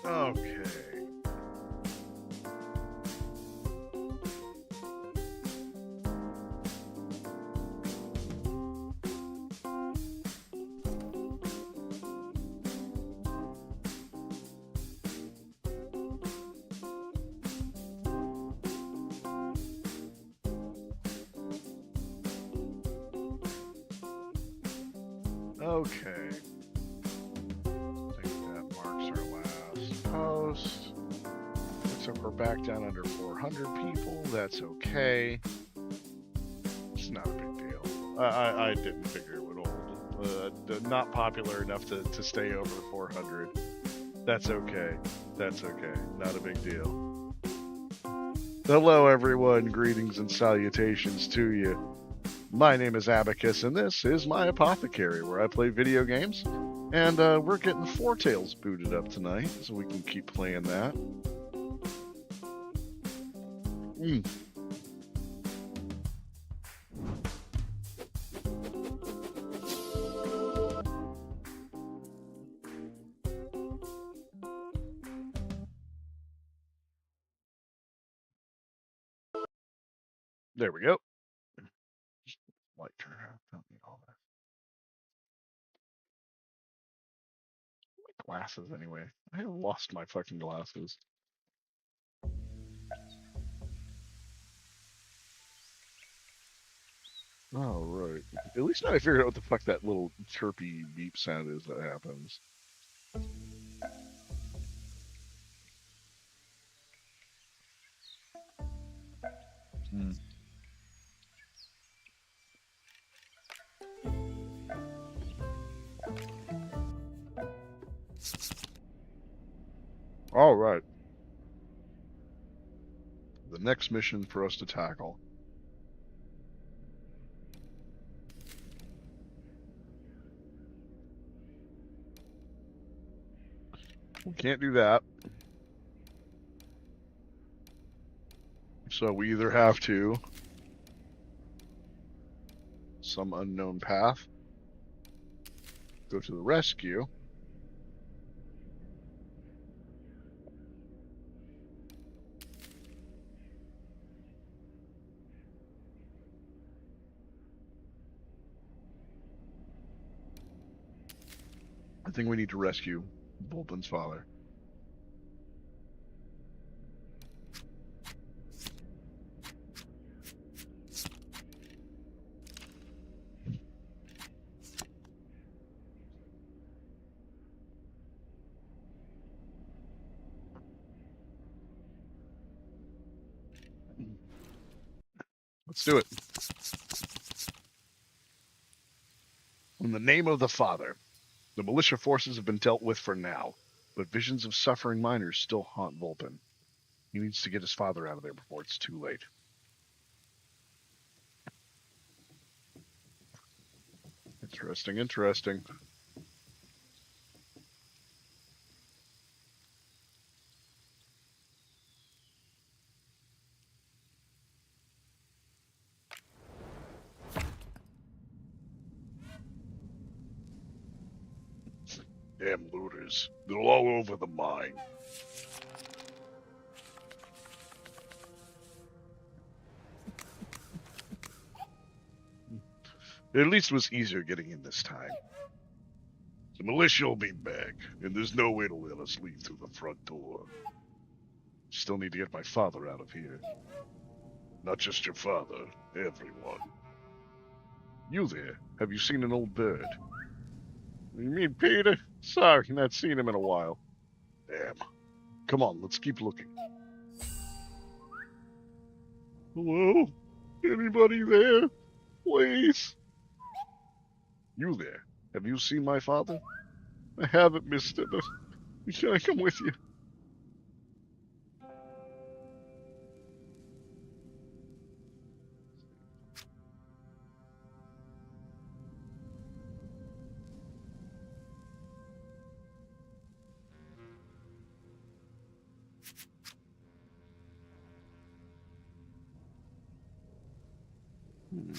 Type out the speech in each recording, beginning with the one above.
Okay. Okay. I think that marks our last post. Looks like we're back down under 400 people. That's okay. It's not a big deal. I didn't figure it would hold. Not popular enough to stay over 400. That's okay. That's okay. Not a big deal. Hello, everyone. Greetings and salutations to you. My name is Abacus, and this is my apothecary, where I play video games. And we're getting Foretold booted up tonight, so we can keep playing that. There we go. Light turn around. Don't need all that. My glasses, anyway. I lost my fucking glasses. Oh, right. At least now I figured out what the fuck that little chirpy beep sound is that happens. Hmm. All right. The next mission for us to tackle. We can't do that. So we either have to some unknown path, go to the rescue, I think we need to rescue Bulbin's father. Let's do it. In the name of the Father. The militia forces have been dealt with for now, but visions of suffering miners still haunt Vulpin. He needs to get his father out of there before it's too late. Interesting, interesting. Damn looters. They're all over the mine. At least it was easier getting in this time. The militia will be back, and there's no way to let us leave through the front door. Still need to get my father out of here. Not just your father, everyone. You there, have you seen an old bird? You mean Peter? Sorry, not seen him in a while. Damn. Come on, let's keep looking. Hello? Anybody there? Please? You there, have you seen my father? I haven't, mister, but can I come with you? Hmm.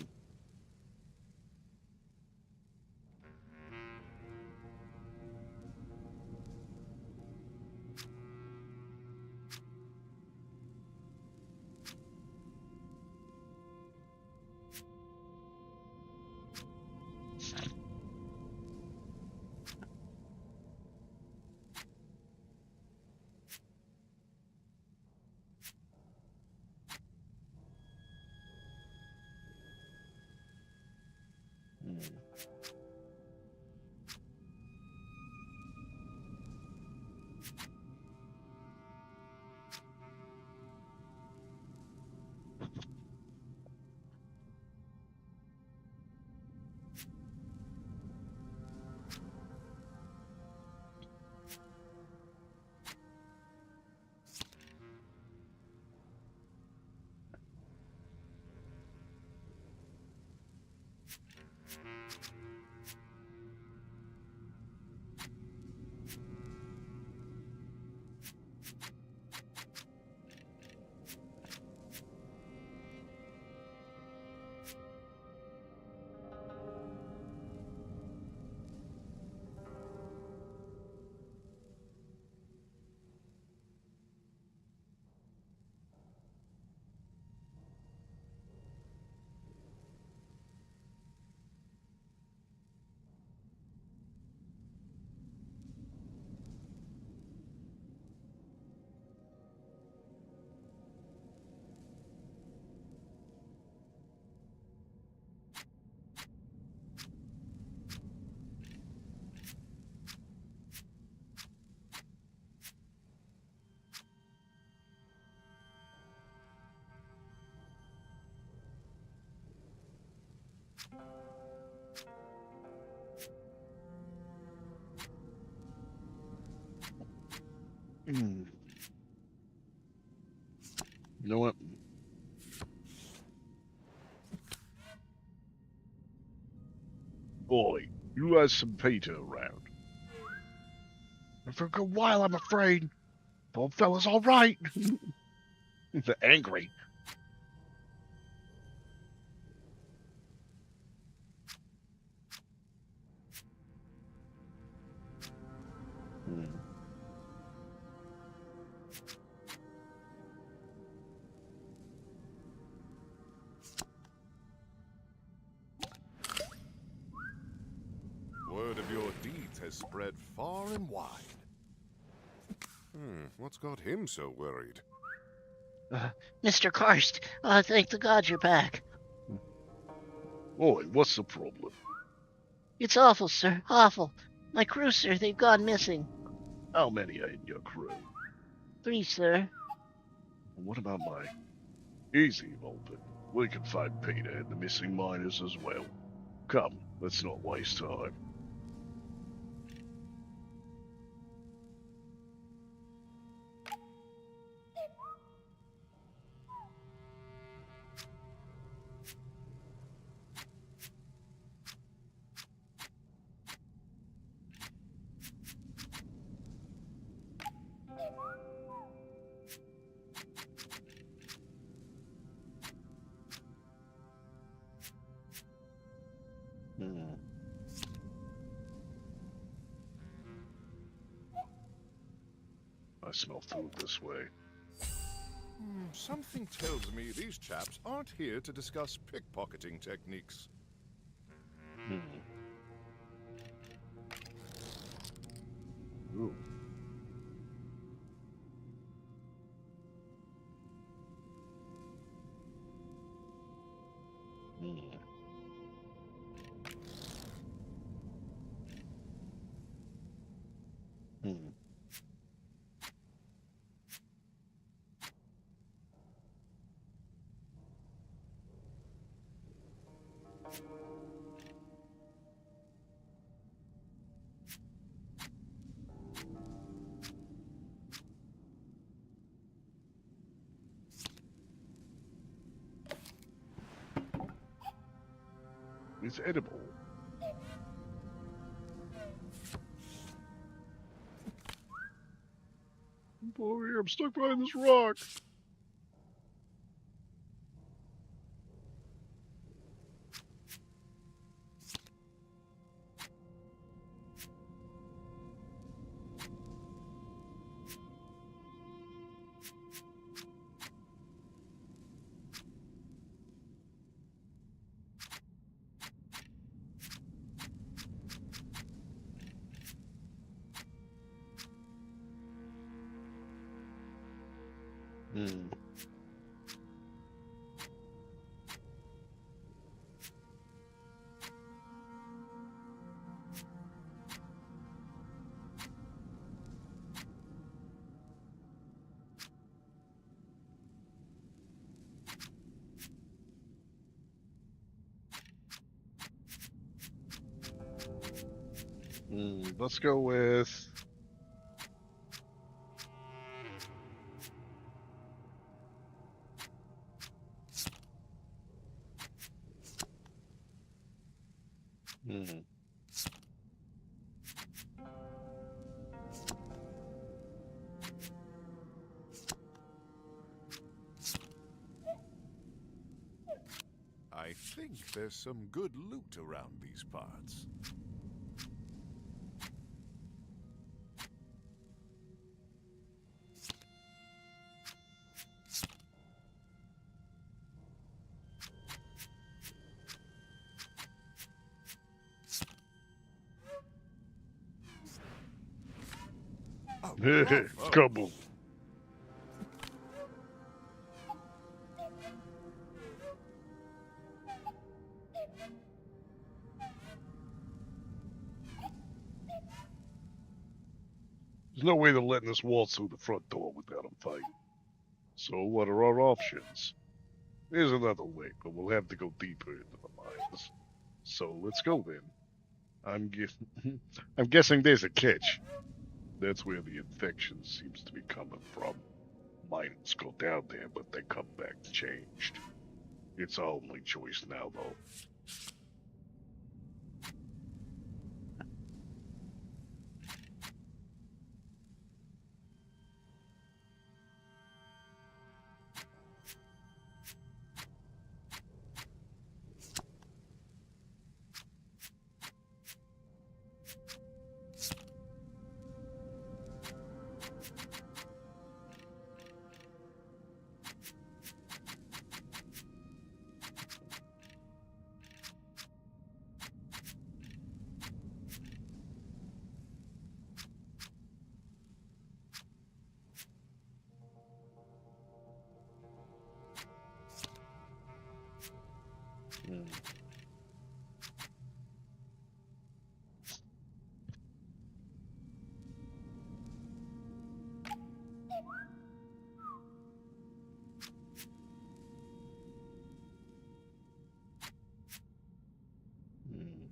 You know what? Boy, you have some Peter around. And for a good while, I'm afraid. Bob fella's all right. They're angry. Word of your deeds has spread far and wide. What's got him so worried? Mr. Karst, thank the gods you're back. Boy, what's the problem? It's awful, sir. Awful. My crew, sir, they've gone missing. How many are in your crew? 3, sir. And what about mine? Easy, Volpin. We can find Peter and the missing miners as well. Come, let's not waste time. I smell food this way. Something tells me these chaps aren't here to discuss pickpocketing techniques. Ooh. It's edible. Over here, I'm stuck behind this rock. Let's go with... I think there's some good loot around these parts. Come on. There's no way they're letting us waltz through the front door without them fighting. So what are our options? There's another way, but we'll have to go deeper into the mines. So let's go then. I'm guessing there's a catch. That's where the infection seems to be coming from. Mines go down there, but they come back changed. It's our only choice now, though. Hmm. Hmm.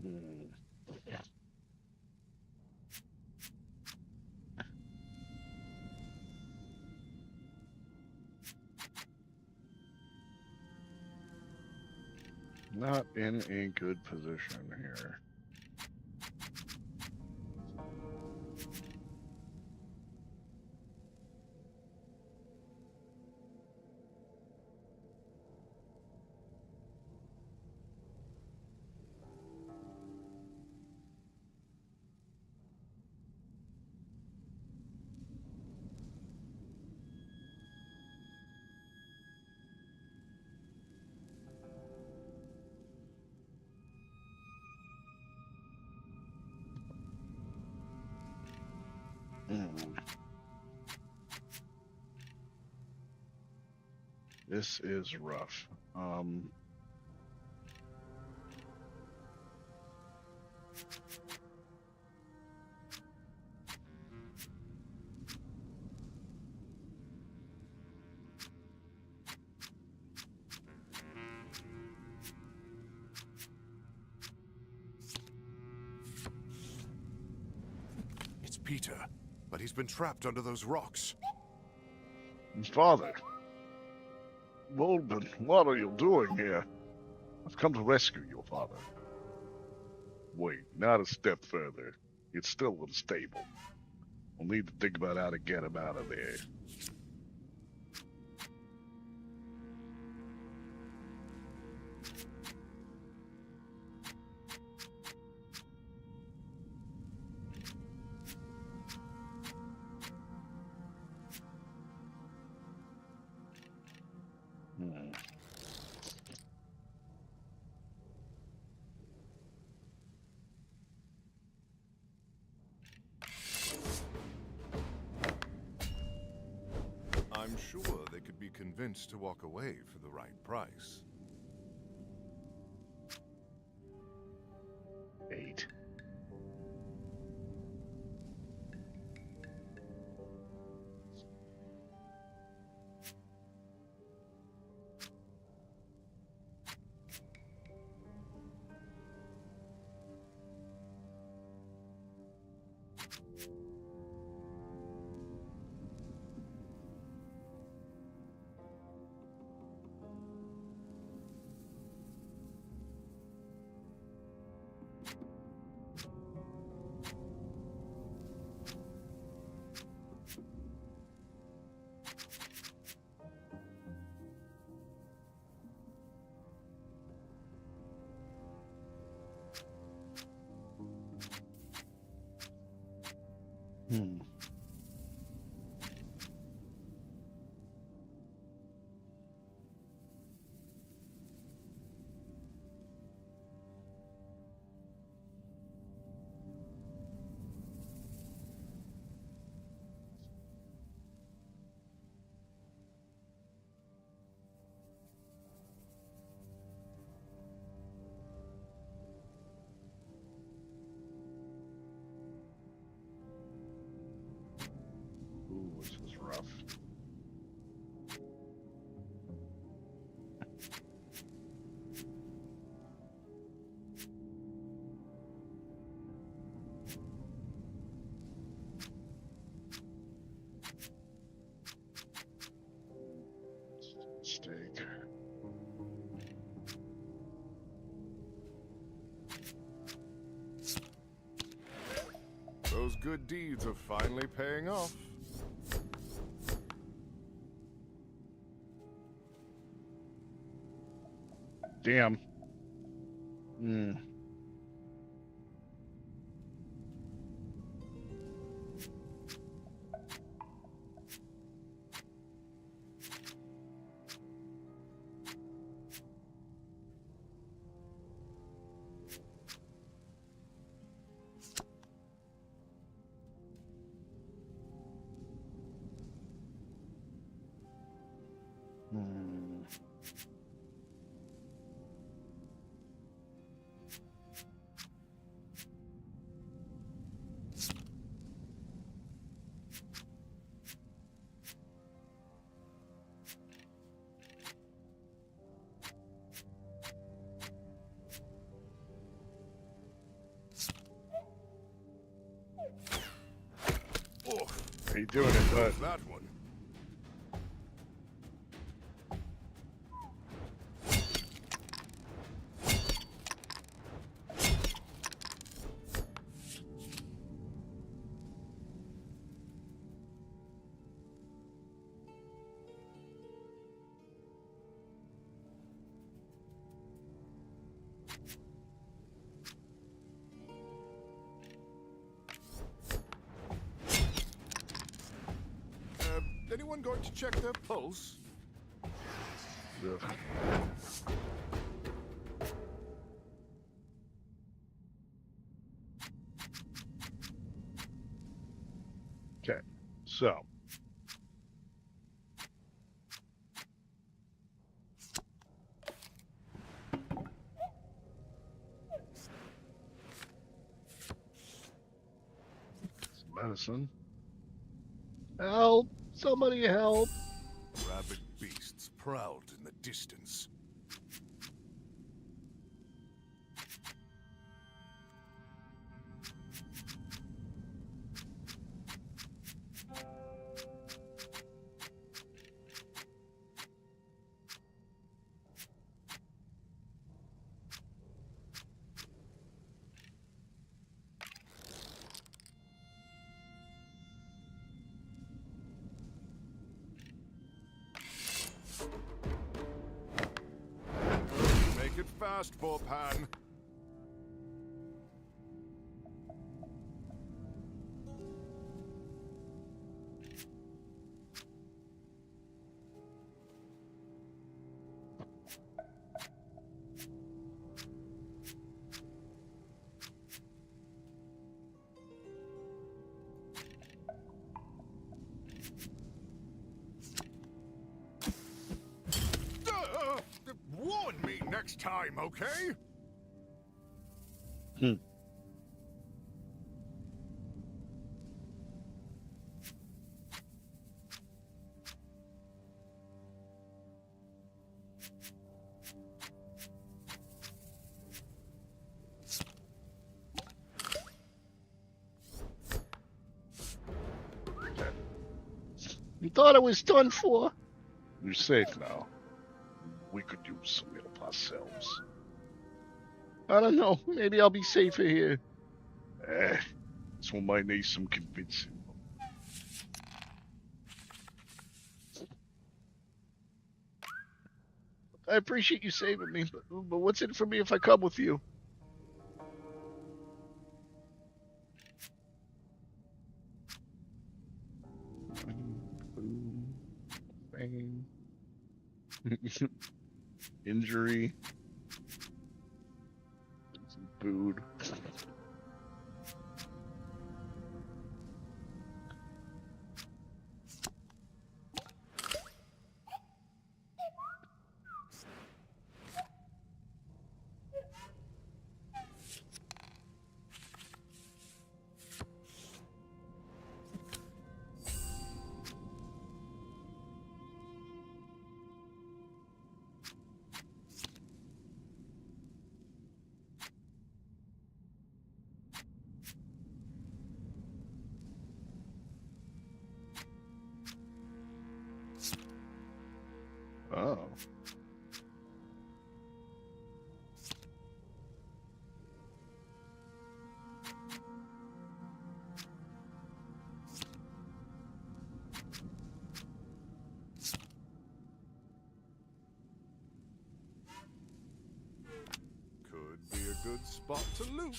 Hmm. Not in a good position here. Hmm. This is rough. It's Peter, but he's been trapped under those rocks. Father, Waldman, what are you doing here? I've come to rescue your father. Wait, not a step further. It's still unstable. We'll need to think about how to get him out of there. Hmm. I'm sure they could be convinced to walk away for the right price. 8. Hmm. good deeds are finally paying off. Damn. Hmm. Hmm. Oh, How you doing it, bud? there's that one. Anyone going to check their pulse? Ugh. Okay, so. Some medicine. Help! Somebody help! Rabid beasts prowled in the distance. Make it fast, Pan. Warn me next time, okay? Hmm. You thought it was done for? You're safe now. We could use some help ourselves. I don't know. Maybe I'll be safer here. This one might need some convincing. I appreciate you saving me, but what's in it for me if I come with you? Pain. Injury. Some food. Oh. spot to loot.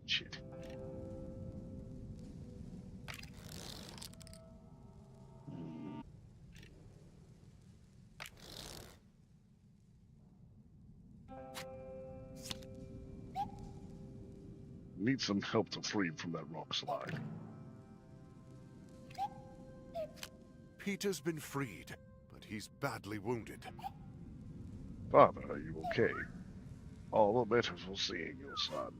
Shit. Need some help to free him from that rock slide. Peter's been freed, but he's badly wounded. Father, are you okay? All the better for seeing your son.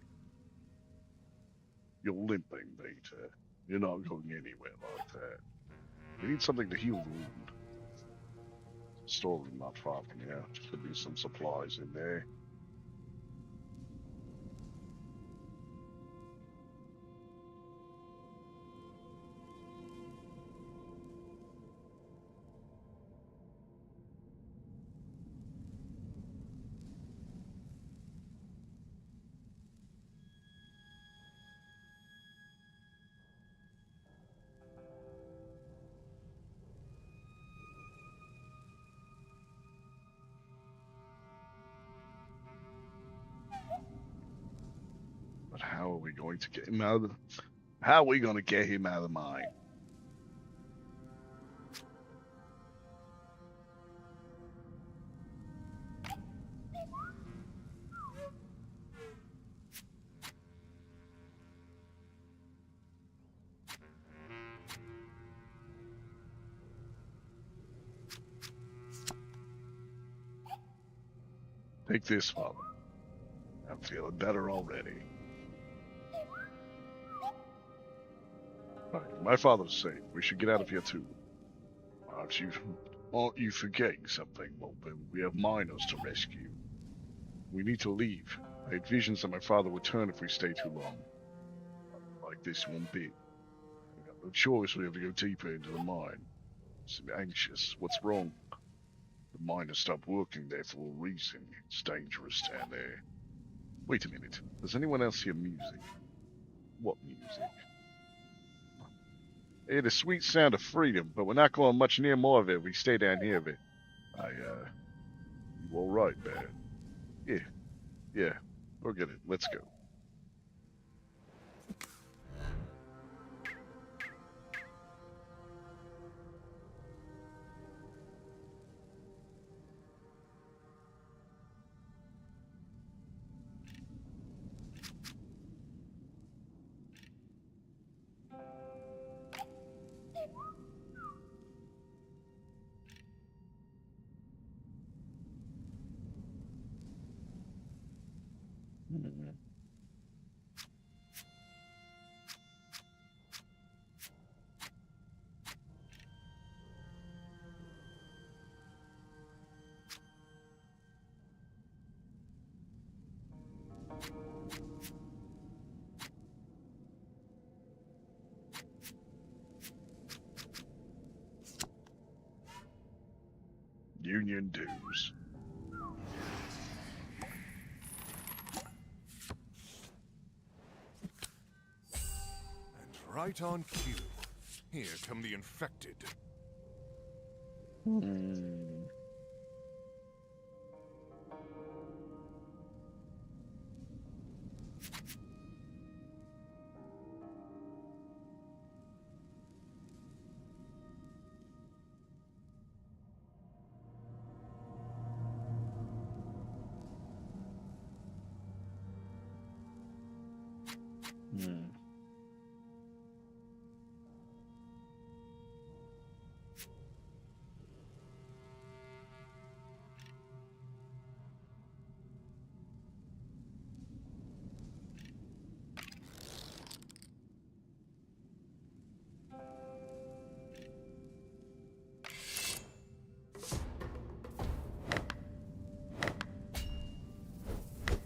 You're limping, Peter. You're not going anywhere like that. We need something to heal the wound. Storeroom not far from here. Could be some supplies in there. But how are we going to get him out of the... How are we going to get him out of the mine? Take this, Father. I'm feeling better already. Right, my father's safe. We should get out of here too. Aren't you forgetting something, Mulvin? We have miners to rescue. We need to leave. I had visions that my father would turn if we stay too long. Like this one bit. We got no choice. We have to go deeper into the mine. I'm anxious. What's wrong? The miners stopped working there for a reason. It's dangerous down there. Wait a minute. Does anyone else hear music? What music? I hear the sweet sound of freedom, but we're not going much near more of it if we stay down here, but you alright, man? Yeah, we'll get it. Let's go. Union dues. And right on cue. Here come the infected.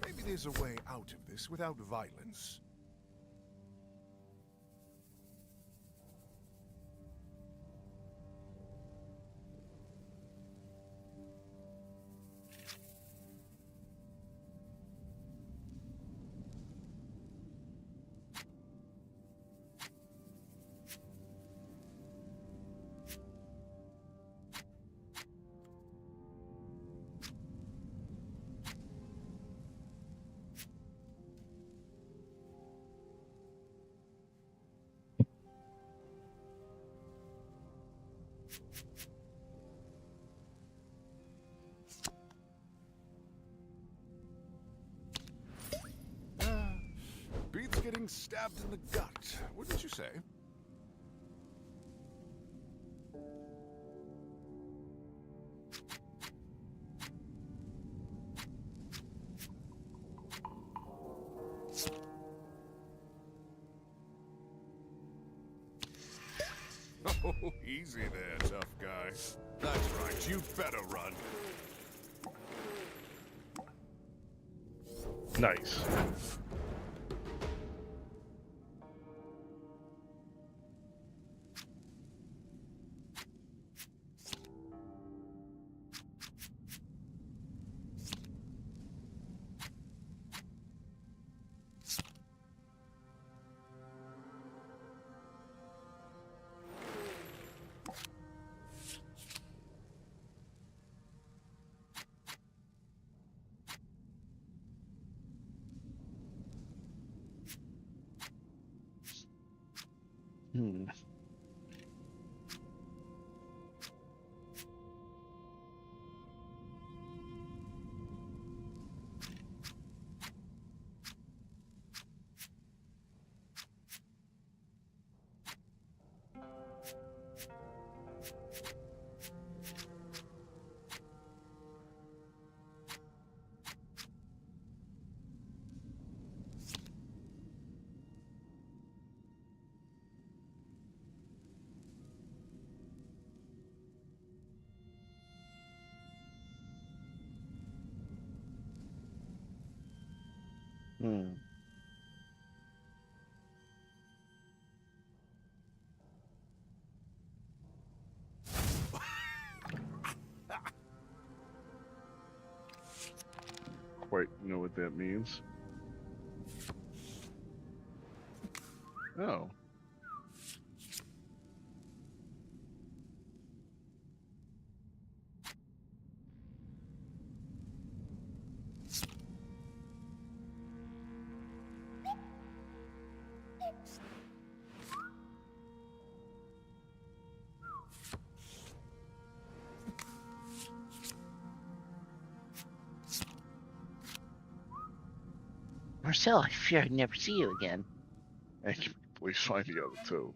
Maybe there's a way out of this without violence. Beats getting stabbed in the gut, wouldn't you say? Oh, easy there, tough guy. That's right, you better run. Nice. Hmm. Hmm. Quite know what that means. Oh. Marcel, I fear I'd never see you again. And you please find the other two.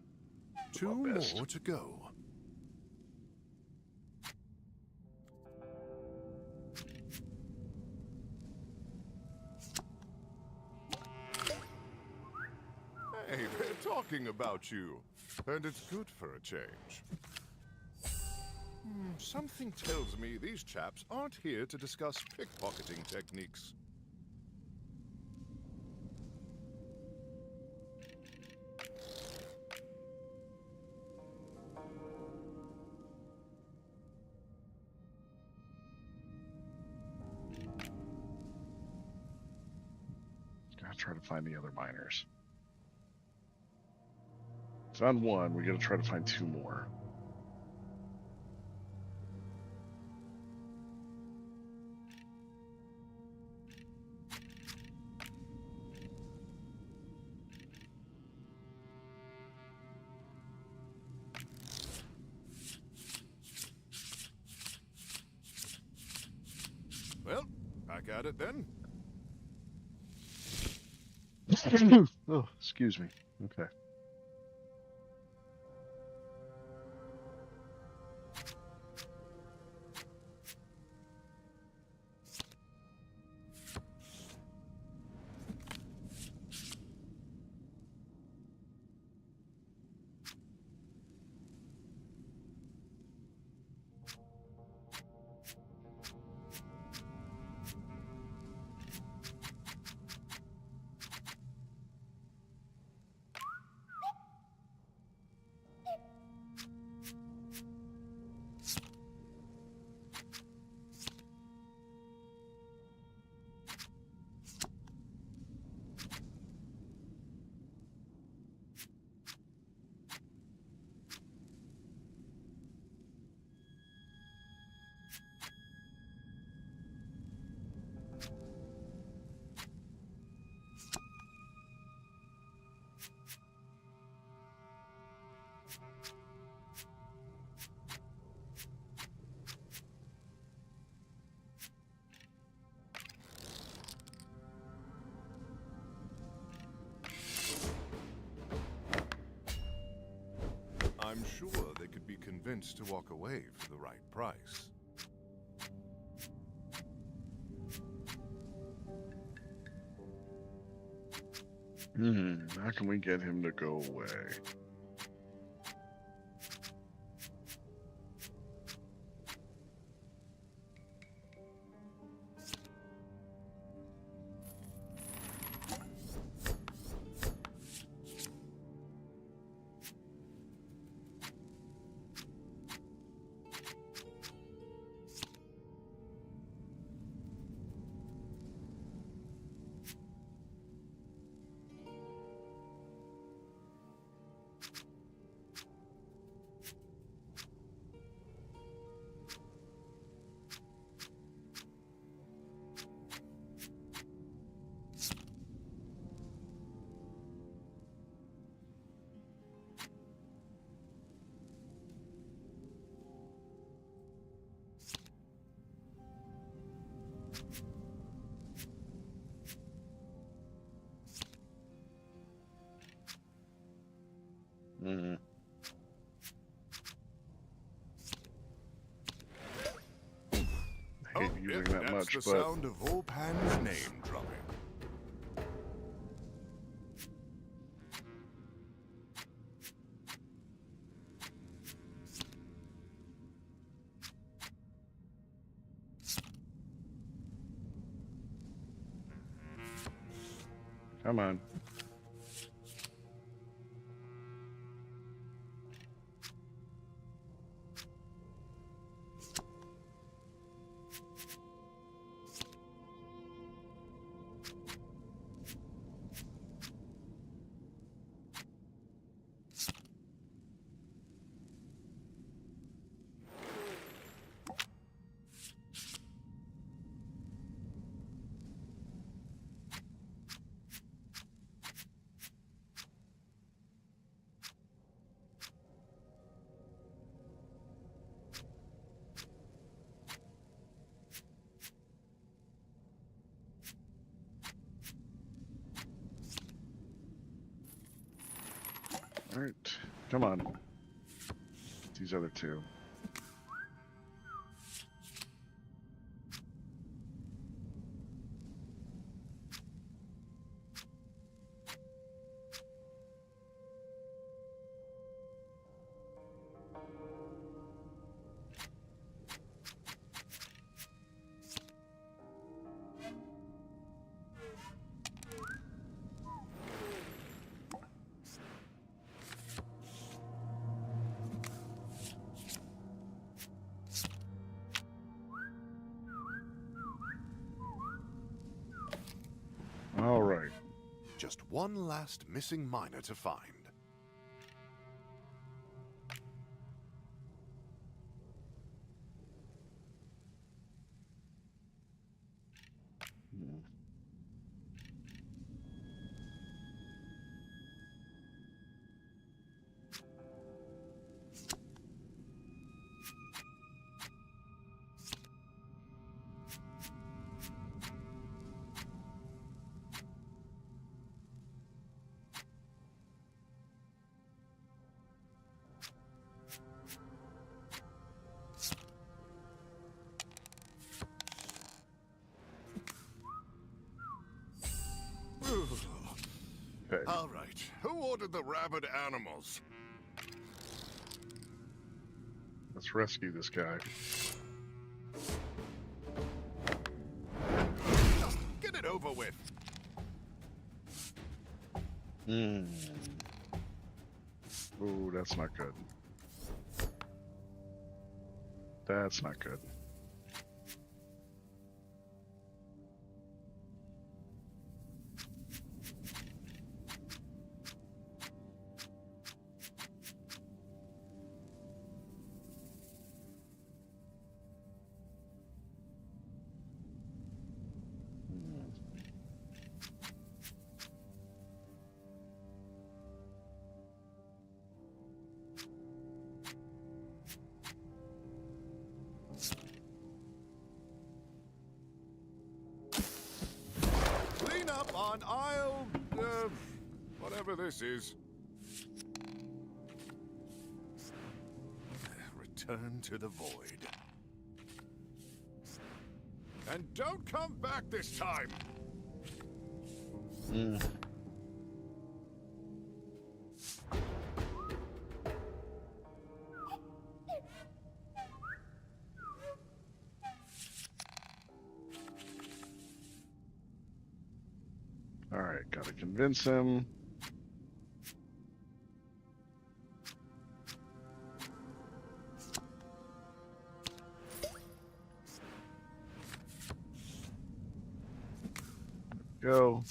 Two My best. more to go. Hey, they're talking about you. And it's good for a change. Something tells me these chaps aren't here to discuss pickpocketing techniques. Gotta try to find the other miners. Found one, we gotta try to find two more. Well, back at it then. Oh, excuse me. Okay. convinced to walk away for the right price. How can we get him to go away? Hmm. I hate using that that's much, the but sound of Volpan's name dropping. come on. All right, come on. These other two. All right. Just one last missing miner to find. Hmm. Okay. All right, who ordered the rabid animals? Let's rescue this guy. Just get it over with. Hmm. Ooh, that's not good. That's not good. Clean up on aisle, whatever this is. return to the void. And don't come back this time! Alright, gotta convince him. Go.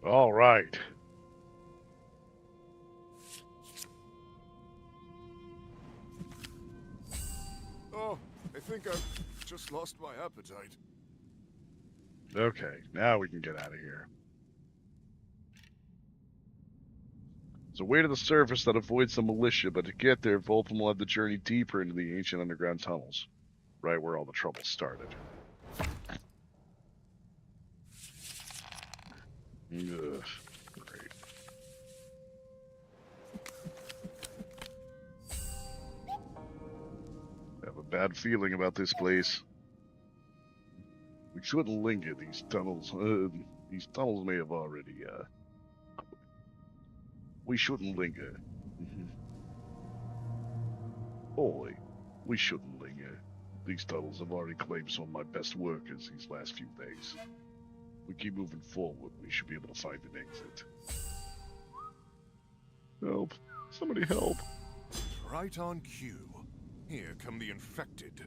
All right. Oh, I think I've just lost my appetite. Okay, now we can get out of here. There's a way to the surface that avoids the militia, but to get there, Voltham will have to journey deeper into the ancient underground tunnels, right where all the trouble started. Ugh, great. I have a bad feeling about this place. We shouldn't linger. These tunnels may have already, we shouldn't linger. Boy, we shouldn't linger. These tunnels have already claimed some of my best workers these last few days. We keep moving forward, we should be able to find an exit. Help. Somebody help. Right on cue. Here come the infected.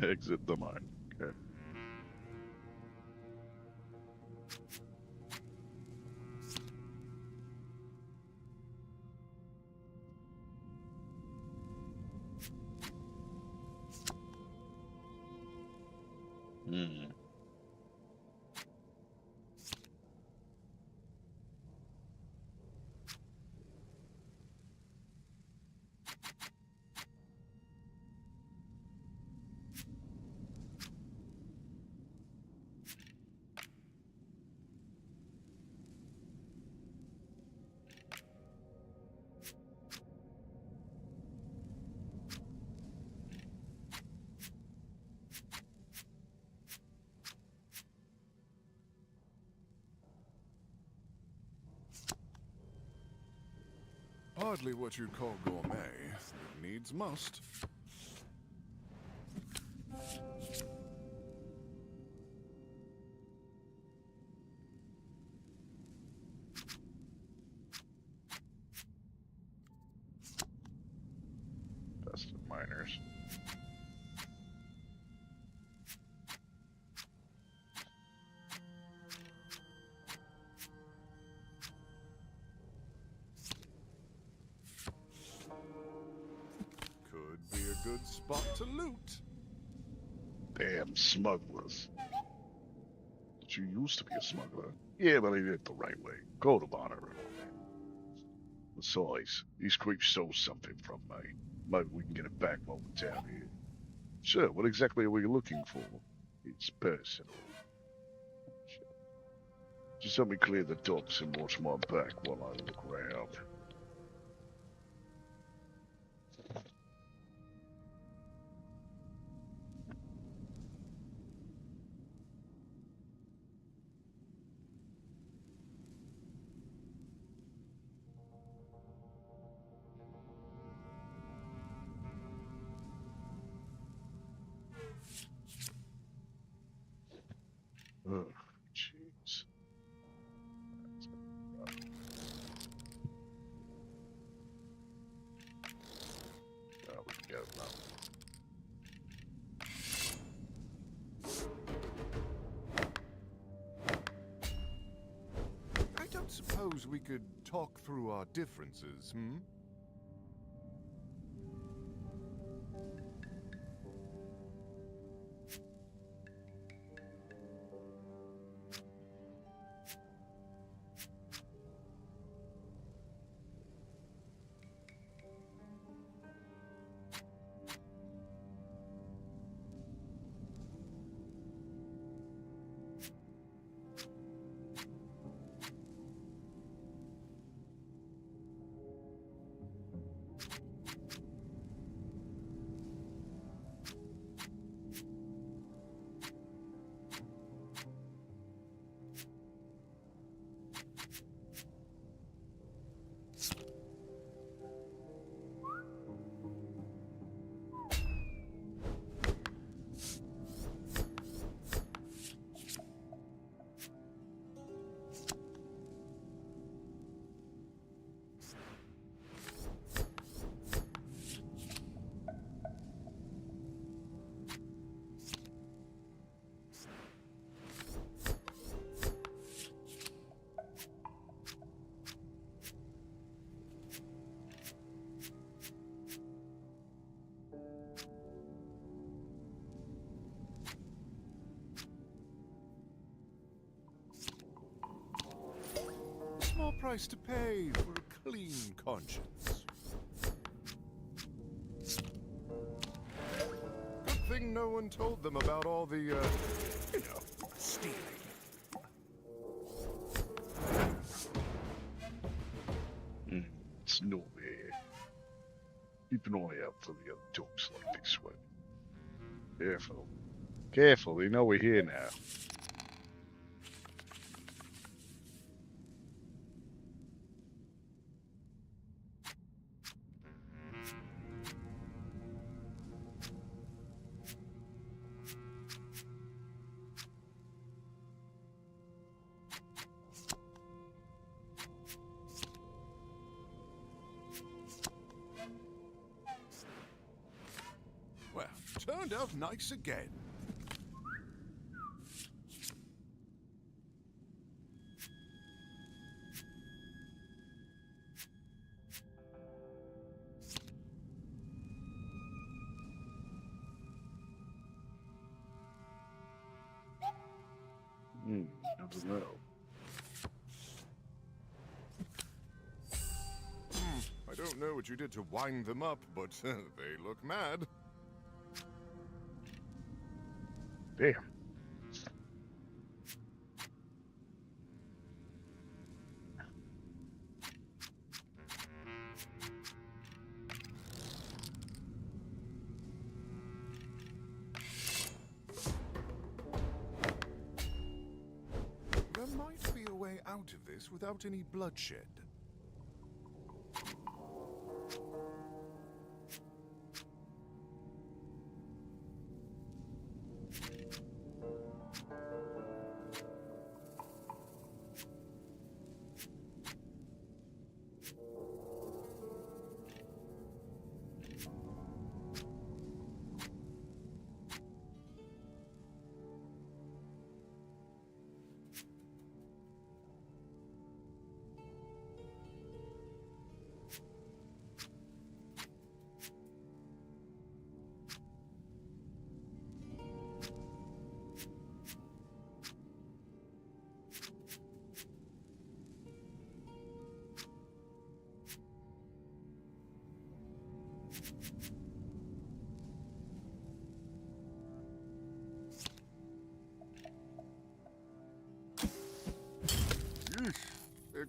Exit the mine. Okay. Hmm. Hardly what you'd call gourmet. It needs must. Best of miners. Could be a good spot to loot. Damn smugglers. But you used to be a smuggler. Yeah, but I did it the right way. Code of honor and all that. Besides, these creeps stole something from me. Maybe we can get it back while we're down here. Sure, what exactly are we looking for? It's personal. Just help me clear the docks and watch my back while I look around. Oh, jeez. suppose we could talk through our differences, hmm? Small price to pay for a clean conscience. Good thing no one told them about all the, stealing. It's no way. Keep an eye out for the other dogs like this one. Careful. Careful, they know we're here now. Well, turned out nice again. I don't know. I don't know what you did to wind them up, but they look mad. Damn. There might be a way out of this without any bloodshed.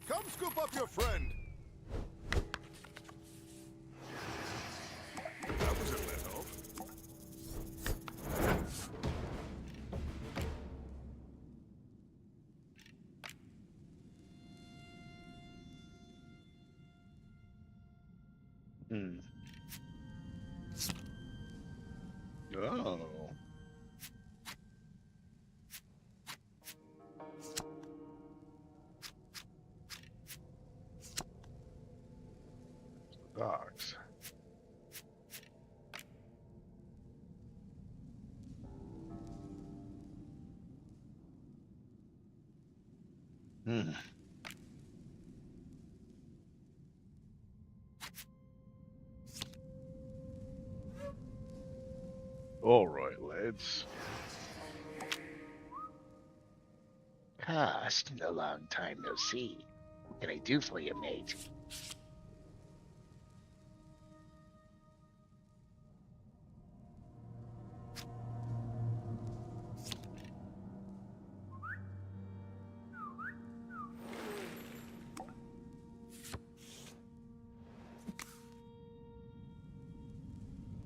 Come scoop up your friend. That was a let off. Oh. Dogs. All right, lads. Ah, it's been a long time no see. What can I do for you, mate?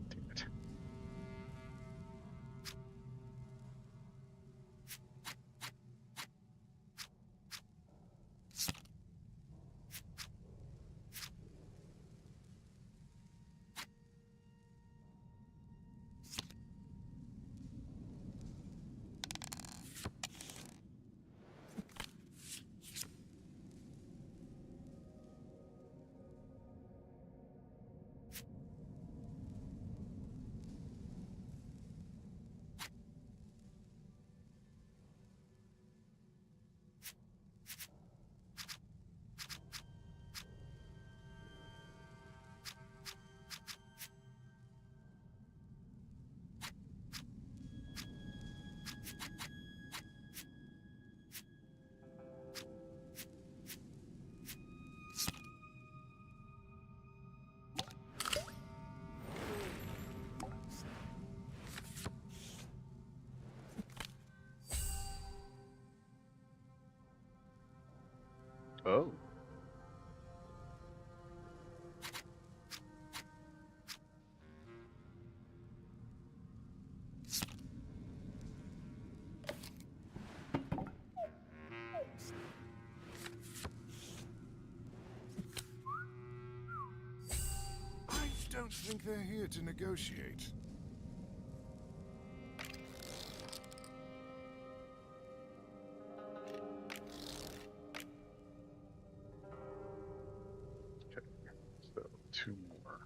Damn it. Oh. I don't think they're here to negotiate. Okay. So 2 more.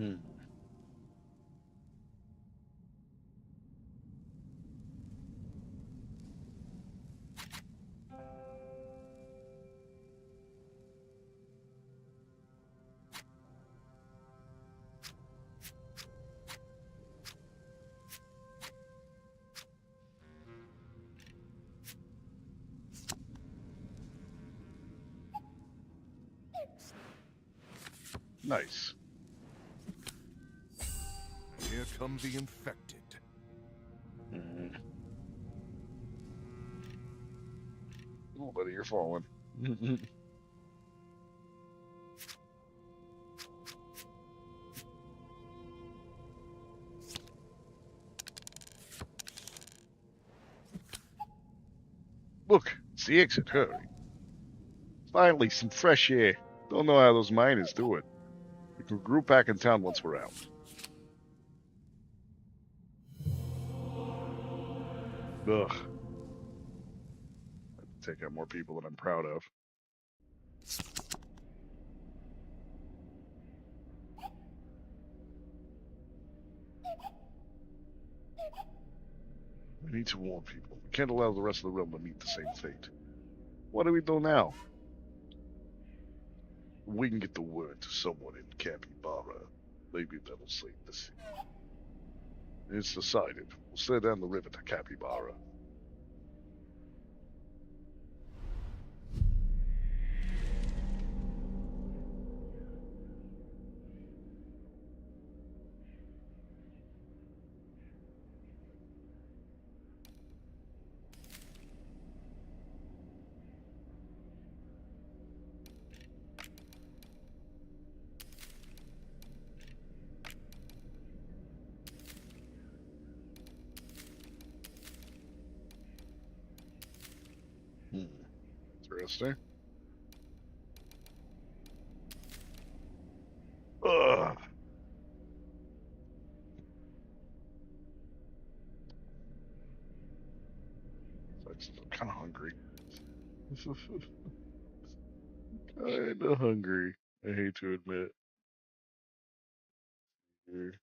Hmm. Nice. Here come the infected. Mm. Oh, buddy, you're falling. Look, it's the exit. Hurry. Finally, some fresh air. Don't know how those miners do it. We can group back in town once we're out. Ugh. I have to take out more people than I'm proud of. We need to warn people. We can't allow the rest of the realm to meet the same fate. What do we do now? We can get the word to someone in Capybara. Maybe that'll save the city. It's decided. We'll stay down the river to Capybara. interesting. Ugh. I'm kind of hungry. Kind of hungry. I hate to admit. Here.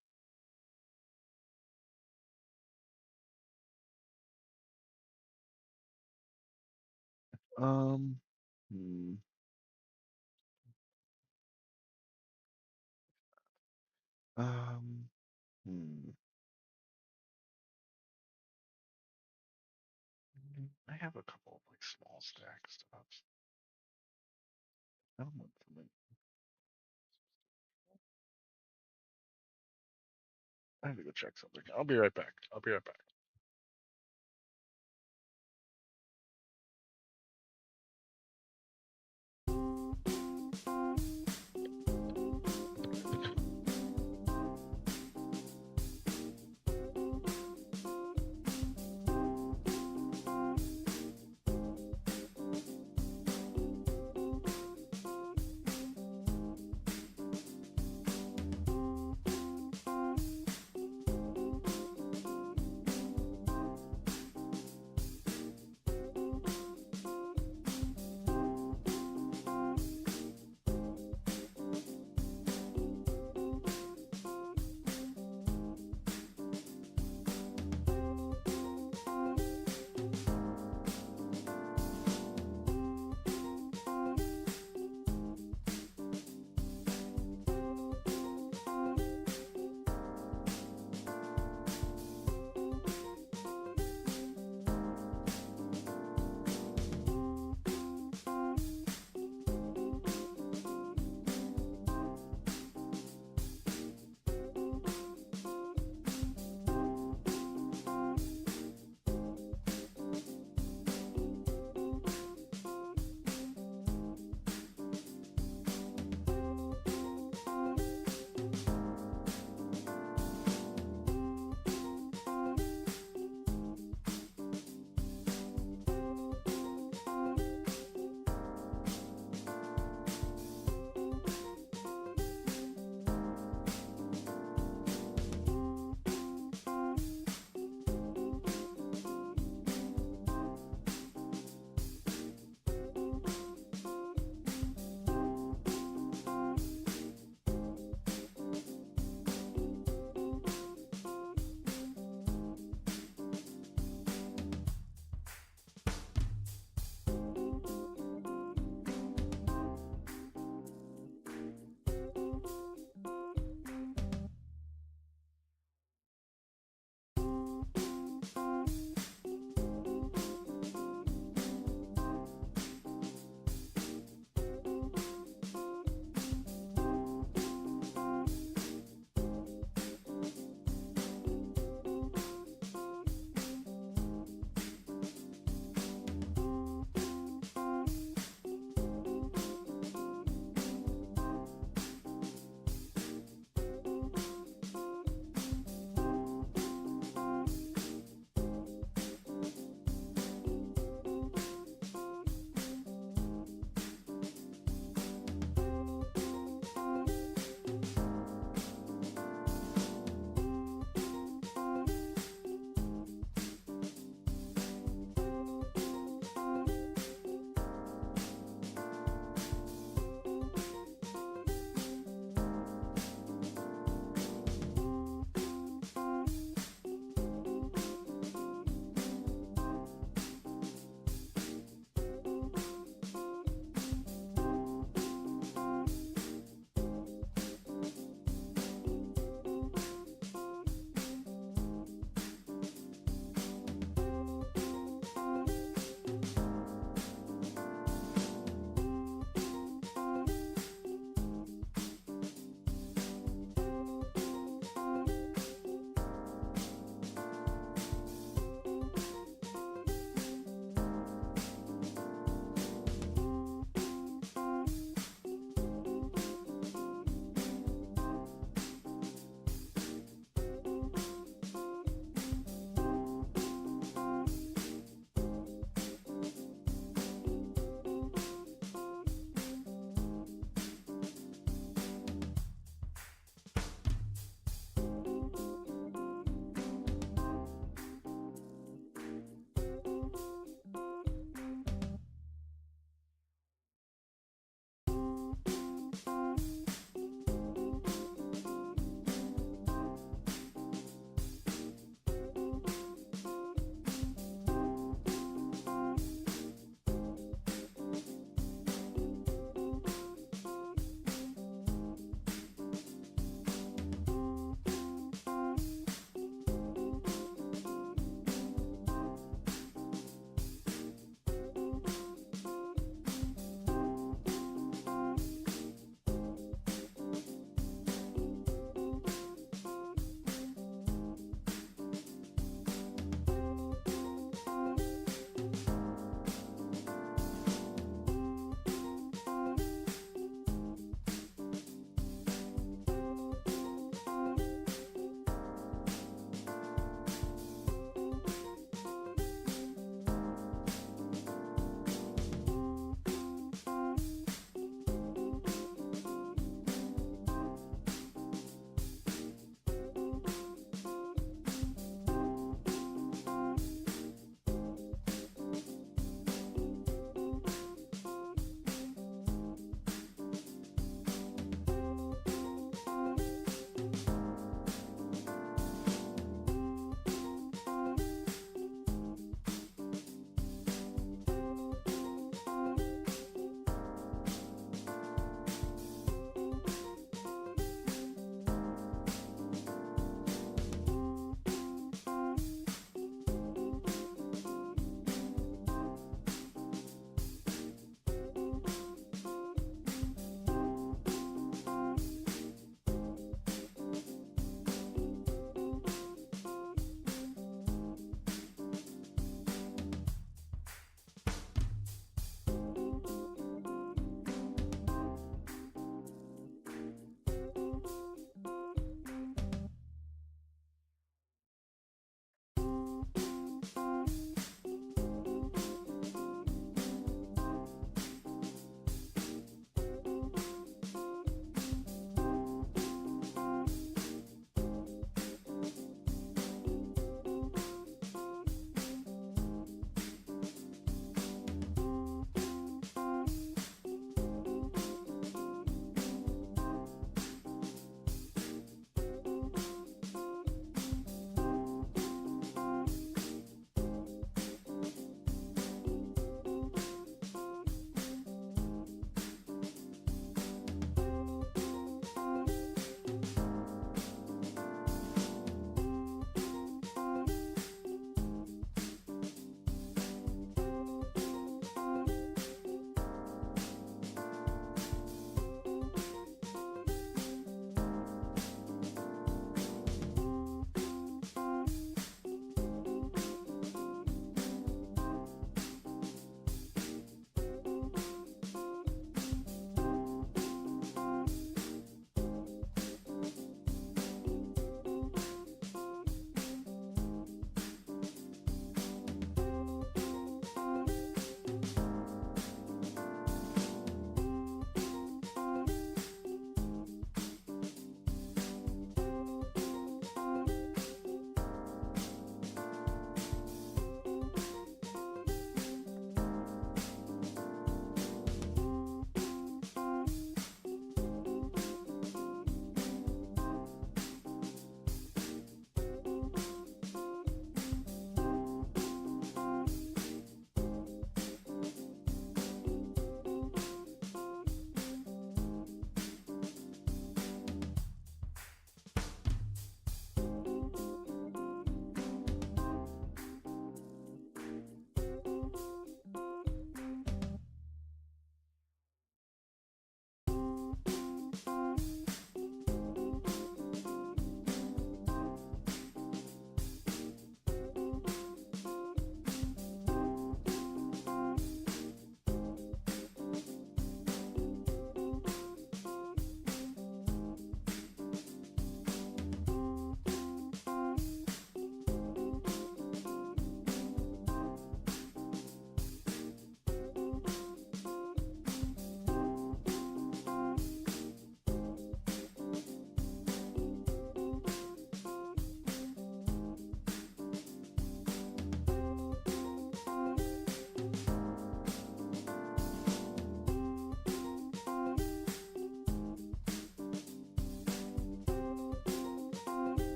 Um. Hmm. Um. Hmm. I have a couple of like small stack stuffs. I don't want something. I have to go check something. I'll be right back. I'll be right back.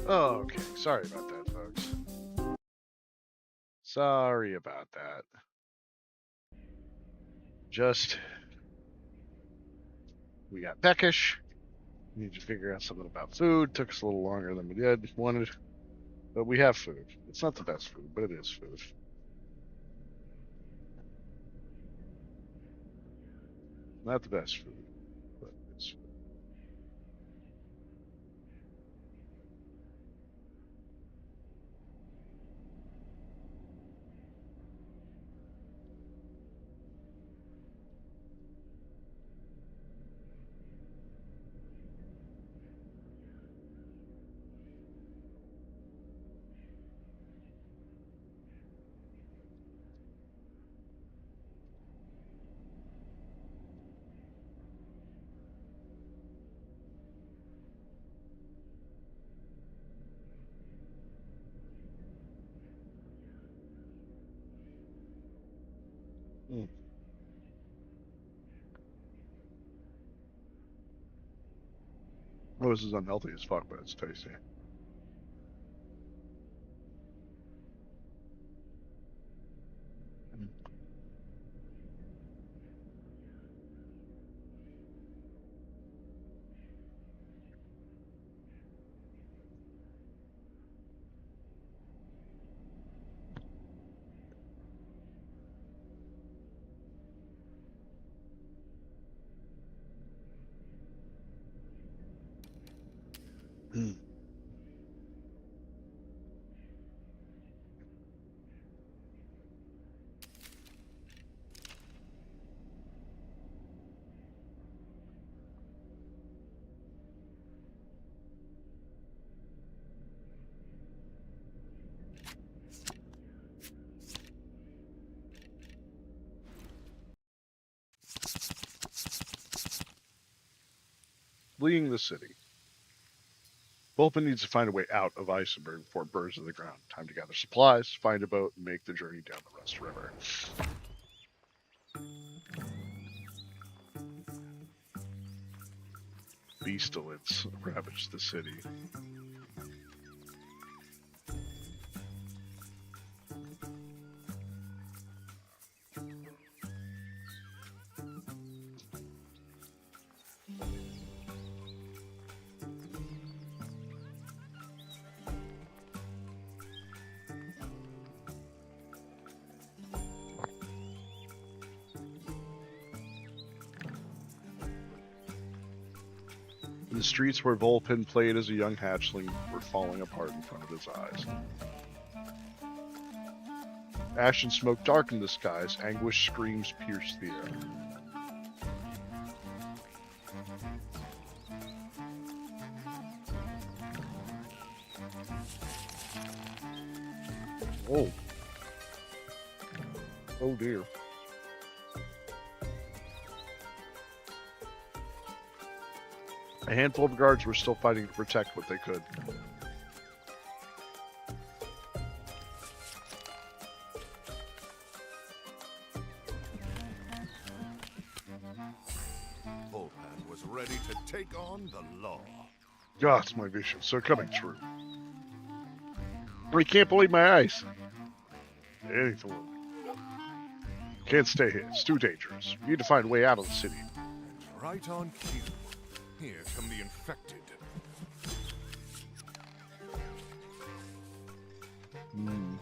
Oh, okay. Sorry about that, folks. Sorry about that. Just, we got peckish. We need to figure out something about food. Took us a little longer than we wanted, but we have food. It's not the best food, but it is food. Not the best food, but it's food. Mm. Oh, this is unhealthy as fuck, but it's tasty. Mm. Mm. Fleeing the city. Bolton needs to find a way out of Isenberg before it burns to the ground. Time to gather supplies, find a boat, and make the journey down the Rust River. Beastalids ravage the city. The streets where Volpin played as a young hatchling were falling apart in front of his eyes. Ash and smoke darkened the skies, anguish screams pierced the air. Oh. Oh dear. A handful of guards were still fighting to protect what they could. Volpan was ready to take on the law. God, it's my vision, so coming true. I can't believe my eyes. Anything. Can't stay here. It's too dangerous. We need to find a way out of the city. And right on cue. Here come the infected. Hmm.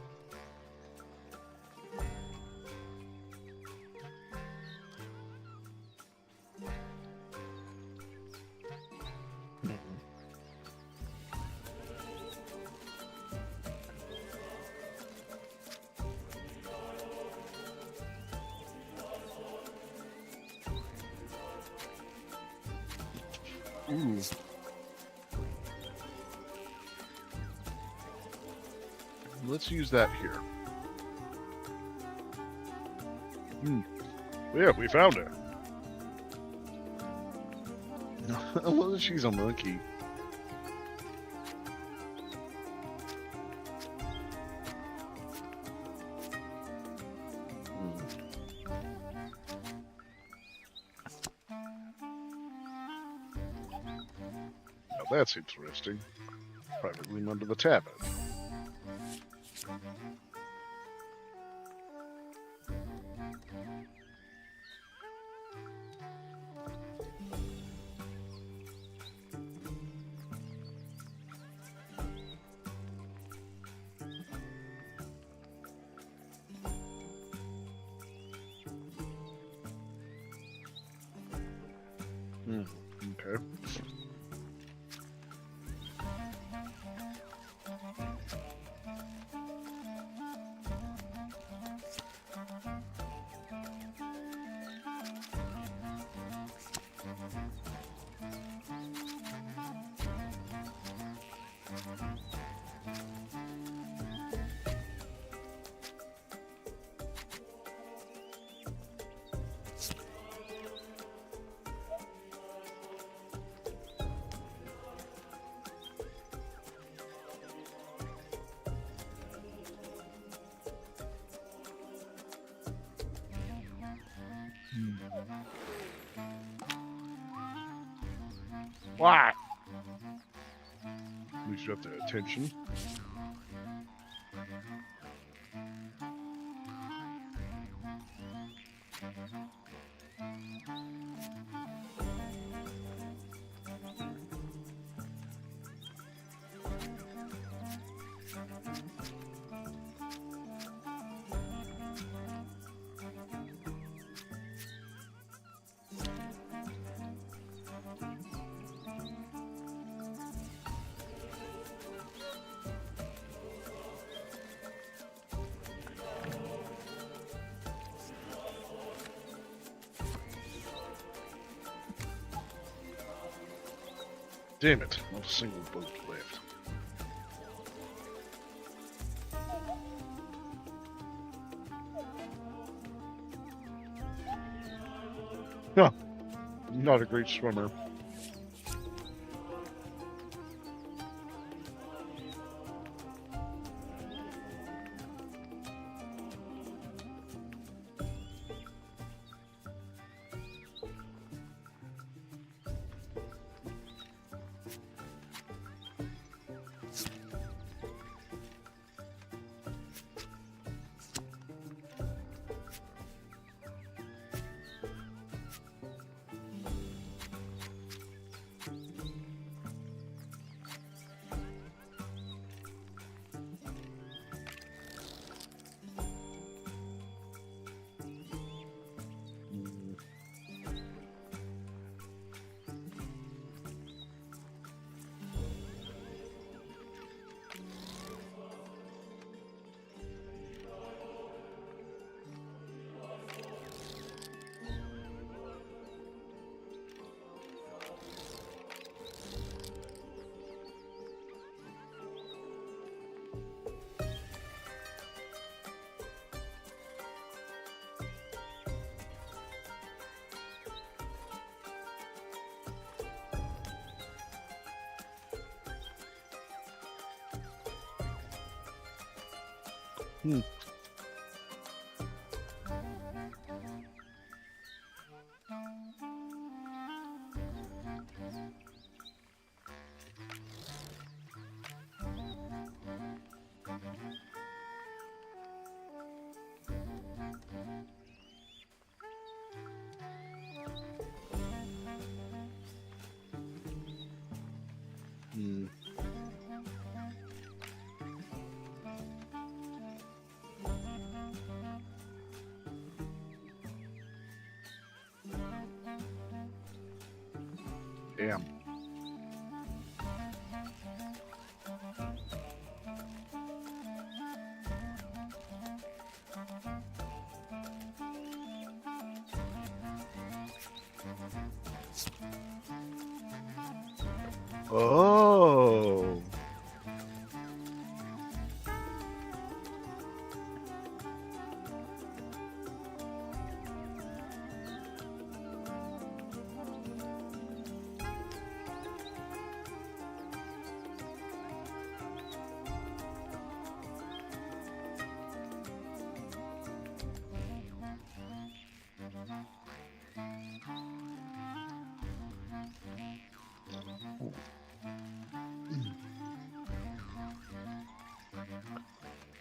Ooh. Let's use that here. Yeah, we found her. Well, she's a monkey. Now that's interesting. private room under the tavern. Okay. What? At least you have the attention. Damn it, not a single boat left. Huh. Not a great swimmer. Damn. Oh.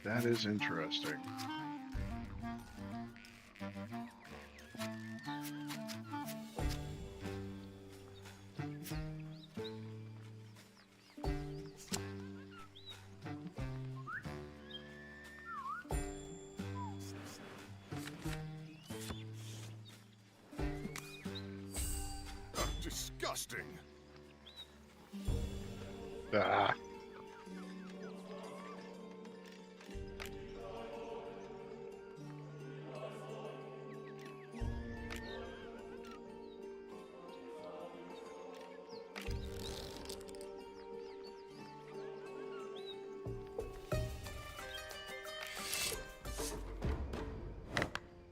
That is interesting. Disgusting. Ah.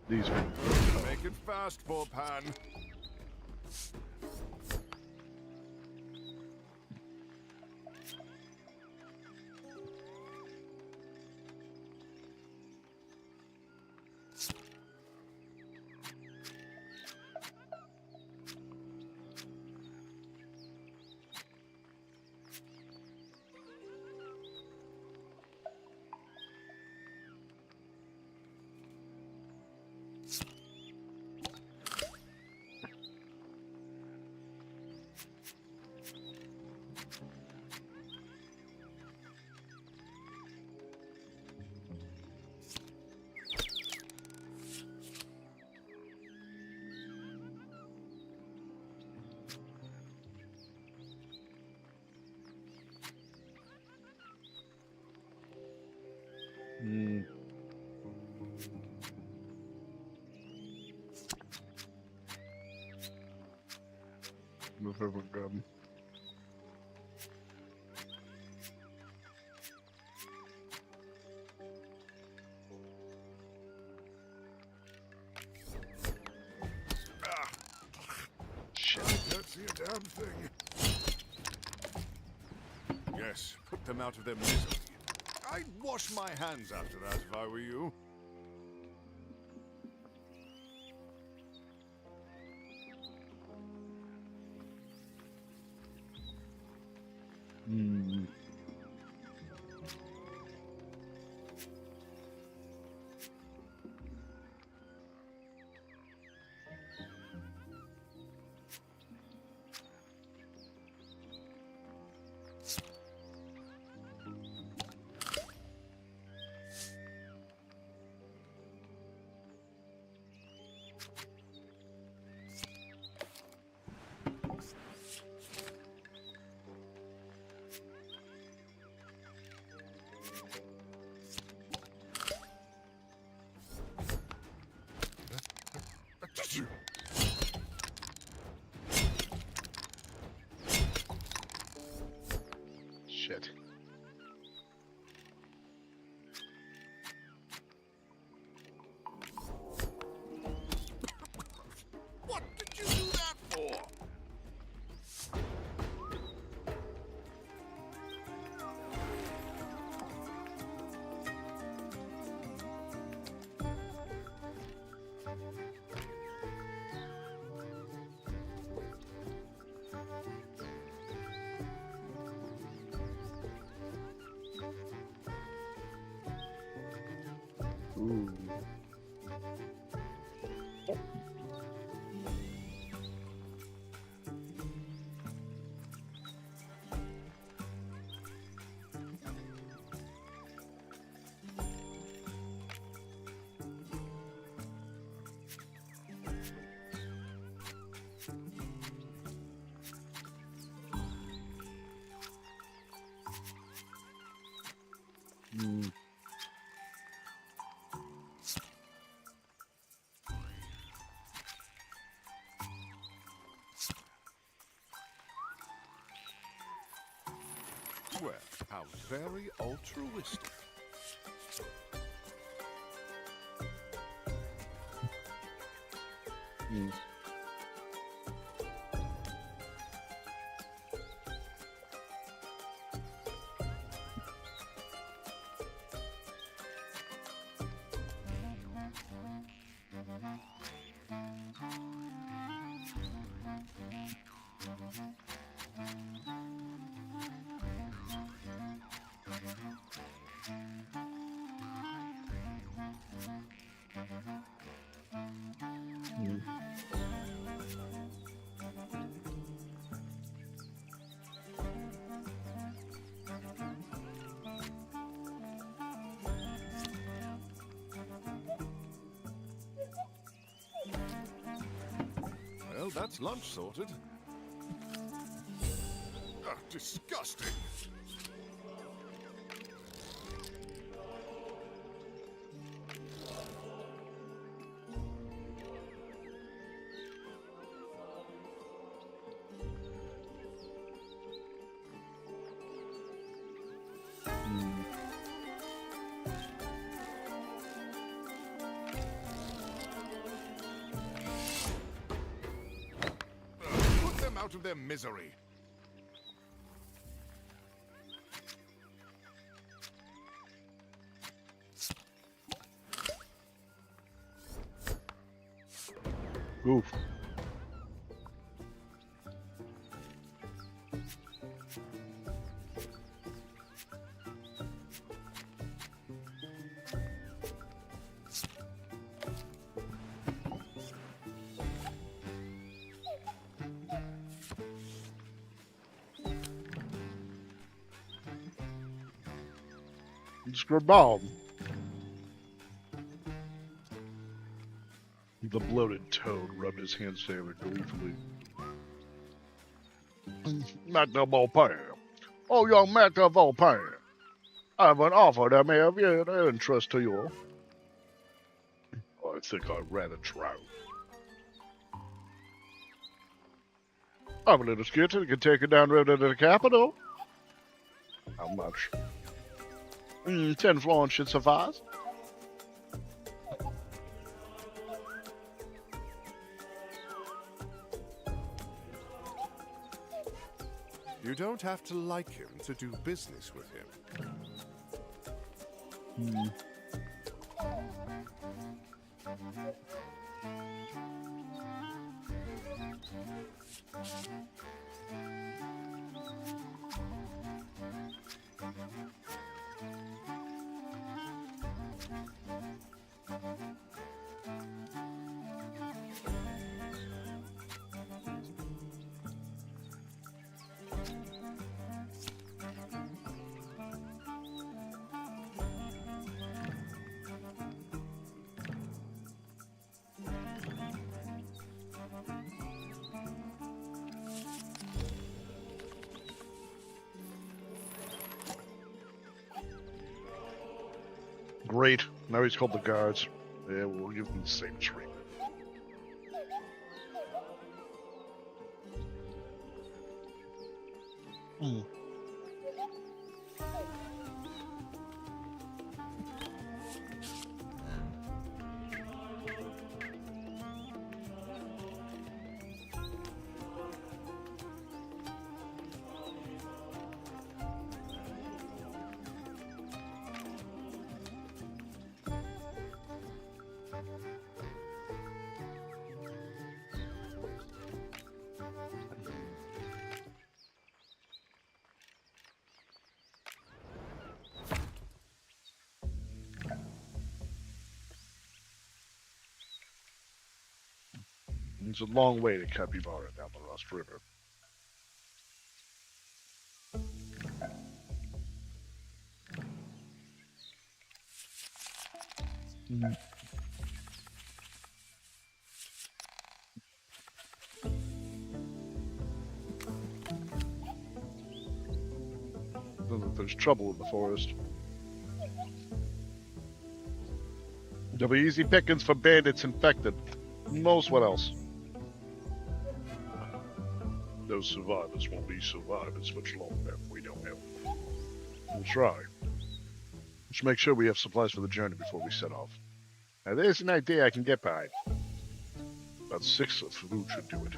These are Make it fast, Pan. Mm. Move over, gum. Shit. Can't see a damn thing. Yes, put them out of their misery. I'd wash my hands after that if I were you. Mm. Shit. What did you do that for? Ooh. Mm. Well, how very altruistic. Mm. Well, that's lunch sorted. Ah, disgusting. Put them out of their misery. Oof. Scrabble. The bloated toad rubbed his hands together gleefully. Master Volpain. Oh, young Master Volpain. I have an offer that may have interest to you. I think I'd rather try. I have a little skit that can take it down road to the capital. How much? 10 florins should suffice. You don't have to like him to do business with him. Great. Now he's called the guards. Yeah, we'll give him the same treatment. It's a long way to Capybara down the Lost River. There's trouble in the forest. There'll be easy pickings for bandits infected. Most what else? Those survivors won't be survivors much longer if we don't help. We'll try. Let's make sure we have supplies for the journey before we set off. Now there's an idea I can get behind. About 6 of food should do it.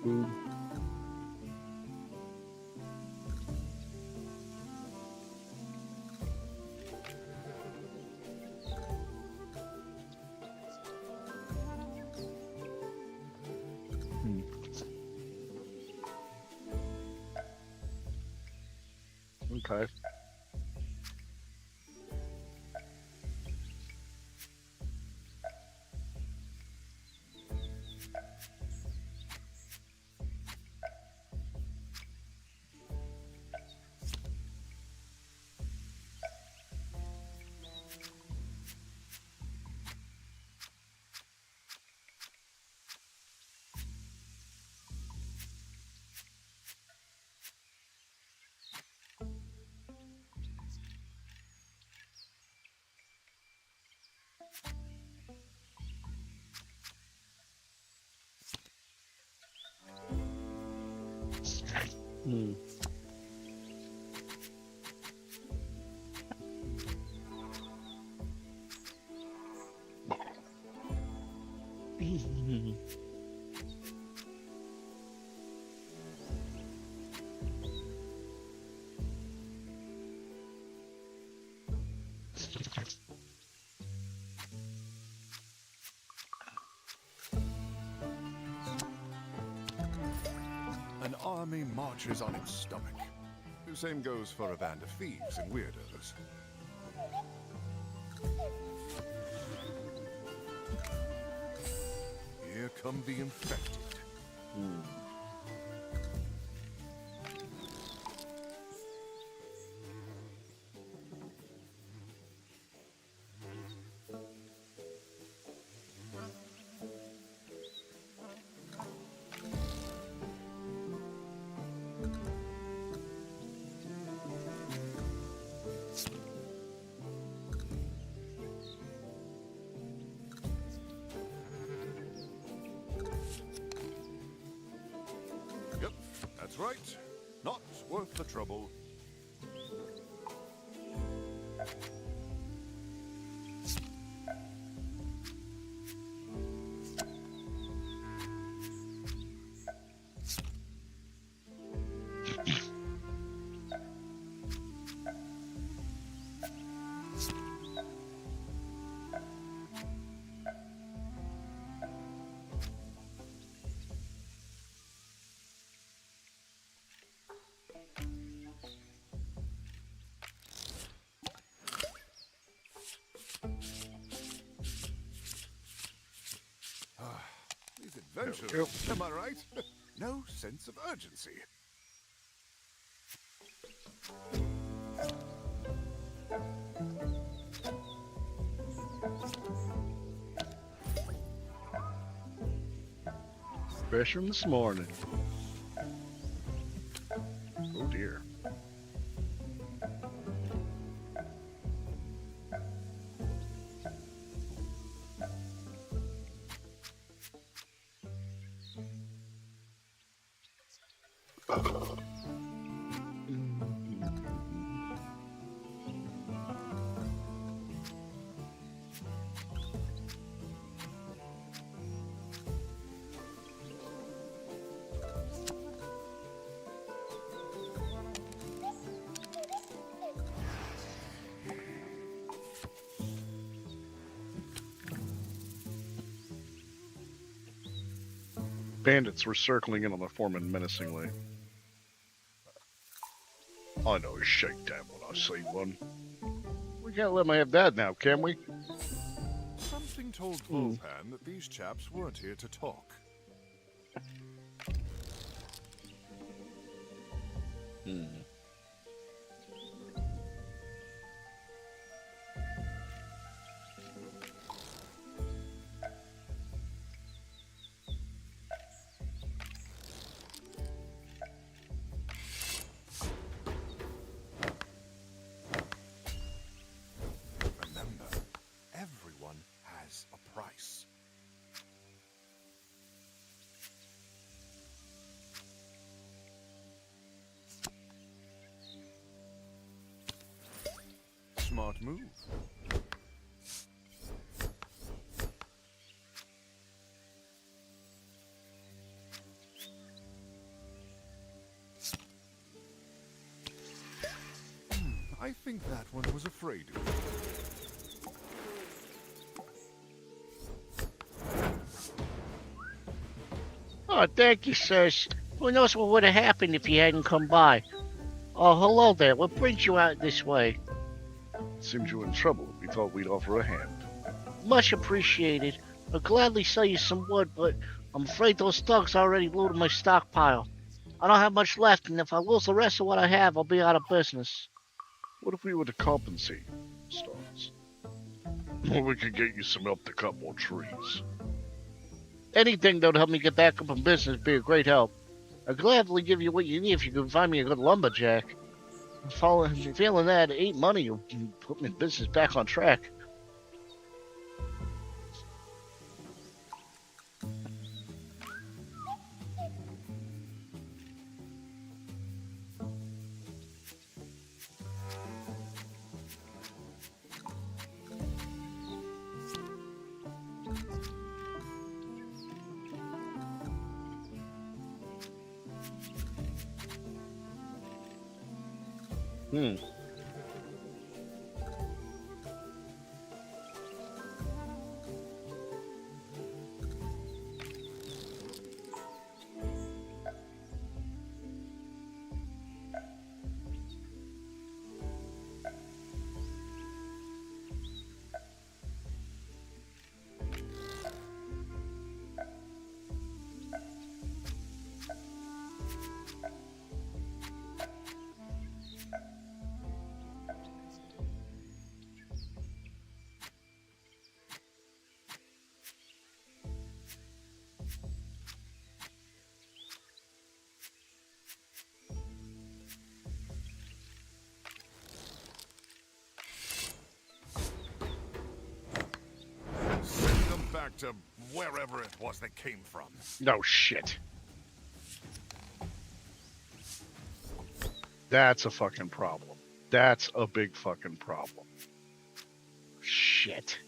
food. Okay. Hmm. An army marches on its stomach. The same goes for a band of thieves and weirdos. Here come the infected. Yep, that's right. Not worth the trouble. These adventurers, am I right? No sense of urgency. Fresh from this morning. Oh dear. Bandits were circling in on the foreman menacingly. I know a shakedown when I see one. We can't let him have that now, can we? Something told Volpan that these chaps weren't here to talk. Remember, everyone has a price. Smart move. I think that one was afraid of you. Oh, thank you, sirs. Who knows what would have happened if you hadn't come by? Oh, hello there. What brings you out this way? Seems you were in trouble. We thought we'd offer a hand. Much appreciated. I'll gladly sell you some wood, but I'm afraid those thugs already looted my stockpile. I don't have much left, and if I lose the rest of what I have, I'll be out of business. What if we were to compensate you, Stars? Or we could get you some help to cut more trees. Anything that would help me get back up in business would be a great help. I'll gladly give you what you need if you can find me a good lumberjack. Feeling that 8 money will put my business back on track. Hmm. Send them back to wherever it was they came from. No shit. That's a fucking problem. That's a big fucking problem. Shit.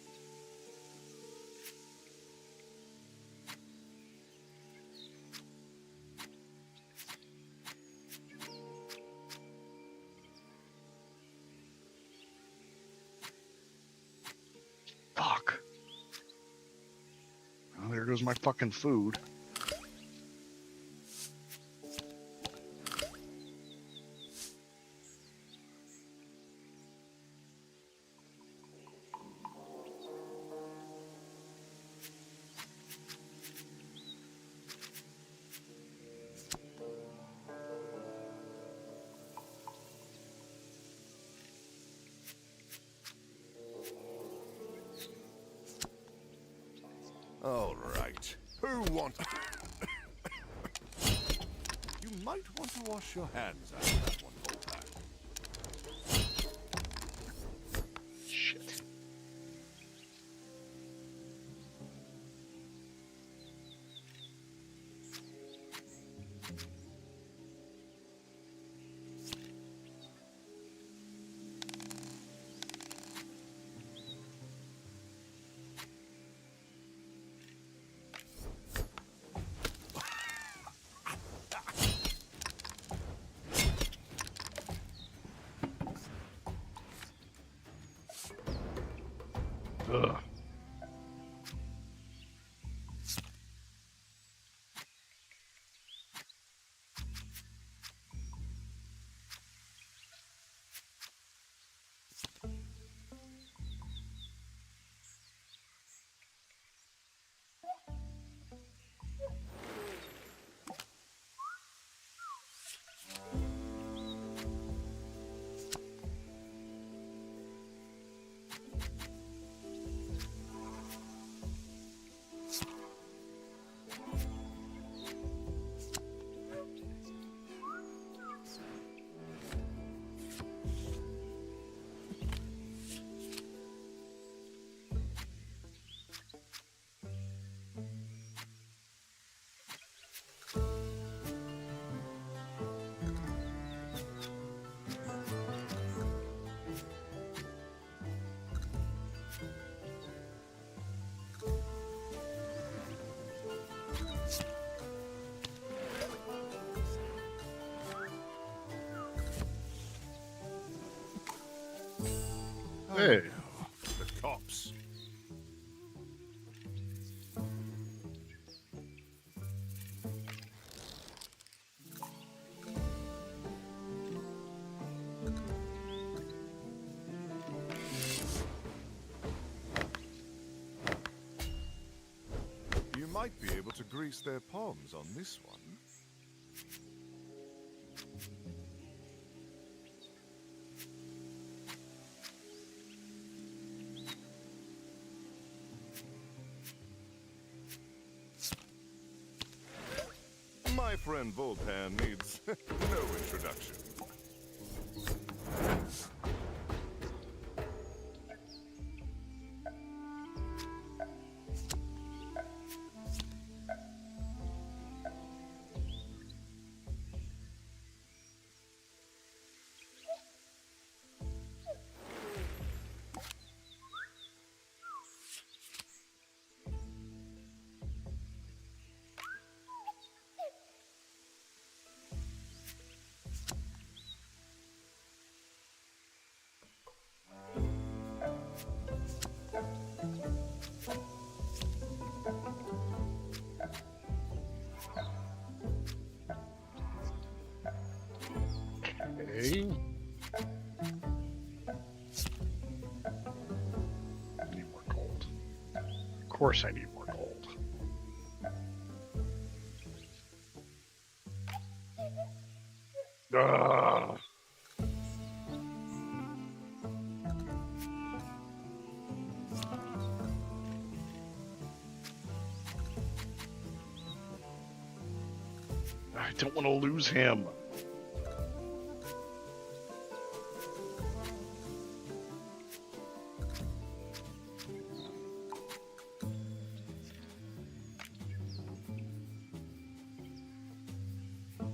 Fuck. Well, there goes my fucking food. All right. Who wants... You might want to wash your hands after that one, Voltaire. Shit. Ugh. might be able to grease their palms on this one. My friend Volpan needs no introduction. Okay. Need more gold. Of course I need more gold. Ugh. I don't want to lose him.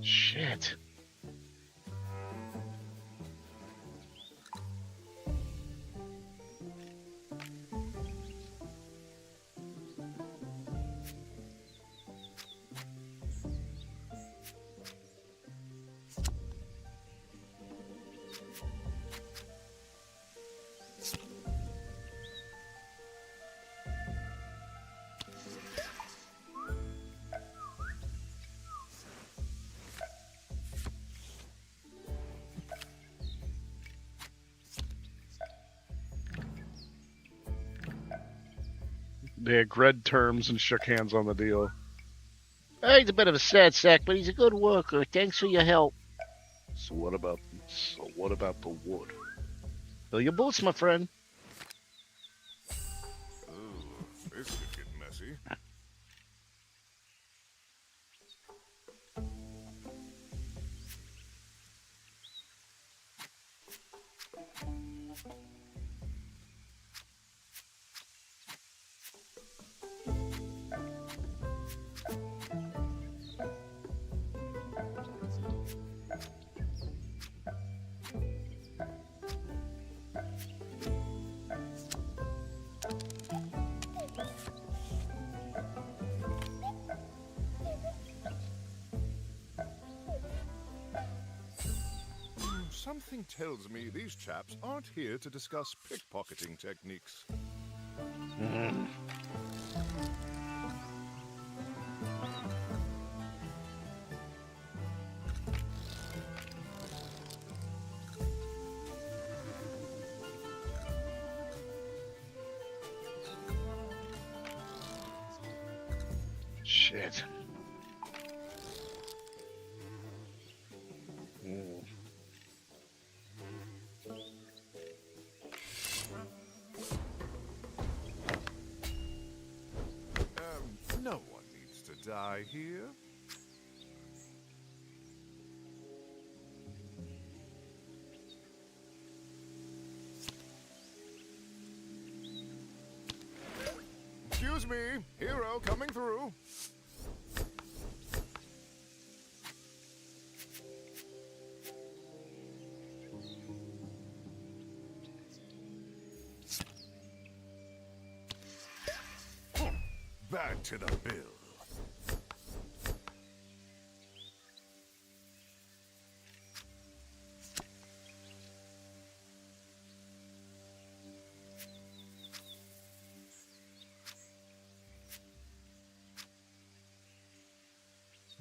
Shit. They agreed terms and shook hands on the deal. He's a bit of a sad sack, but he's a good worker. Thanks for your help. So what about the wood? Fill your boots, my friend. Ooh, this could get messy. Something tells me these chaps aren't here to discuss pickpocketing techniques. Shit. Mm. No one needs to die here. Excuse me, hero coming through. Back to the bill.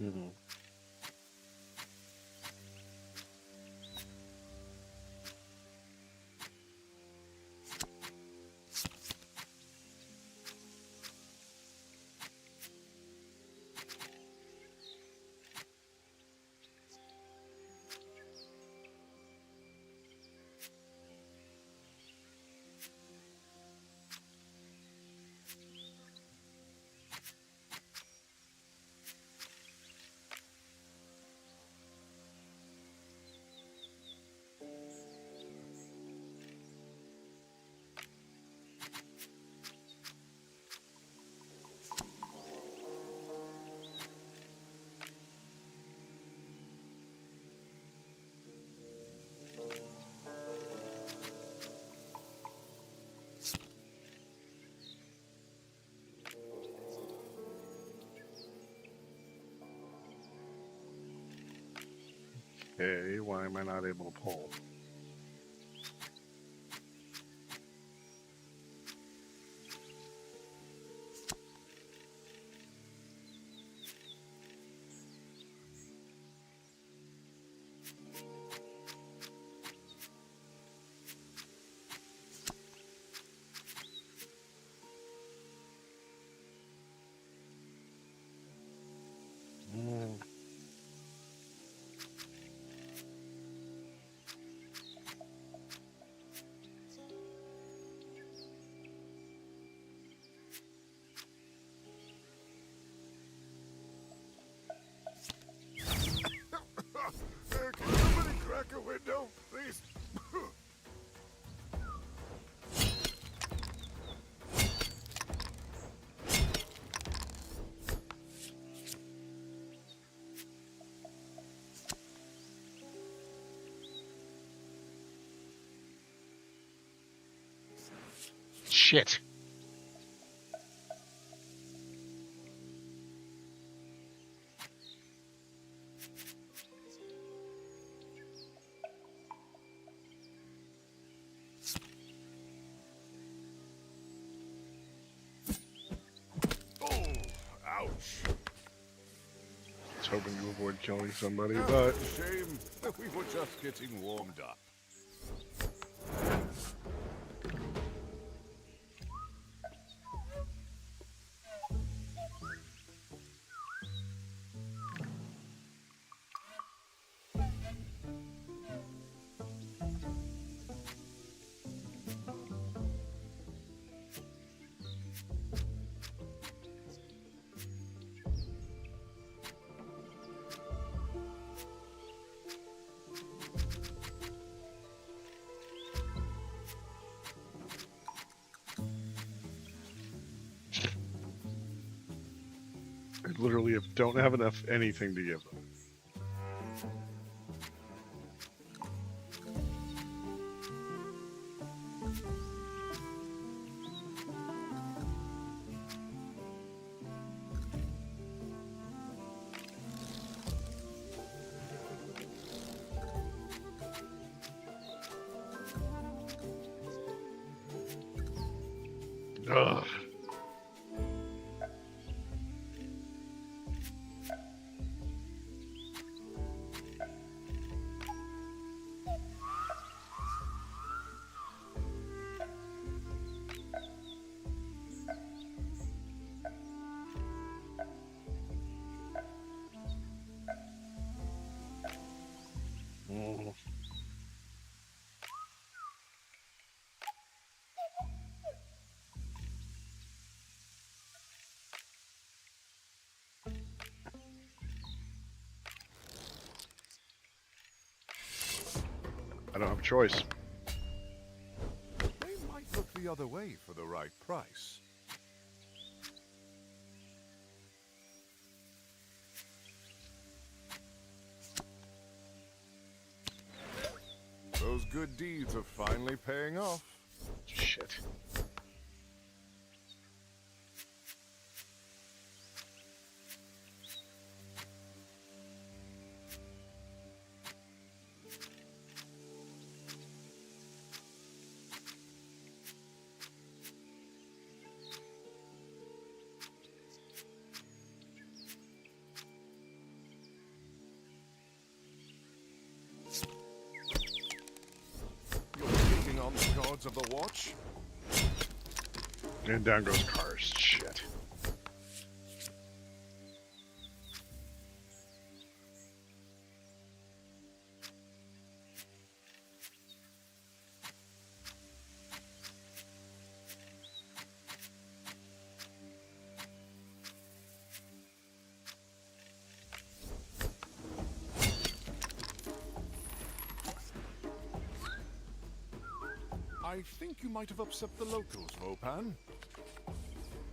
Mm. Okay, why am I not able to pull? Mm. Can somebody crack a window, please? Shit. Oh, ouch. I was hoping to avoid killing somebody, Ah, but shame. We were just getting warmed up. I literally don't have enough anything to give them. Ugh. Mm. I don't have a choice. They might look the other way for the right price. Those good deeds are finally paying off. Shit. You're taking on the gods of the watch? And down goes cars. Shit. I think you might have upset the locals, Vopan.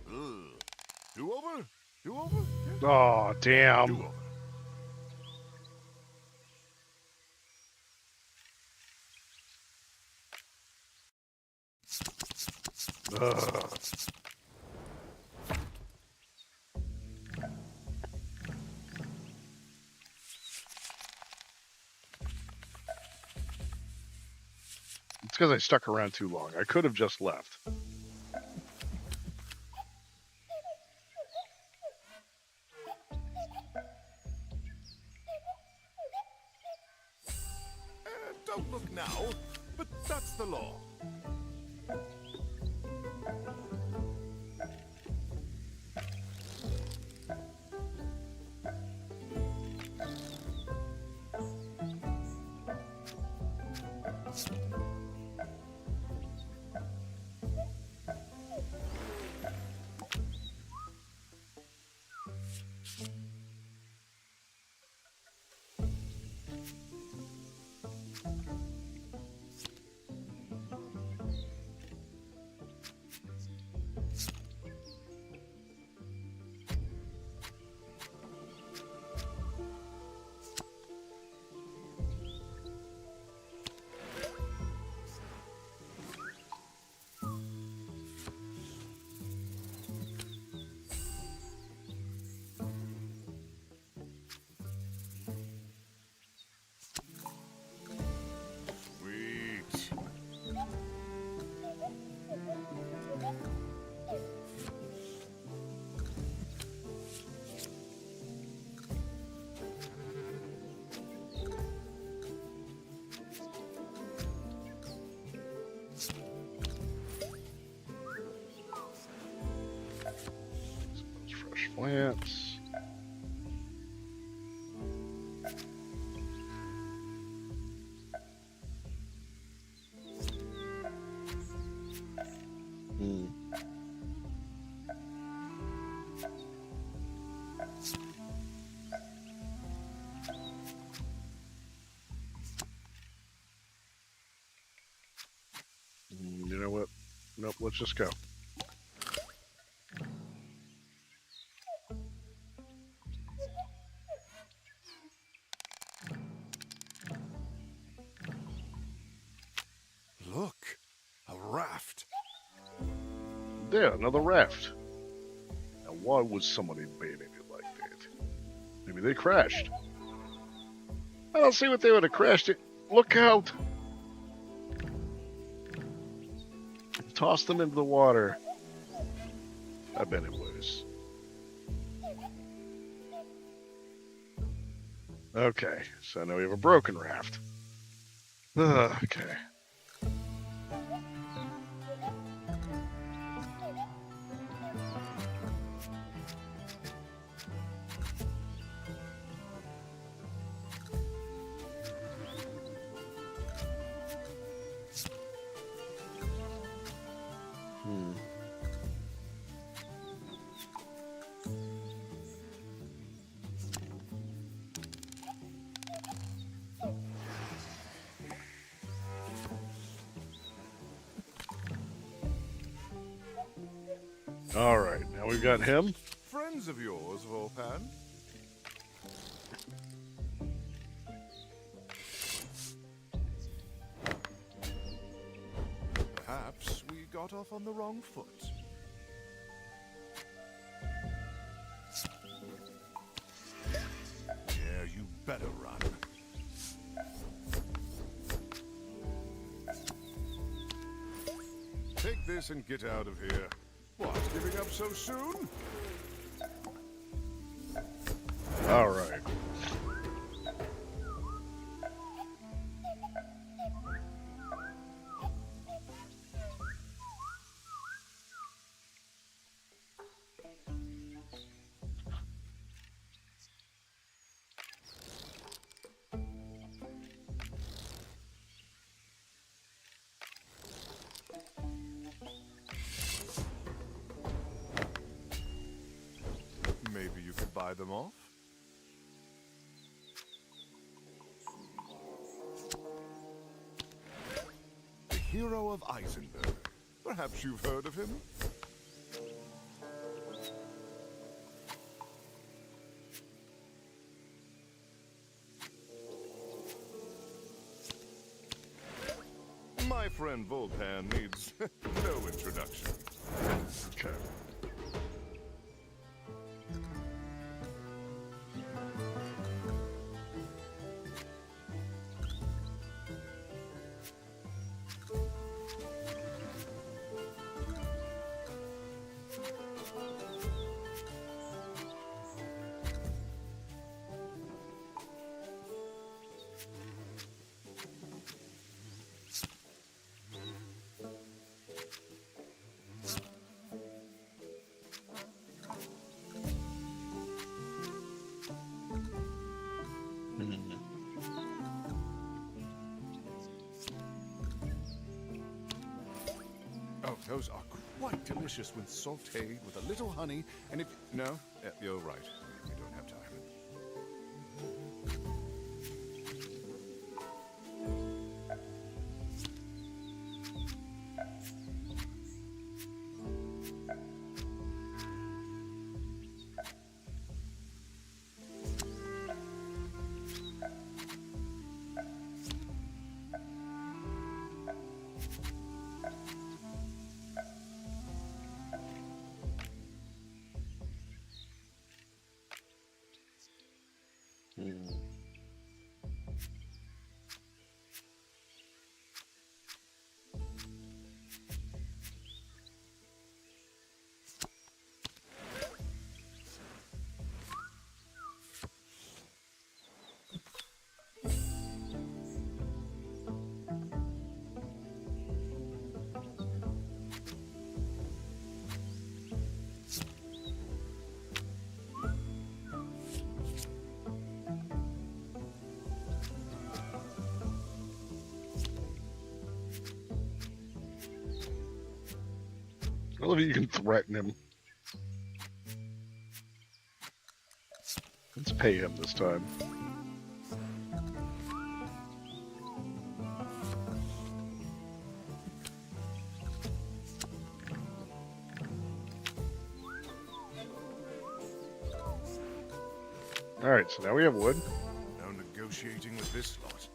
Ugh. Do over? Do over? Yeah. Oh, damn. Do over. Ugh. because I stuck around too long. I could have just left. Don't look now, but that's the law. Sweet. Those fresh plants. Hmm. You know what? Nope, let's just go. Look, a raft. Yeah, another raft. Now, why was somebody baiting it like that? Maybe they crashed. I don't see what they would have crashed it. Look out! Toss them into the water. I bet it was. Okay, so now we have a broken raft. Okay. Hmm. All right, now we've got him. Friends of yours, Volpan? Perhaps we got off on the wrong foot. Yeah, you better run. Take this and get out of here. What, giving up so soon? All right. Maybe you could buy them off? The hero of Eisenberg. Perhaps you've heard of him? My friend Volpan needs no introduction. Okay. potatoes are quite delicious when sautéed with a little honey, and if... No, you're right. We don't have time. I love that you can threaten him. Let's pay him this time. Alright, so now we have wood. No negotiating with this lot.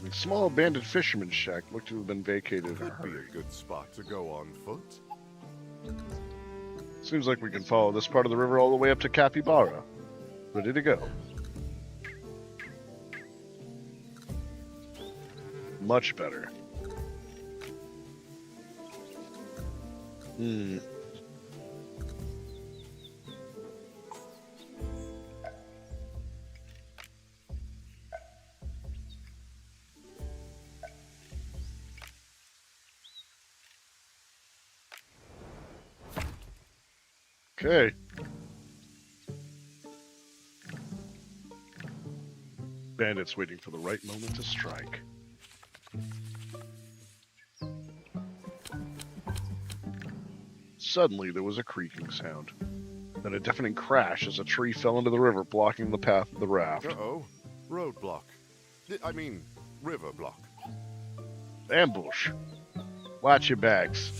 The small abandoned fisherman's shack looked to have been vacated in a Could be hurry. a good spot to go on foot. Seems like we can follow this part of the river all the way up to Capybara. Ready to go. Much better. Okay. Bandits waiting for the right moment to strike. Suddenly, there was a creaking sound. Then a deafening crash as a tree fell into the river, blocking the path of the raft. Uh-oh. Roadblock. I mean, river block. Ambush. Watch your backs.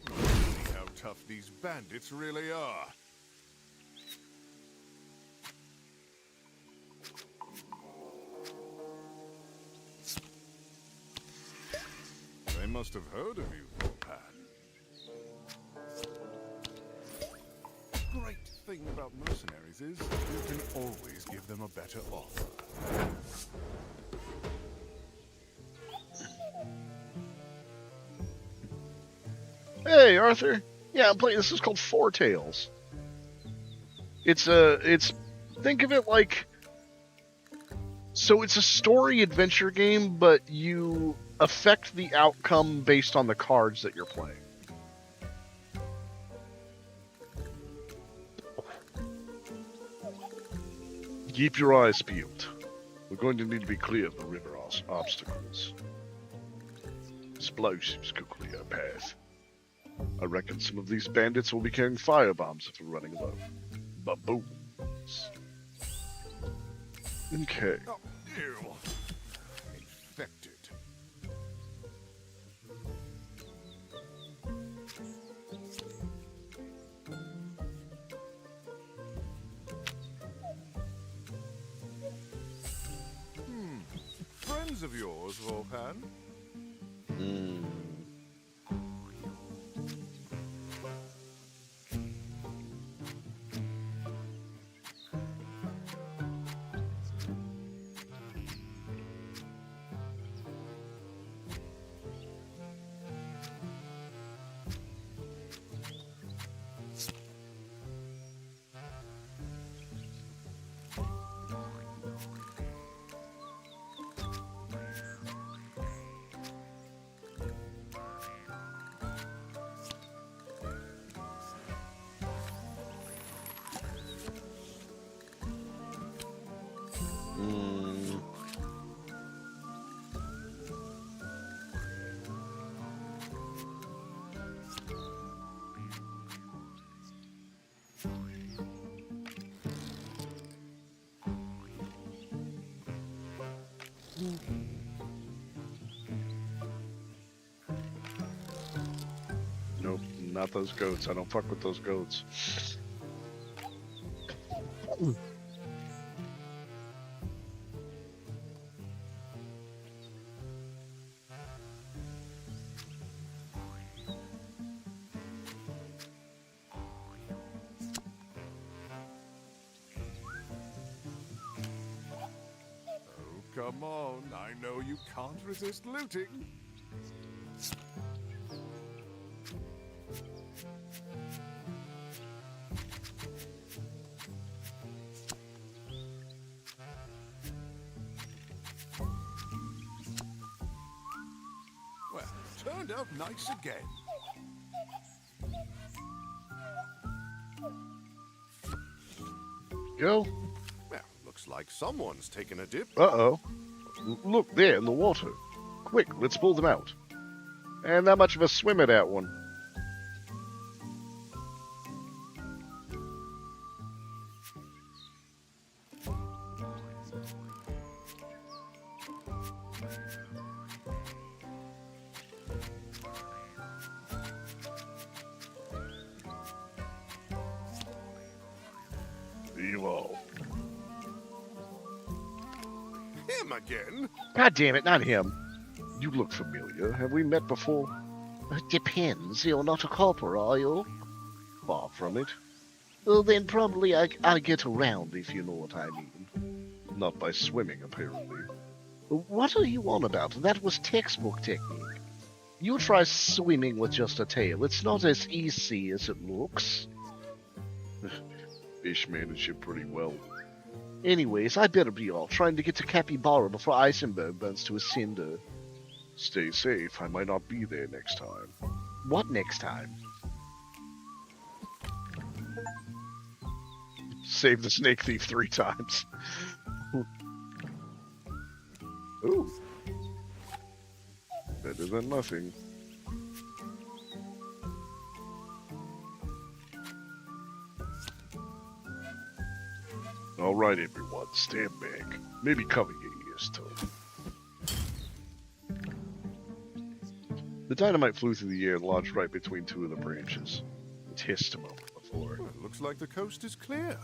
See how tough these bandits really are. They must have heard of you, Volpan. Great thing about mercenaries is you can always give them a better offer. Hey, Arthur. Yeah, I'm playing. This is called Foretold. It's think of it like, so it's a story adventure game, but you affect the outcome based on the cards that you're playing. Keep your eyes peeled. We're going to need to be clear of the river obstacles. Explosives could clear a path. I reckon some of these bandits will be carrying firebombs if we're running low. Babooms. Okay. Oh, ew. Infected. Friends of yours, Volpan? Nope, not those goats. I don't fuck with those goats. Oh, come on. I know you can't resist looting. Well, turned out nice again. Go. Well, looks like someone's taken a dip. Uh-oh. Look, there in the water. Quick, let's pull them out. And not much of a swim at that one. You all. Him again? God damn it, not him. You look familiar. Have we met before? It depends. You're not a copper, are you? Far from it. Well, then probably I get around, if you know what I mean. Not by swimming, apparently. What are you on about? That was textbook technique. You try swimming with just a tail. It's not as easy as it looks. Fish manage it pretty well. Anyways, I better be off, trying to get to Capybara before Eisenberg burns to a cinder. Stay safe. I might not be there next time. What next time? Save the snake thief 3 times. Ooh. Better than nothing. All right, everyone, stand back. Maybe cover your ears, too. The dynamite flew through the air and lodged right between 2 of the branches. It hissed a moment before. Well, looks like the coast is clear.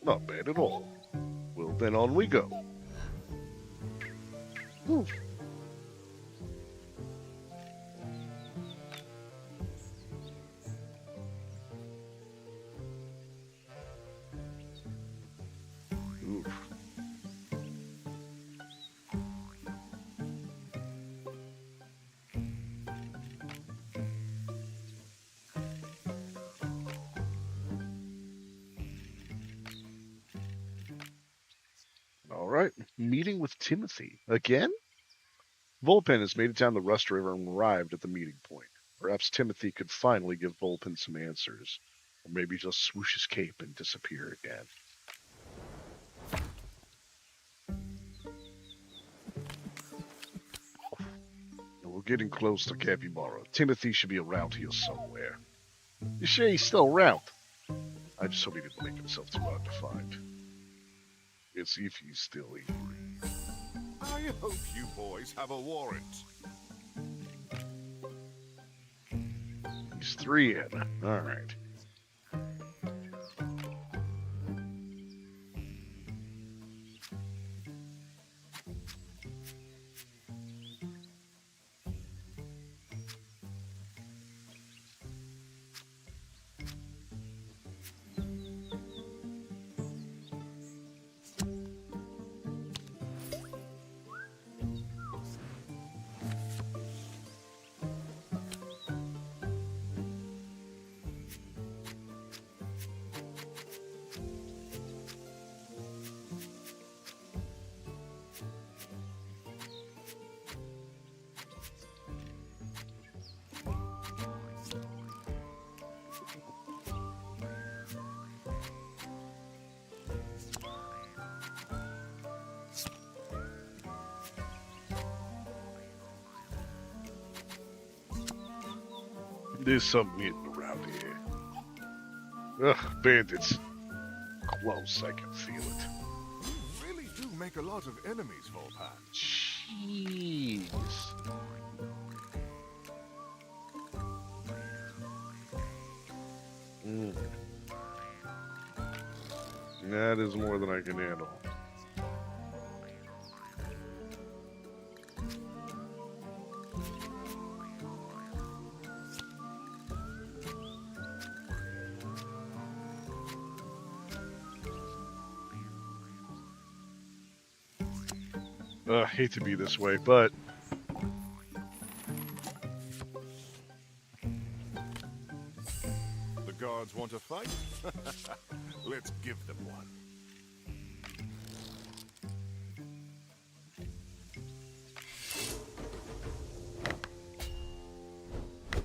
Not bad at all. Well, then on we go. Ooh. Oof. All right, meeting with Timothy. Again? Volpin has made it down the Rust River and arrived at the meeting point. Perhaps Timothy could finally give Volpin some answers. Or maybe just swoosh his cape and disappear again. We're getting close to Capybara. Timothy should be around here somewhere. You sure he's still around? I just hope he didn't make himself too hard to find. Let's see if he's still here. I hope you boys have a warrant. He's 3 in. All right. There's something hidden around here. Ugh, bandits. Close, I can feel it. You really do make a lot of enemies, Volpan. Jeez. Mm. That is more than I can handle. I hate to be this way, but The guards want a fight? Let's give them one.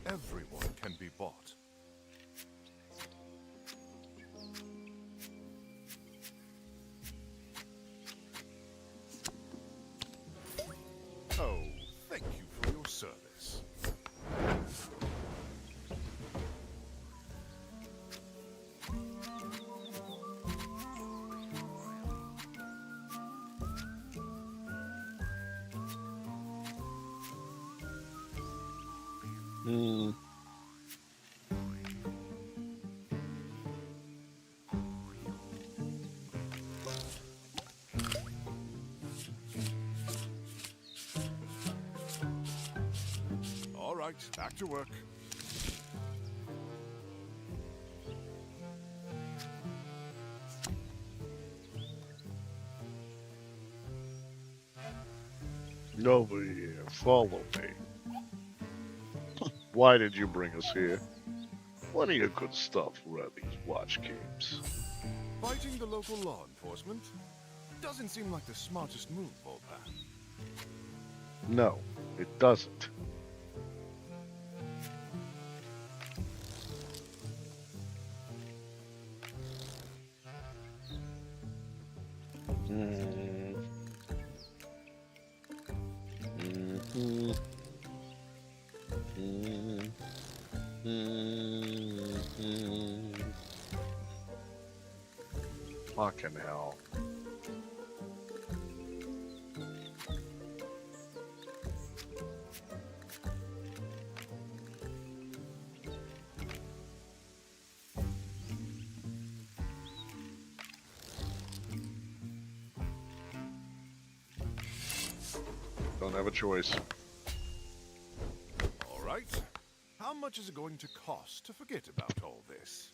Everyone can be bought. Oh, thank you for your service. Hmm. All right, back to work. over here. Follow me. Why did you bring us here? Plenty of good stuff for these watch games. Fighting the local law enforcement doesn't seem like the smartest move, Volpan. No, it doesn't. Mm. Mhm. Mhm. Mhm. Fucking hell. Don't have a choice. All right. How much is it going to cost to forget about all this?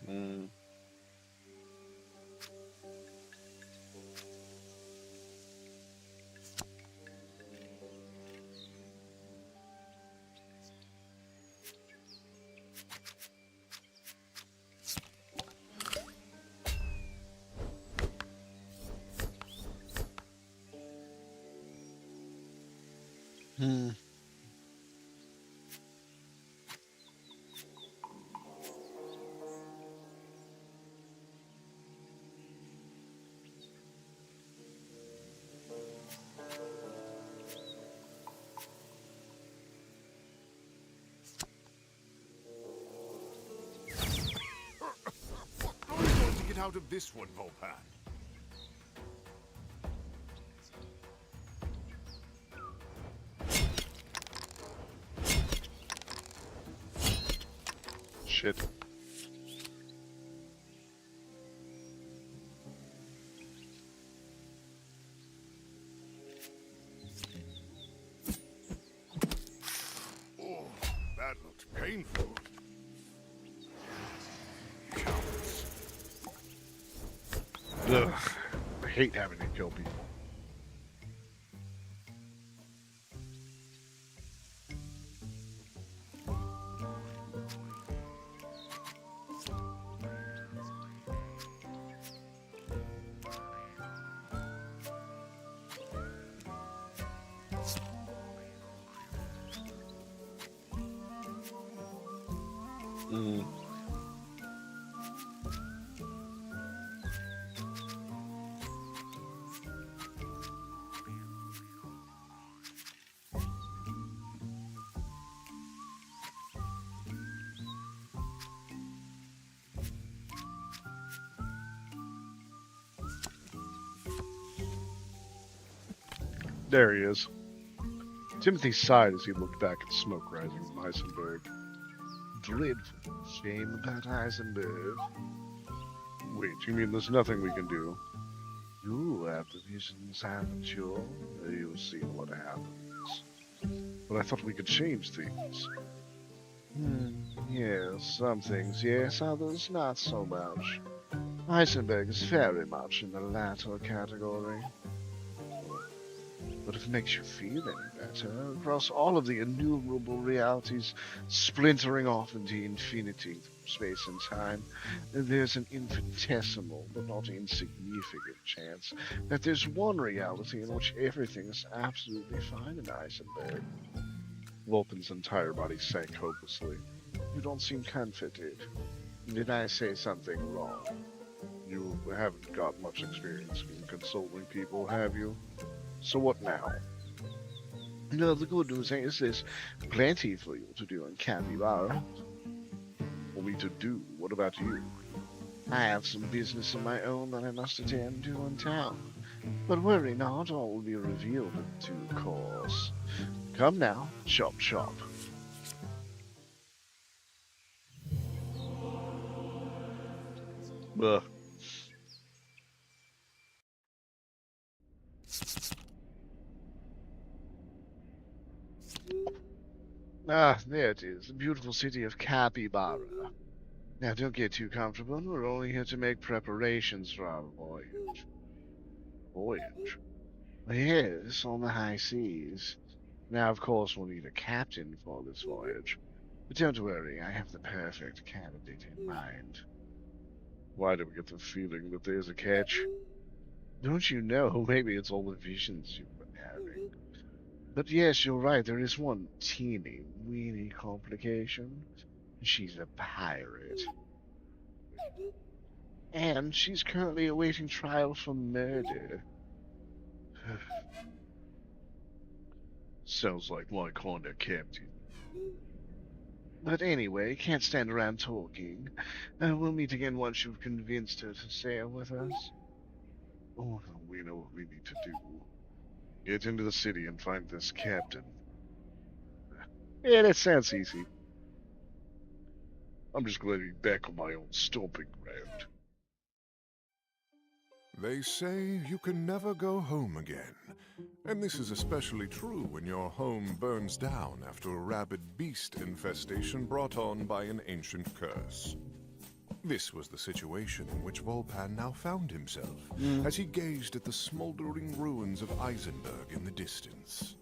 Mm. Hmm. How are you going to get out of this one, Volpan? Shit. Oh, that looked painful. Cowards. Ugh. I hate having to kill people. Mm. There he is. Timothy sighed as he looked back at the smoke rising from Heisenberg. Dreadful shame about Heisenberg. Wait, you mean there's nothing we can do? You have the visions, haven't you? You've seen what happens. But I thought we could change things. Yes, some things yes, others not so much. Heisenberg is very much in the latter category. But if it makes you feel any better, across all of the innumerable realities splintering off into infinity, space and time, there's an infinitesimal but not insignificant chance that there's one reality in which everything is absolutely fine in Eisenberg. Vulcan's entire body sank hopelessly. You don't seem comforted. Did I say something wrong? You haven't got much experience in consulting people, have you? So what now? No, the good news is there's plenty for you to do in Capybara. For me to do? What about you? I have some business of my own that I must attend to in town. But worry not, all will be revealed in due course. Come now, chop chop. Ugh. Ah, there it is, the beautiful city of Capybara. Now, don't get too comfortable. We're only here to make preparations for our voyage. Voyage? Yes, on the high seas. Now, of course, we'll need a captain for this voyage. But don't worry, I have the perfect candidate in mind. Why do we get the feeling that there's a catch? Don't you know? Maybe it's all the visions you've been having. But yes, you're right, there is one teeny weeny complication. She's a pirate. And she's currently awaiting trial for murder. Sounds like my kind of captain. But anyway, can't stand around talking. We'll meet again once you've convinced her to sail with us. Oh, we know what we need to do. Get into the city and find this captain. Yeah, that sounds easy. I'm just glad to be back on my own stomping ground. They say you can never go home again. And this is especially true when your home burns down after a rabid beast infestation brought on by an ancient curse. This was the situation in which Volpan now found himself, as he gazed at the smoldering ruins of Eisenberg in the distance.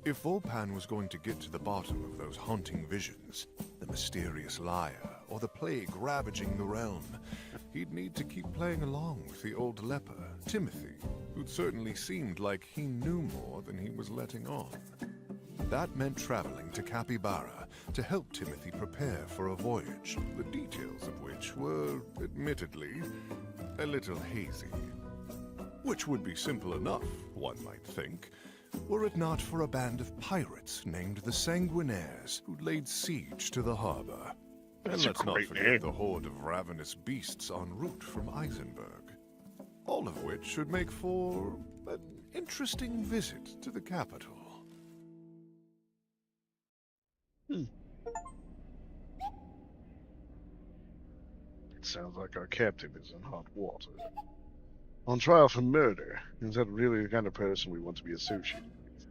If Volpan was going to get to the bottom of those haunting visions, the mysterious liar, or the plague ravaging the realm, he'd need to keep playing along with the old leper, Timothy, who'd certainly seemed like he knew more than he was letting on. That meant traveling to Capybara to help Timothy prepare for a voyage, the details of which were, admittedly, a little hazy. Which would be simple enough, one might think, were it not for a band of pirates named the Sanguinaires who'd laid siege to the harbor. And let's not forget the horde of ravenous beasts en route from Eisenberg. All of which should make for an interesting visit to the capital. It sounds like our captain is in hot water. On trial for murder. Is that really the kind of person we want to be associated with?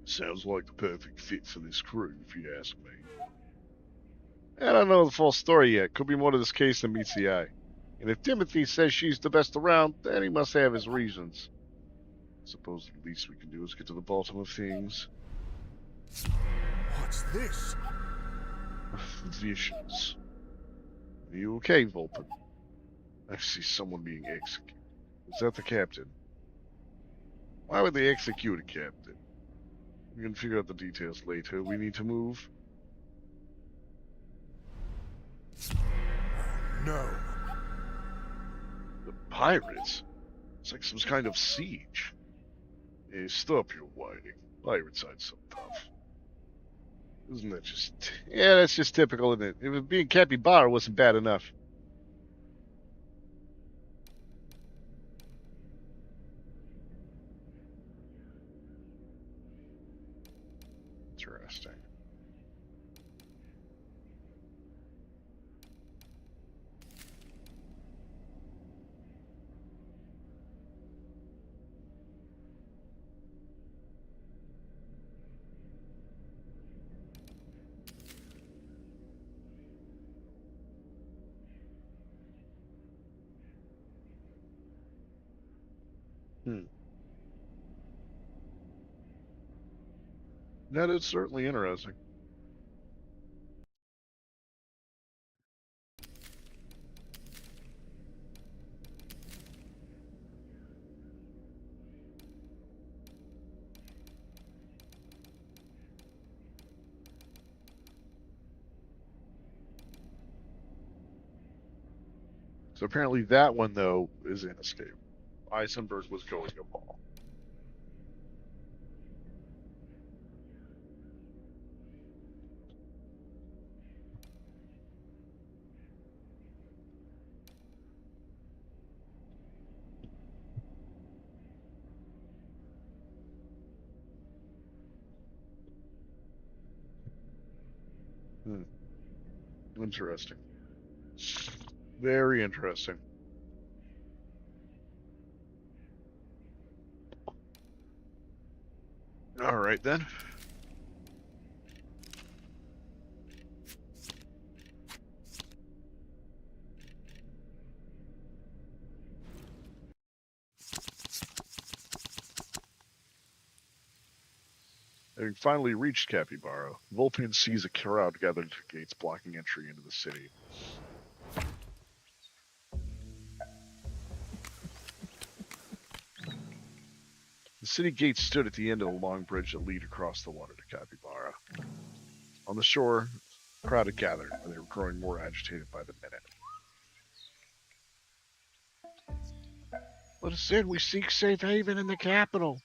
Sounds like the perfect fit for this crew, if you ask me. I don't know the full story yet. Could be more to this case than meets the eye. And if Timothy says she's the best around, then he must have his reasons. Suppose the least we can do is get to the bottom of things. What's this? Visions. Are you okay, Vulpin? I see someone being executed. Is that the captain? Why would they execute a captain? We can figure out the details later. We need to move. No. The pirates? It's like some kind of siege. Hey, stop your whining. Pirates aren't so tough. Isn't that just... Yeah, that's just typical, isn't it? If being capybara wasn't bad enough. Interesting. That is certainly interesting. So apparently that one, though, is inescapable. Eisenberg was going to ball. Interesting. Very interesting. All right, then. Having finally reached Capybara, Vulpin sees a crowd gathered at the gates blocking entry into the city. The city gates stood at the end of the long bridge that lead across the water to Capybara. On the shore, a crowd had gathered, and they were growing more agitated by the minute. But it said we seek safe haven in the capital.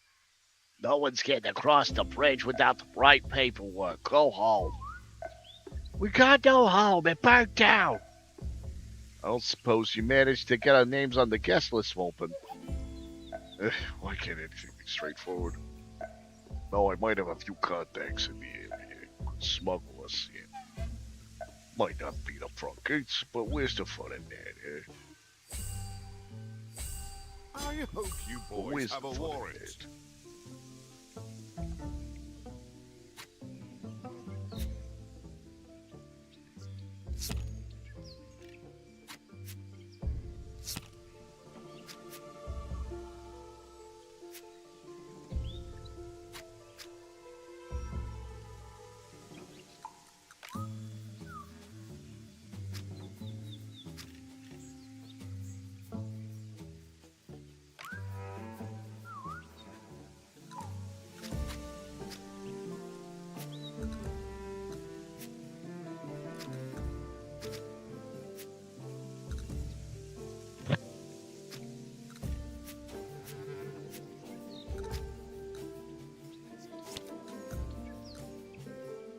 No one's getting across the bridge without the right paperwork. Go home. We can't go home. It burnt down. I don't suppose you managed to get our names on the guest list, Vulpin. Why can't anything be straightforward? No, I might have a few contacts in the area who could smuggle us in. Might not be the front gates, but where's the fun in that, eh? I hope you boys Where's have the a fun in warrant. that?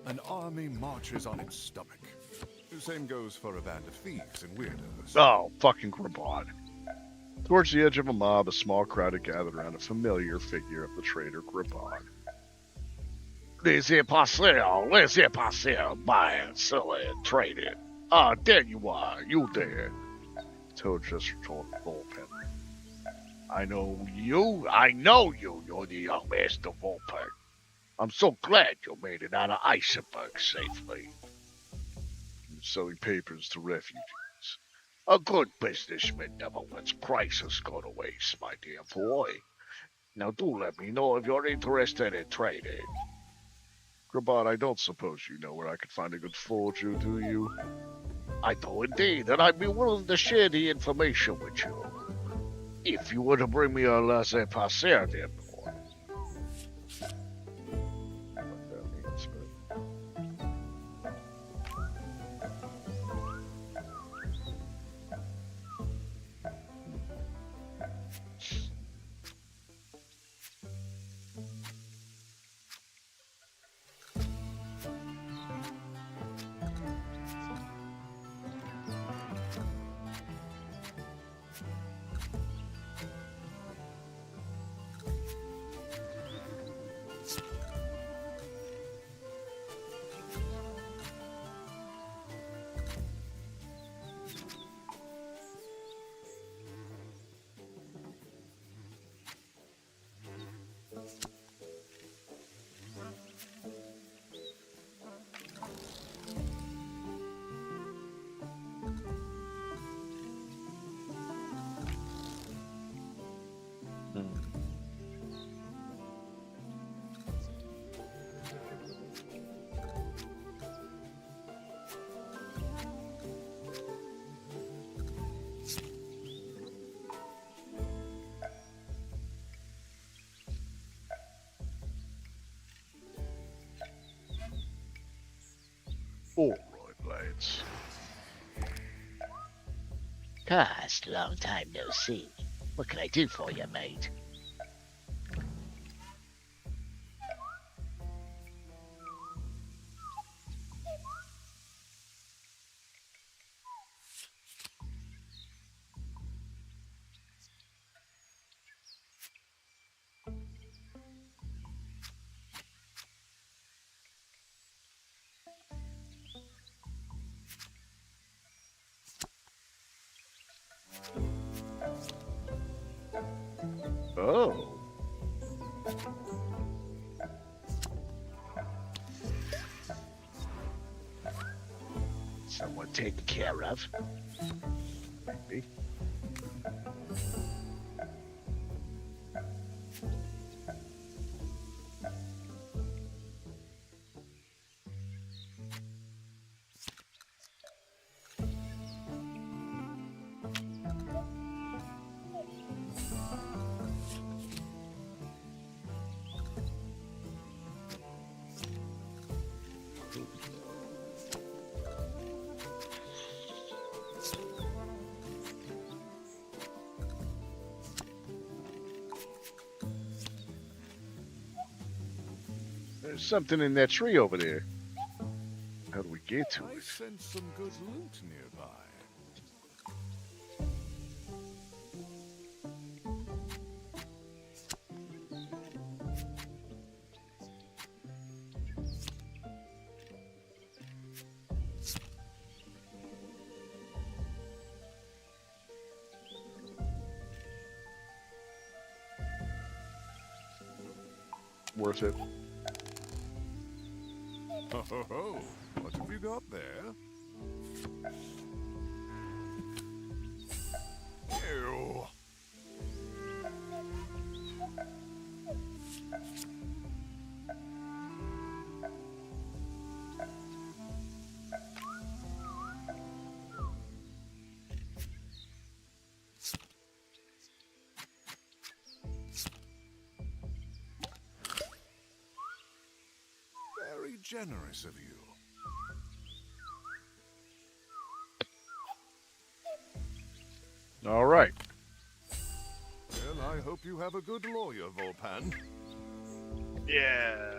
An army marches on its stomach. The same goes for a band of thieves and weirdos. Oh, fucking Grabod. Towards the edge of a mob, a small crowd had gathered around a familiar figure of the traitor Grabod. Laissez passer, buy and sell it, trade it. Ah, there you are, you there. Toad just told Vulpin. I know you, you're the young Master Vulpin. I'm so glad you made it out of Iceberg safely. You're selling papers to refugees. A good businessman never lets prices go to waste, my dear boy. Now do let me know if you're interested in trading. Grabod, I don't suppose you know where I could find a good forger, do you? I do indeed, and I'd be willing to share the information with you. If you were to bring me a laissez-passer, dear boy. What that means, but... Hmm. All right, lads. Cost, long time no see. What can I do for you, mate? Oh. Someone taken care of. Maybe. There's something in that tree over there. How do we get to I it? sense some good loot nearby. Worth it. Ho ho ho! What have you got there? Ew! Very generous of you. All right. Well, I hope you have a good lawyer, Volpan. Yeah.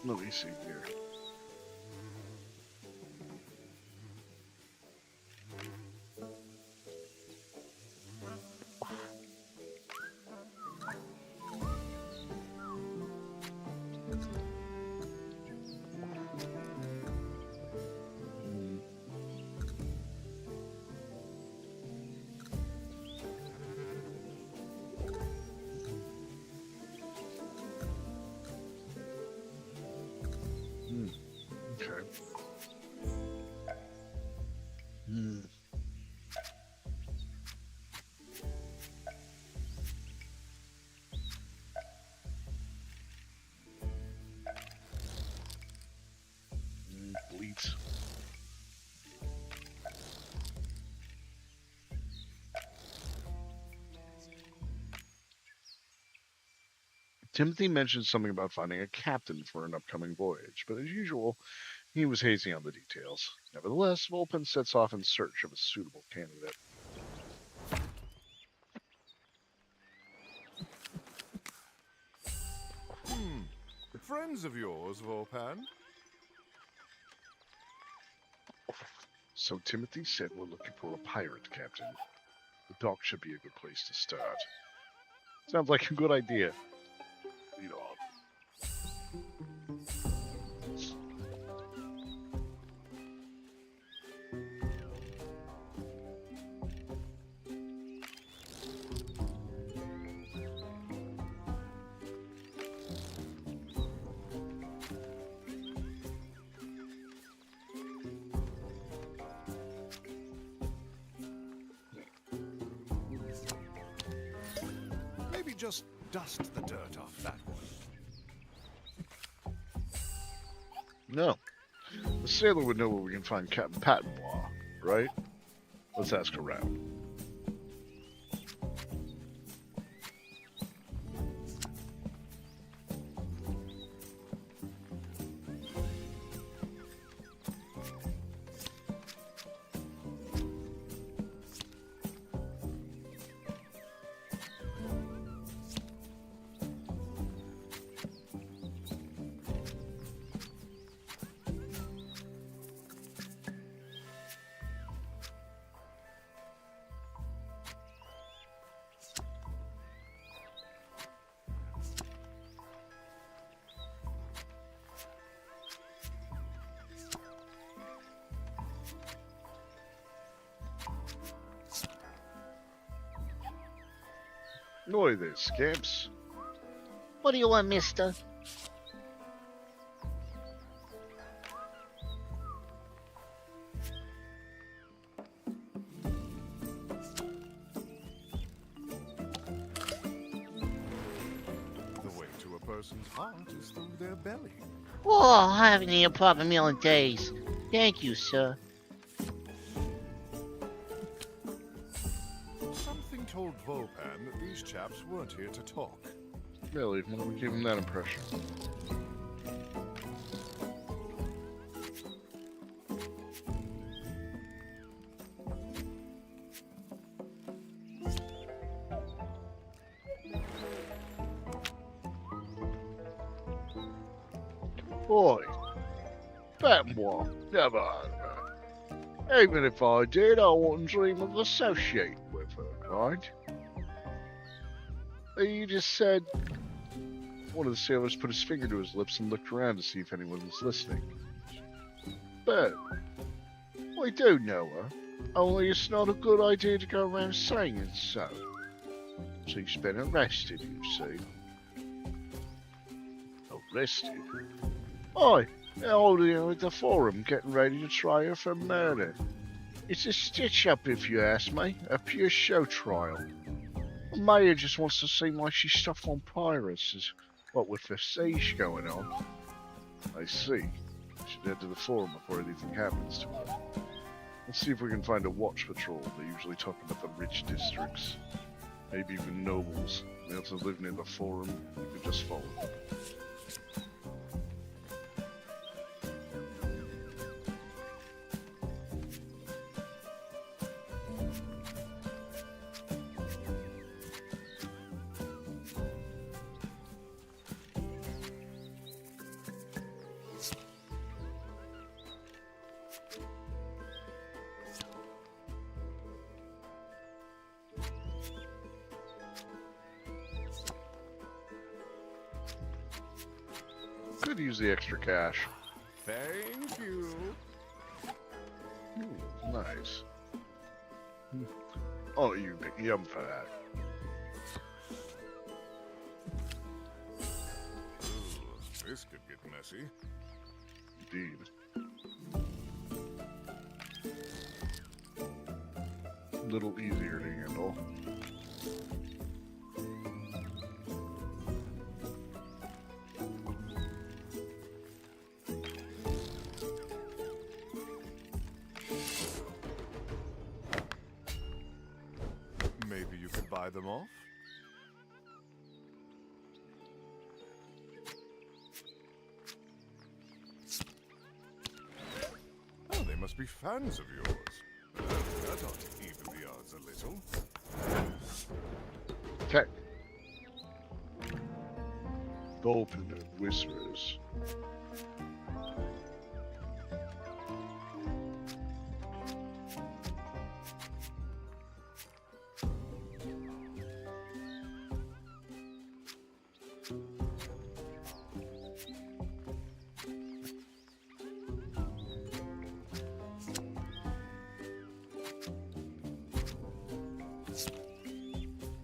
Let me see here. Okay. Hmm. Bleats. Timothy mentioned something about finding a captain for an upcoming voyage, but as usual, he was hazy on the details. Nevertheless, Volpin sets off in search of a suitable candidate. friends of yours, Volpan? So Timothy said we're looking for a pirate, Captain. The dock should be a good place to start. Sounds like a good idea. Lead on. Maybe just dust the dirt off that one. No. The sailor would know where we can find Captain Pattenbois, right? Let's ask around. Oi there, scamps. What do you want, mister? The way to a person's heart is through their belly. Oh, I haven't eaten a proper meal in days. Thank you, sir. Something told Volpan that these chaps weren't here to talk. Really, why don't we give him that impression? Boy, Pattenbois, never heard of her. Even if I did, I wouldn't dream of associating with her, right? You just said... One of the sailors put his finger to his lips and looked around to see if anyone was listening. But I do know her, only it's not a good idea to go around saying so. She's been arrested, you see. Arrested? Aye, they're holding her at the forum, getting ready to try her for murder. It's a stitch-up, if you ask me, a pure show trial. The mayor just wants to seem like she's stuff on pirates, what with the siege going on. I see. Should head to the forum before anything happens to her. Let's see if we can find a watch patrol. They usually talk about the rich districts. Maybe even nobles. They also live near the forum. You can just follow them. Could use the extra cash. Thank you. Ooh, nice. Oh, you yum for that. Ooh, this could get messy. Indeed. A little easier to handle. Maybe you could buy them off? Oh, they must be fans of yours. That ought to even the odds a little. Okay. Open and whispers.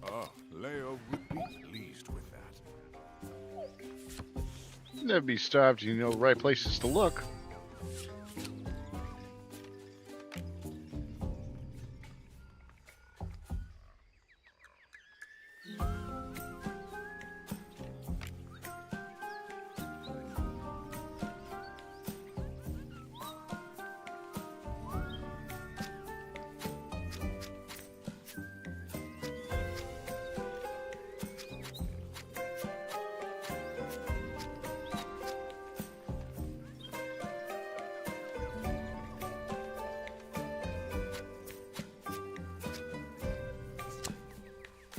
Ah, Leo would be pleased with that. Never be stopped. You know the right places to look.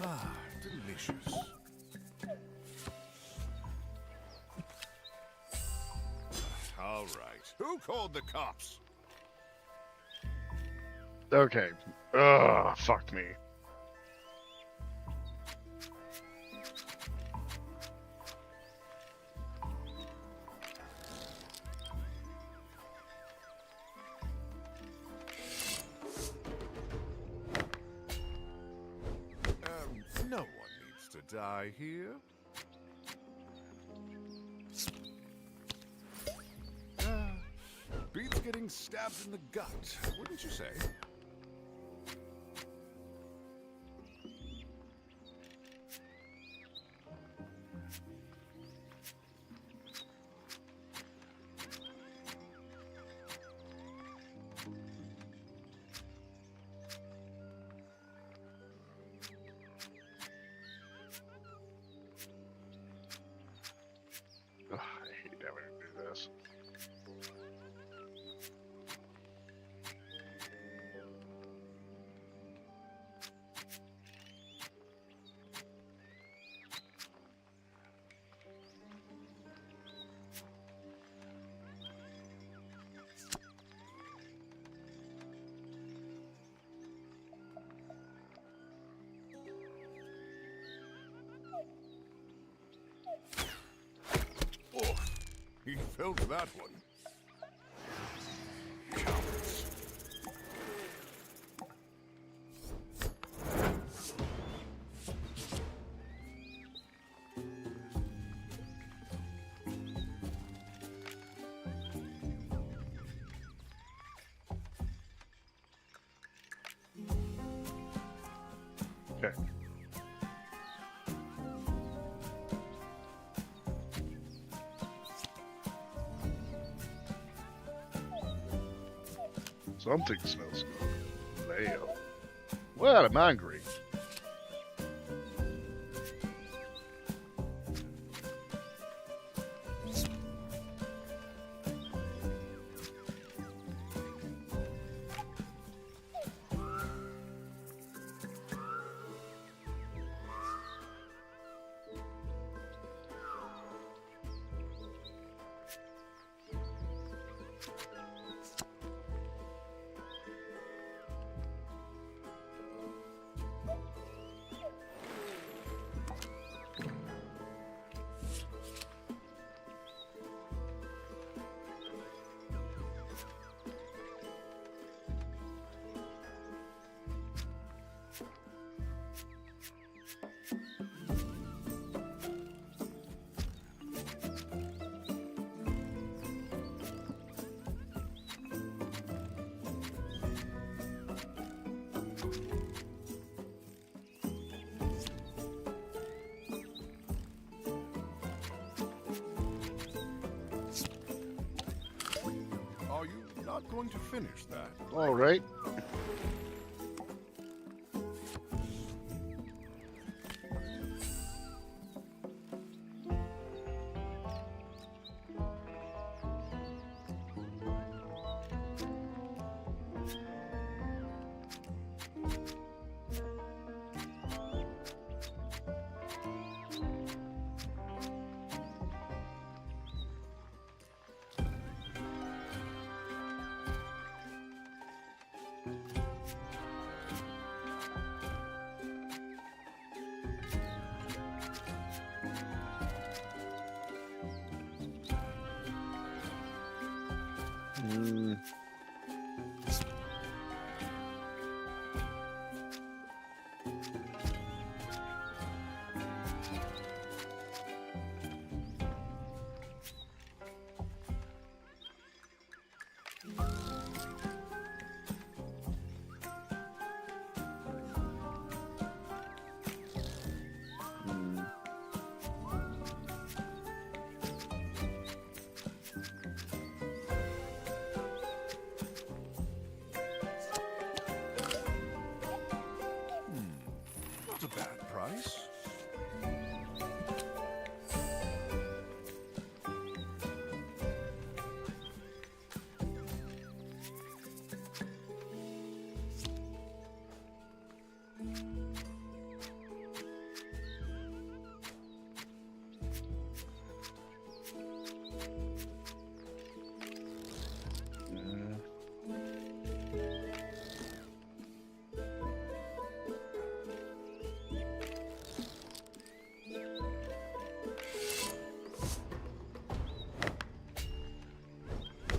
Ah, delicious. All right. Who called the cops? Okay. Ugh, fuck me. No one needs to die here. Beats getting stabbed in the gut, wouldn't you say? Ugh, I hate having to do this. Oh, he felt that one. Cowards. Okay. Something smells good. Leo. Well, I'm hungry. Are you not going to finish that? All right. Mm. Mm. Not a bad price. Mm.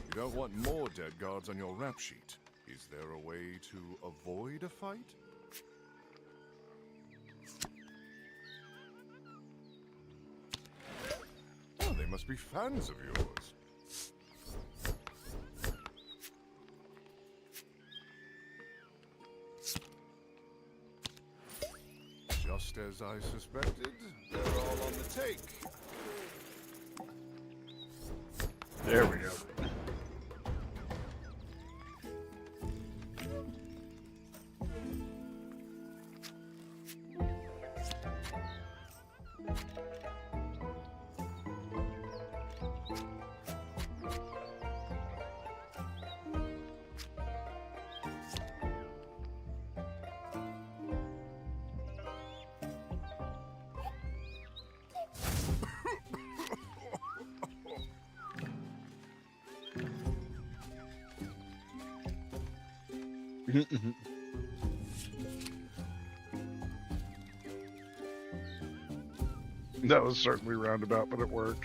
You don't want more dead guards on your rap sheet. Is there a way to avoid a fight? Oh, they must be fans of yours. Just as I suspected, they're all on the take. There we go. That was certainly roundabout, but it worked.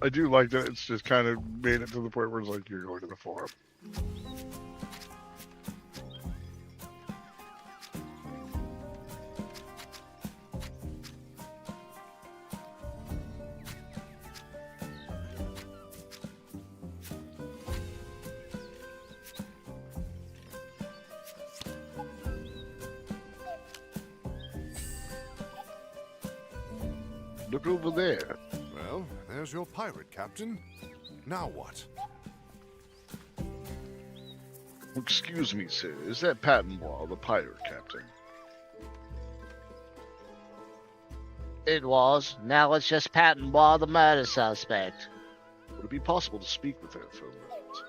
I do like that it's just kind of made it to the point where it's like you're going to the forum. Look over there. Well, there's your pirate captain. Now what? Excuse me, sir. Is that Pattonwall, the pirate captain? It was. Now it's just Pattonwall, the murder suspect. Would it be possible to speak with her for a moment?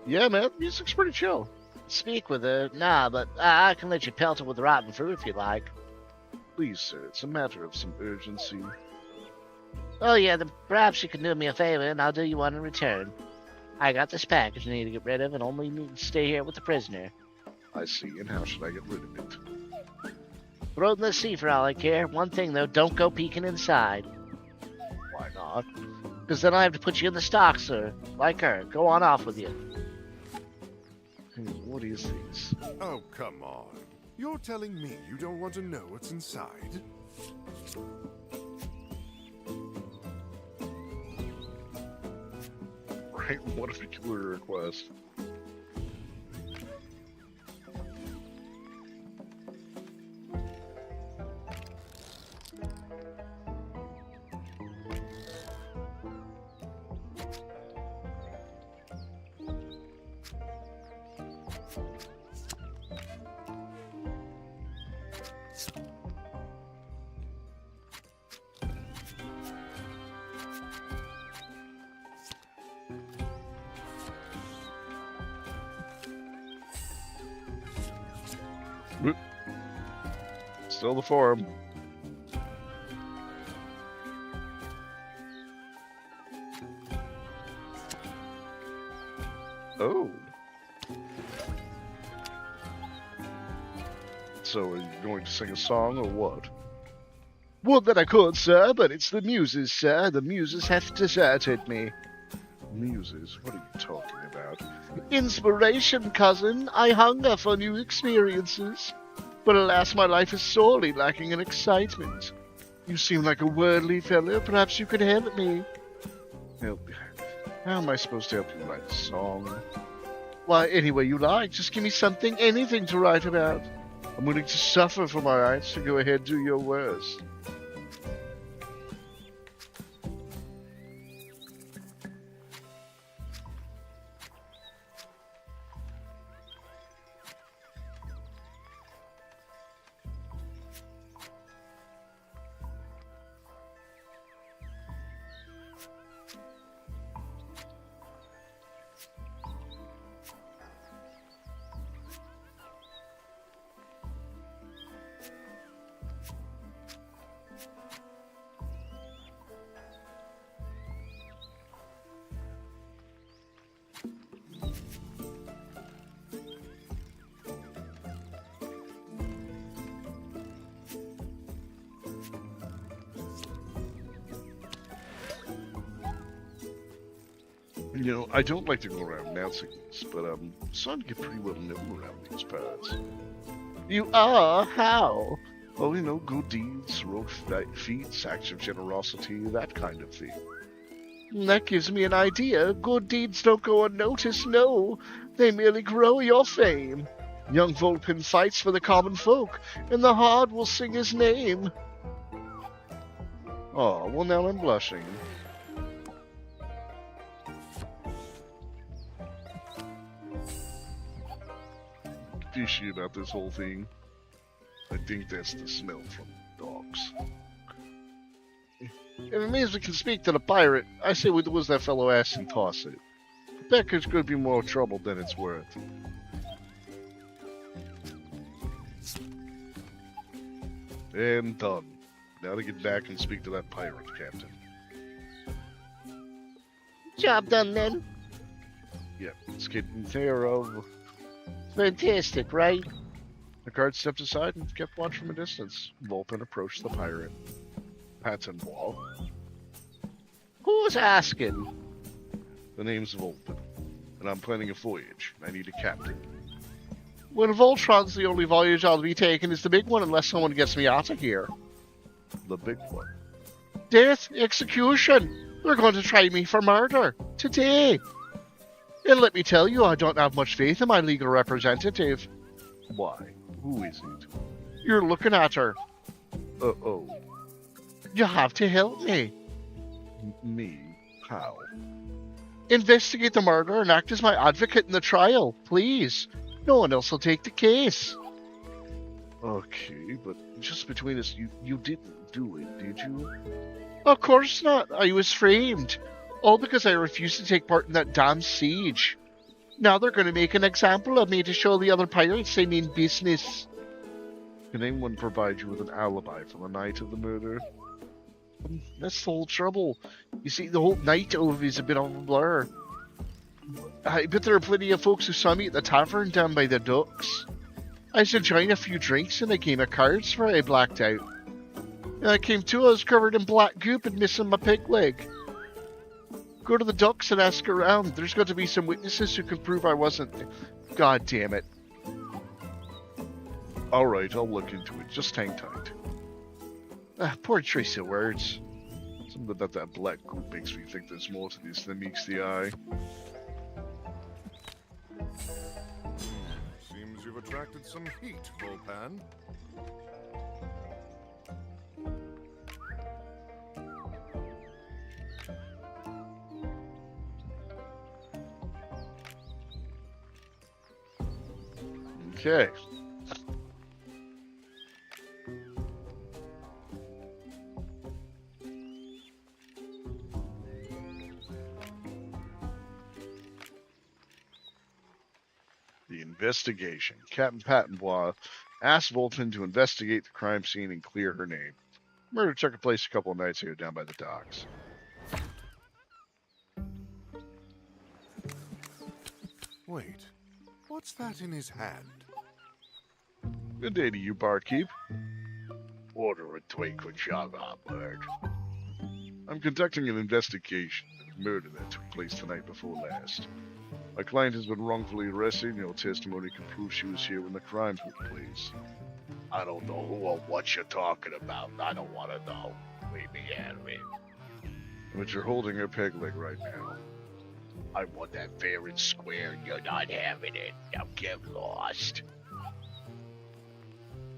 Yeah, man. Music's pretty chill. Speak with her? Nah, but I can let you pelt her with rotten fruit if you like. Please, sir. It's a matter of some urgency. Oh yeah, then perhaps you can do me a favor and I'll do you one in return. I got this package you need to get rid of and only need to stay here with the prisoner. I see. And how should I get rid of it? Throw it in the sea for all I care. One thing though, don't go peeking inside. Why not? Because then I have to put you in the stocks, sir. Like her. Go on off with you. What is this? Oh, come on. You're telling me you don't want to know what's inside? Right? What a peculiar request. Still the forum. Oh. So, are you going to sing a song or what? Would that I could, sir, but it's the muses, sir. The muses have deserted me. Muses? What are you talking about? Inspiration, cousin. I hunger for new experiences. But alas, my life is sorely lacking in excitement. You seem like a worldly fellow. Perhaps you could help me. Help. How am I supposed to help you write a song? Why, any way you like. Just give me something, anything to write about. I'm willing to suffer for my art, so go ahead, do your worst. You know, I don't like to go around announcing this, but son get pretty well known around these parts. You are? How? Oh, you know, good deeds, heroic feats, acts of generosity, that kind of thing. That gives me an idea. Good deeds don't go unnoticed, no. They merely grow your fame. Young Vulpin fights for the common folk, and the hard will sing his name. Oh, well now I'm blushing. Fishy about this whole thing. I think that's the smell from dogs. If it means we can speak to the pirate, I say we lose that fellow ass and toss it. Becker's could be more trouble than it's worth. And done. Now to get back and speak to that pirate, Captain. Job done then. Yep, it's getting care of. Fantastic, right? The guard stepped aside and kept watch from a distance. Vulpin approached the pirate. Pattonwall. Who's asking? The name's Vulpin, and I'm planning a voyage. I need a captain. Well, Voltron's the only voyage I'll be taking is the big one unless someone gets me out of here. The big one. Death, execution. They're going to try me for murder. Today. And let me tell you, I don't have much faith in my legal representative. Why? Who is it? You're looking at her. Uh-oh. You have to help me. Me? How? Investigate the murder and act as my advocate in the trial, please. No one else will take the case. Okay, but just between us, you didn't do it, did you? Of course not. I was framed. All because I refused to take part in that damn siege. Now they're going to make an example of me to show the other pirates they mean business. Can anyone provide you with an alibi for the night of the murder? That's the whole trouble. You see, the whole night of is a bit of a blur. I bet there are plenty of folks who saw me at the tavern down by the docks. I was enjoying a few drinks and a game of cards where I blacked out. And I came to, I was covered in black goop and missing my pig leg. Go to the docks and ask around. There's got to be some witnesses who can prove I wasn't. God damn it. Alright, I'll look into it. Just hang tight. Poor choice of words. Something about that black goop makes me think there's more to this than meets the eye. Seems you've attracted some heat, Volpan. Okay. The investigation. Captain Pattonbois asked Vulpin to investigate the crime scene and clear her name. Murder took place a couple of nights ago down by the docks. Wait, what's that in his hand? Good day to you, barkeep. Order a twinkle jug bird. I'm conducting an investigation of a murder that took place the night before last. My client has been wrongfully arrested, and your testimony can prove she was here when the crime took place. I don't know who or what you're talking about. I don't want to know. Leave me out of it. But you're holding her peg leg right now. I want that fair and square, and you're not having it. Now get lost.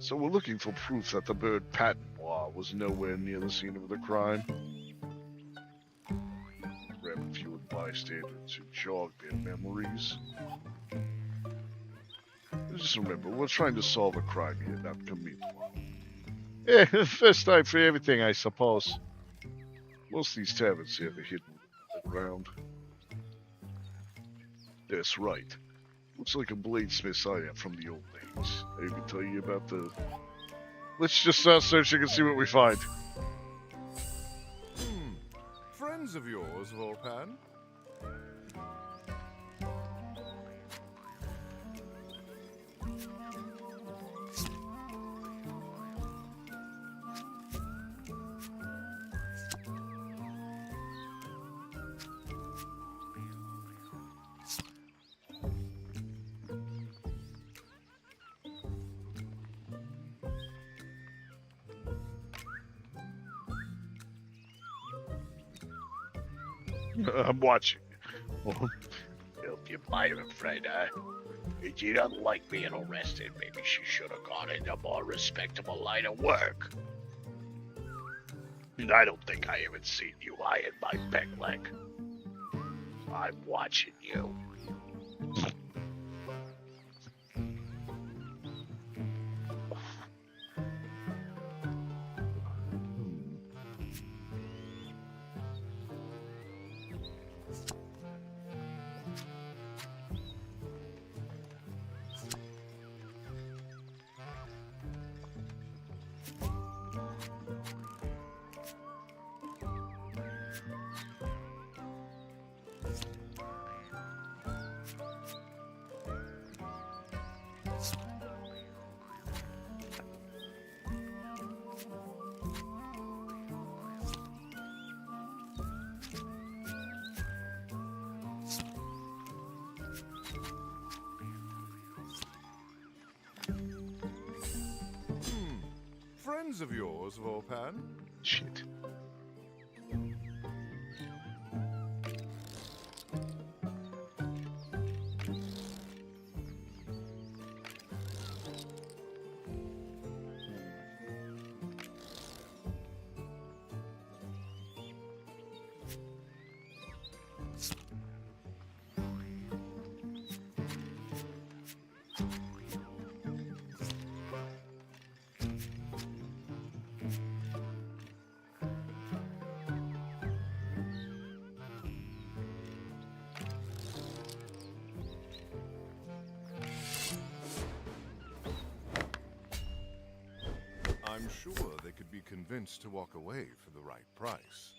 So we're looking for proof that the bird Patinois was nowhere near the scene of the crime. Grab a few of the bystanders to jog their memories. Just remember, we're trying to solve a crime here, not commit one. Yeah, first time for everything, I suppose. Most of these taverns have a hidden underground. That's right. Looks like a bladesmith's item from the old days. I can tell you about the... Let's just start searching and see what we find. Friends of yours, Volpan? I'm watching. Help you buy her, friend, huh? If she doesn't like being arrested, maybe she should have gone into a more respectable line of work. And I don't think I haven't seen you eyeing my peg leg. I'm watching you. Friends of yours, Volpan? Shit. I'm sure they could be convinced to walk away for the right price.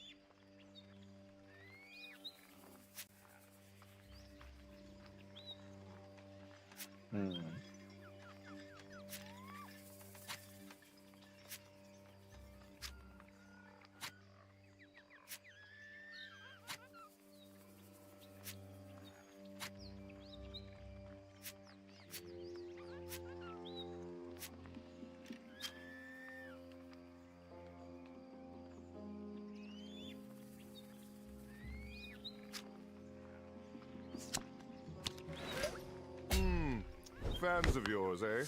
Fans of yours, eh?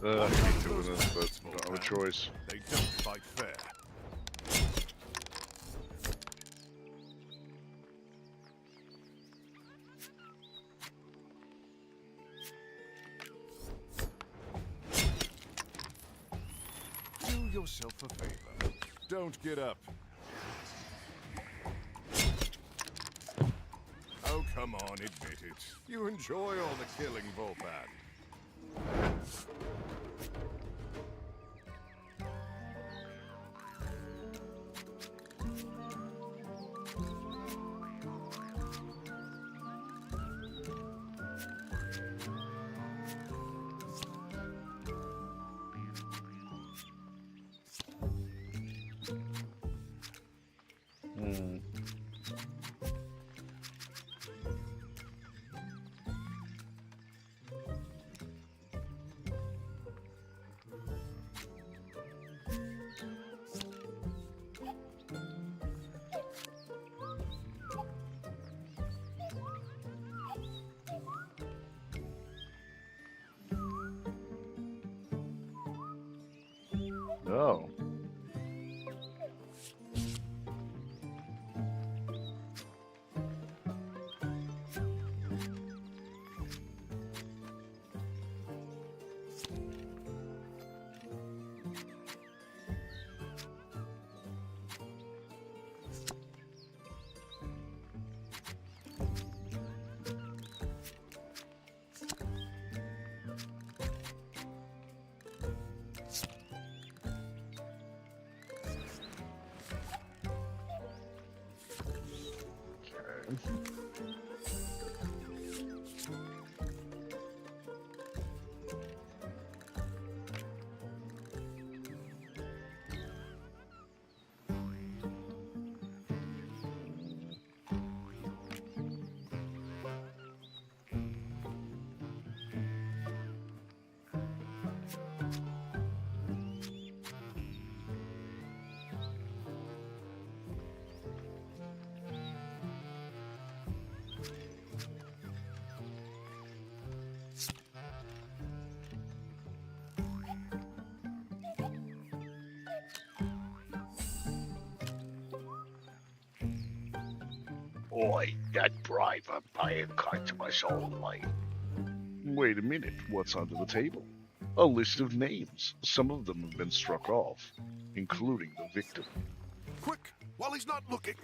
I hate doing this, but don't have a choice. They don't fight fair. Do yourself a favor. Don't get up. Oh, come on, admit it. You enjoy all the killing, Volpan. Hmm. Oh. Boy, that bribe I'm buying cut my soul life. Wait a minute, what's under the table? A list of names. Some of them have been struck off, including the victim. Quick, while he's not looking.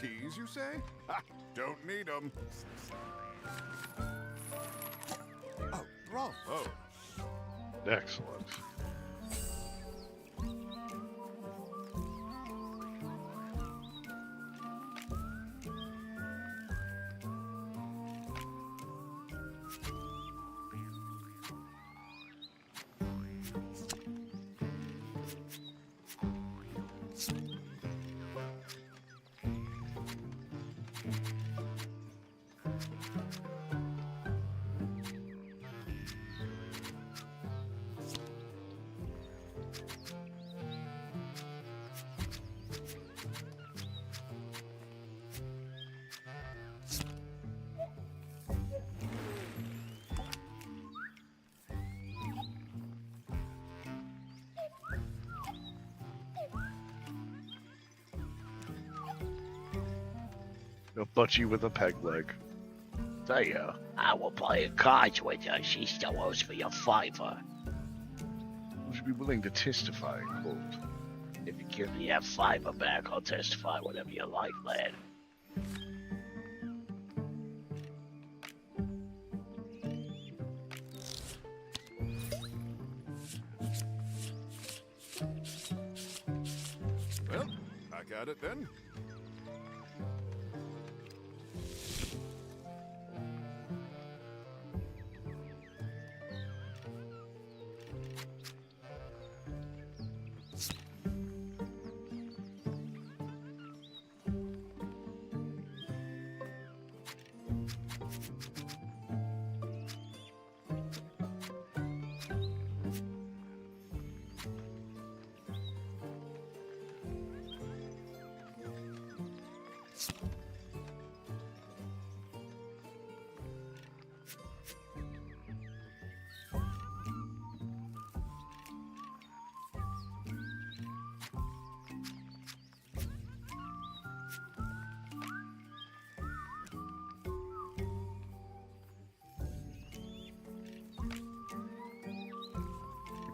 Keys, you say? Ha! Don't need them. Oh, bravo. Excellent. They'll butt you with a peg leg. There, I will play cards with her. She still owes me a $5. Would you be willing to testify in court? If you give me that $5 back, I'll testify whatever you like, lad. Well, back at it then.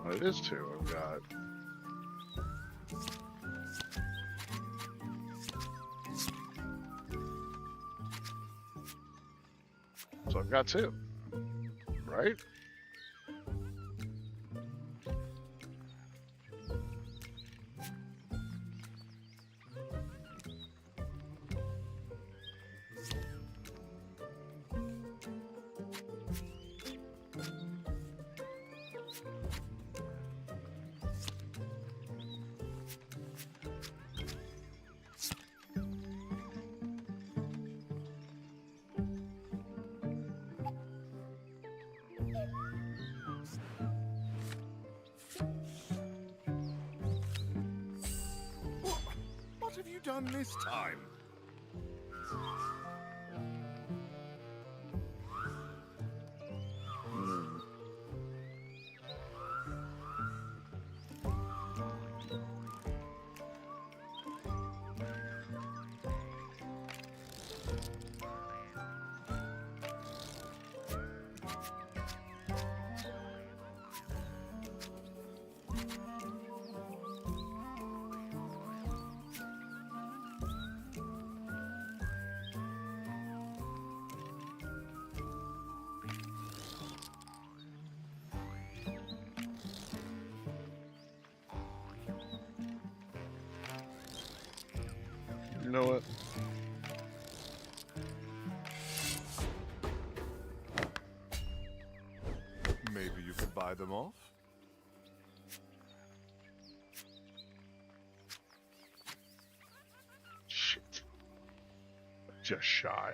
Well, it is 2 I've got. So I've got 2. Right? What have you done this time? Hmm. You know what? Maybe you could buy them off? Shit. Just shy.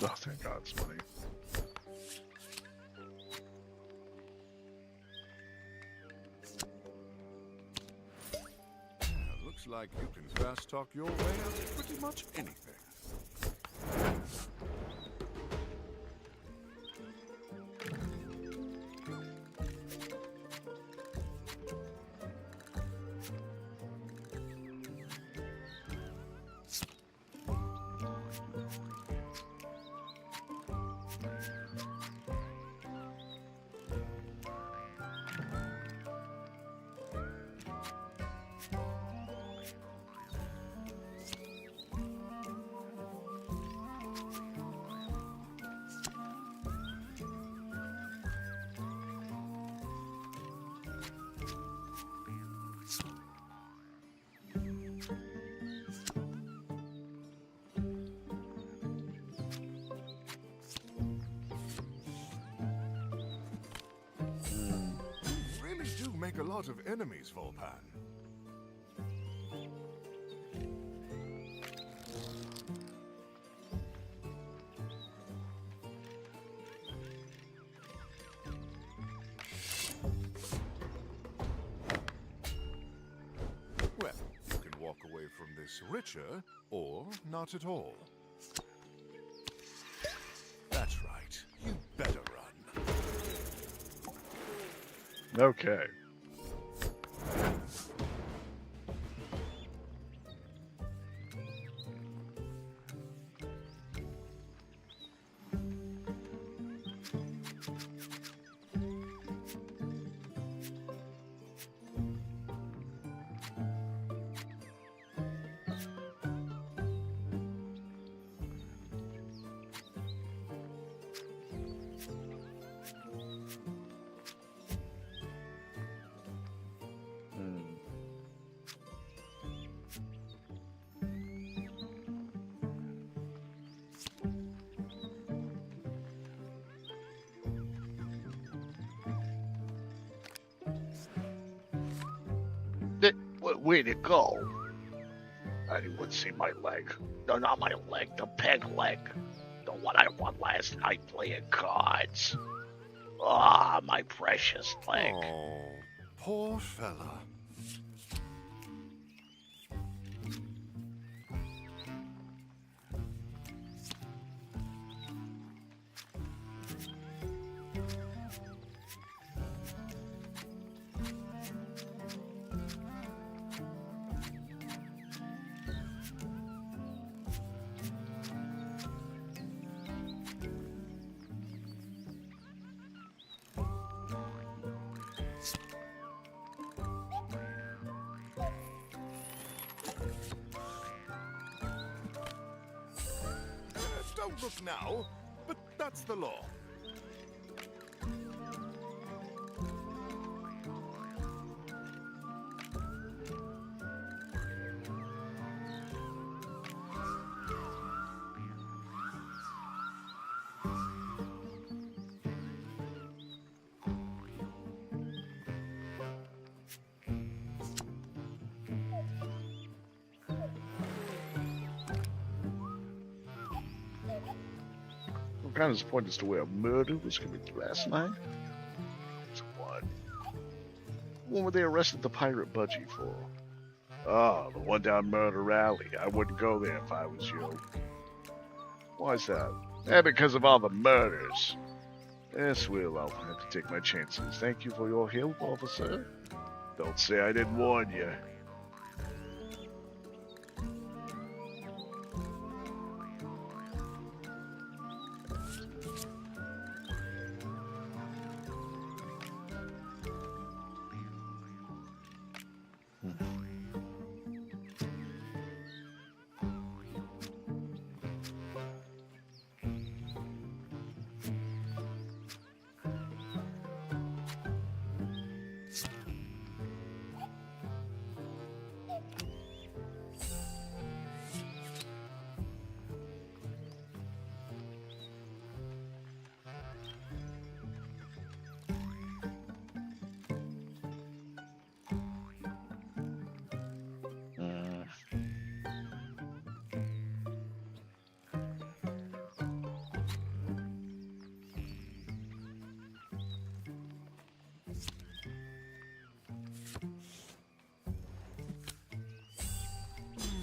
Oh, thank God it's money. Looks like you can fast talk your way out of pretty much anything. You really do make a lot of enemies, Volpan. Well, you can walk away from this richer, or not at all. That's right. You better run. Okay. Where'd it go? Anyone see my leg? No, not my leg, the peg leg. The one I won last night playing cards. Ah, my precious leg. Oh, poor fella. Don't look now, but that's the law. I'm kind of disappointed as to where a murder was committed last night. So what? What were they arrested the pirate Budgie for? Oh, the one down Murder Alley. I wouldn't go there if I was you. Why's that? Because of all the murders. Yes, well, I'll have to take my chances. Thank you for your help, officer. Don't say I didn't warn you.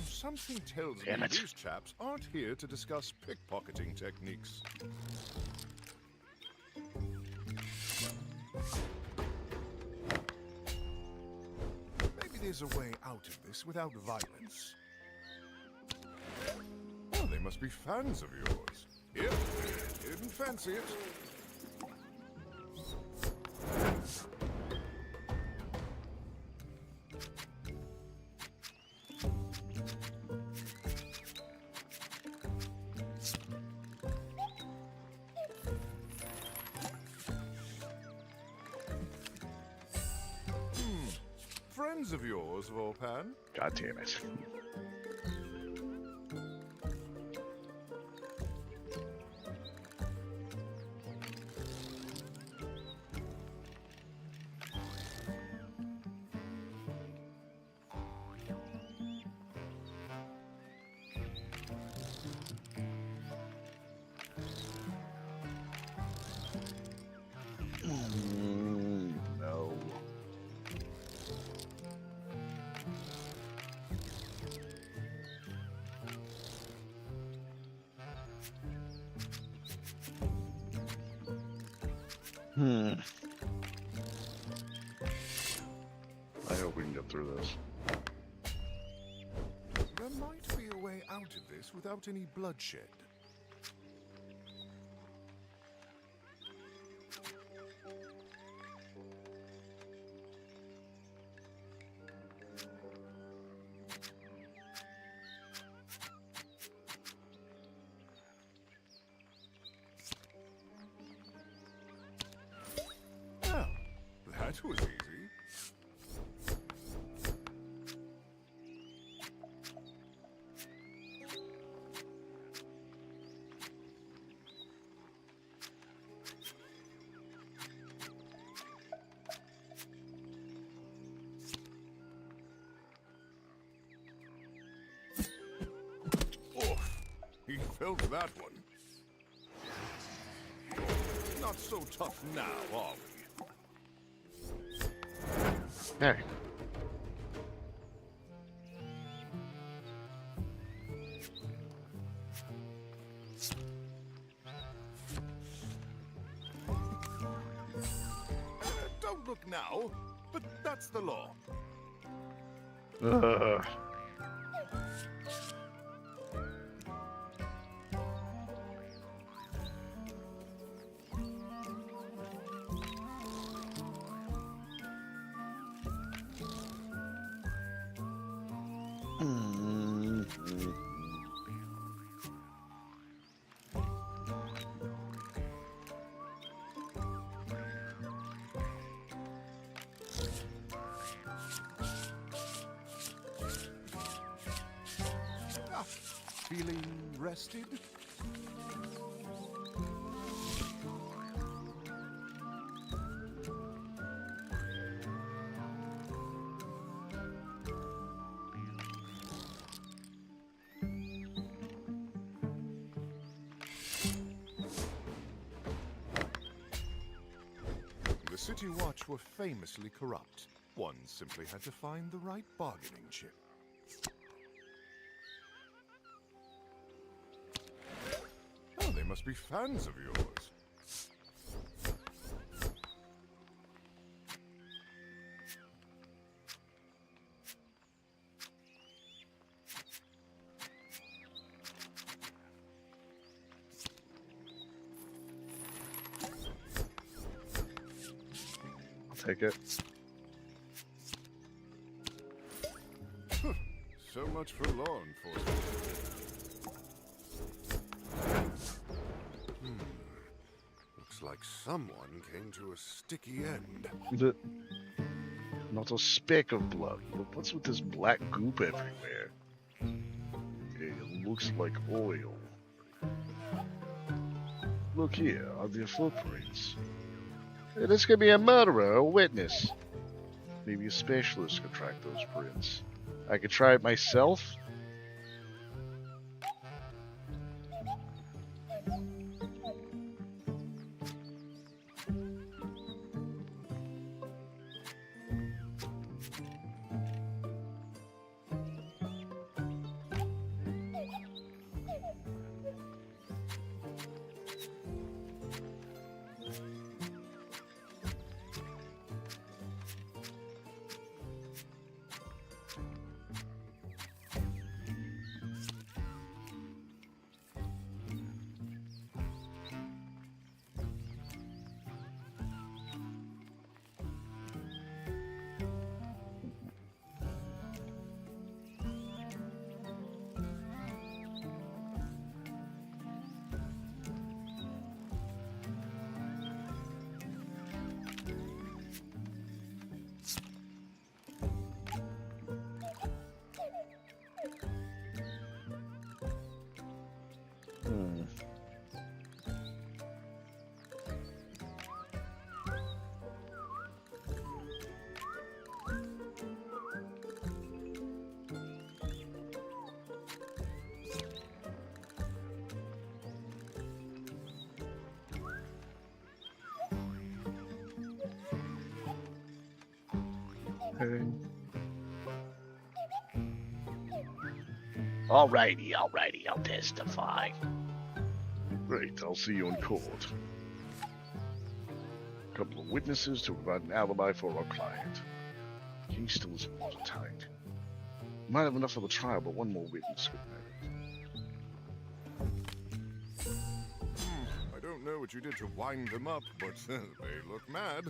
Something tells me Damn it. these chaps aren't here to discuss pickpocketing techniques. Maybe there's a way out of this without violence. Oh, they must be fans of yours. Here, didn't fancy it. Friends of yours, Volpan? God damn it. No. I hope we can get through this. There might be a way out of this without any bloodshed. Well, that was easy. He felt that one. Not so tough now, are we? Hey. Don't look now, but that's the law. Feeling rested? The City Watch were famously corrupt. One simply had to find the right bargaining chip. Oh, they must be fans of yours. I'll take it. So much for law enforcement. Looks like someone came to a sticky end. Not a speck of blood. But what's with this black goop everywhere? It looks like oil. Look here, are there footprints? Hey, this could be a murderer or a witness. Maybe a specialist could track those prints. I could try it myself. Okay. Alrighty, I'll testify. Great, I'll see you in court. A couple of witnesses to provide an alibi for our client. He still is watertight. We might have enough for the trial, but one more witness could matter. I don't know what you did to wind them up, but they look mad.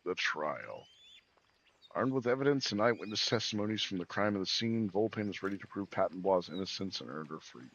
The trial. Armed with evidence and eyewitness testimonies from the crime of the scene, Volpin is ready to prove Patenbois' innocence and earn her free.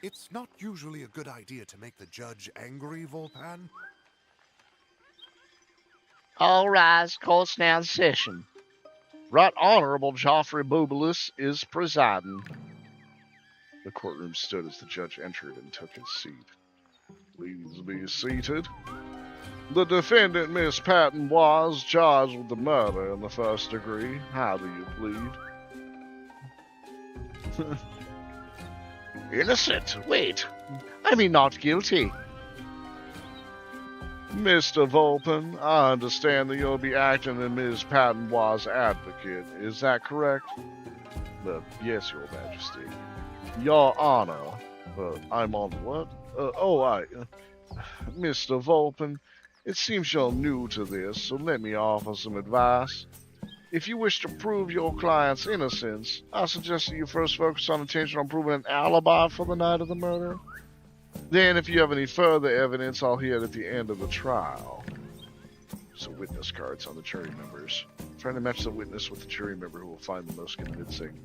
It's not usually a good idea to make the judge angry, Volpan. All rise, court's now in session. Right Honorable Joffrey Bubulus is presiding. The courtroom stood as the judge entered and took his seat. Please be seated. The defendant, Miss Patton, was charged with the murder in the first degree. How do you plead? Innocent. Wait. I mean not guilty. Mr. Volpen, I understand that you'll be acting in Ms. Patton's advocate. Is that correct? Yes, Your Majesty. Your Honor. I'm on what? Mr. Volpen, it seems you're new to this, so let me offer some advice. If you wish to prove your client's innocence, I suggest that you first focus on attention on proving an alibi for the night of the murder. Then, if you have any further evidence, I'll hear it at the end of the trial. So witness cards on the jury members. Trying to match the witness with the jury member who will find the most convincing.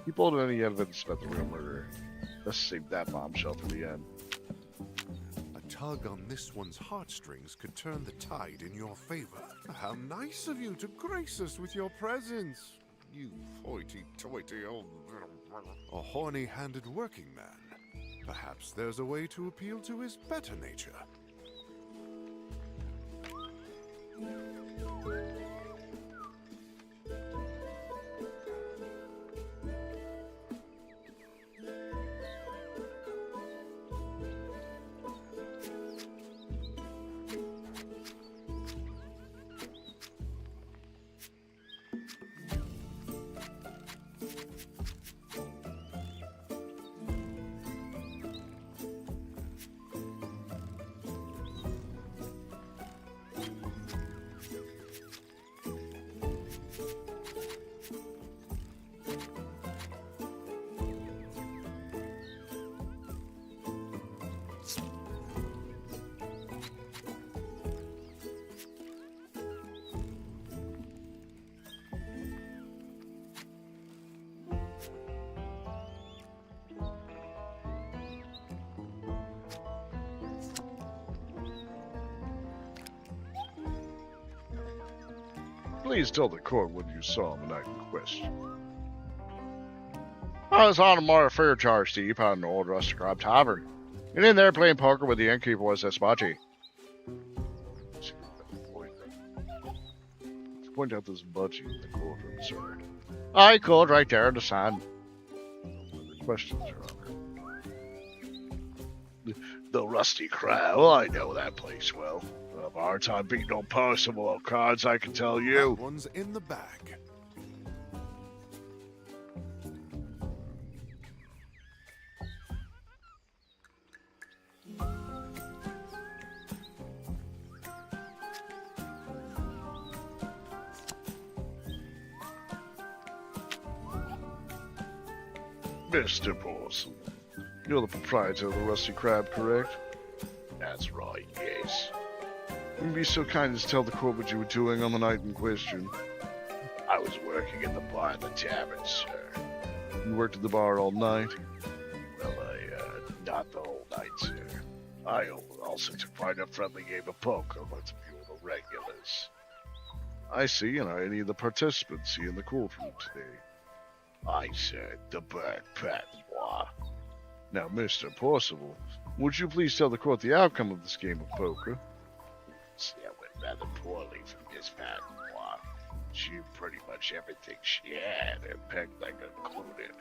Keep hold of any evidence about the real murderer. Let's save that bombshell for the end. A tug on this one's heartstrings could turn the tide in your favor. How nice of you to grace us with your presence, you hoity-toity old... A horny-handed working man. Perhaps there's a way to appeal to his better nature. Please tell the court what you saw on the night in question. I was on a more fair charge deep on an old rusty grub tavern. And in there playing poker with the innkeeper was this budgie. Point out this budgie in the courtroom, sir. I could right there in the sand. Questions, Your Honor. The Rusty Crab. Well, I know that place well. I've a hard time beating on Percival cards, I can tell That you. one's in the bag. Mr. Porcelain, you're the proprietor of the Rusty Crab, correct? That's right, yes. Would you be so kind as to tell the court what you were doing on the night in question? I was working in the bar at the tavern, sir. You worked at the bar all night? Well, not the whole night, sir. I also took part in a friendly game of poker with a few of the regulars. I see, and are any of the participants here in the courtroom today? I said the bird patois. Now, Mr. Percival, would you please tell the court the outcome of this game of poker? That went rather poorly for Miss Patois. She pretty much everything she had, and peg leg included.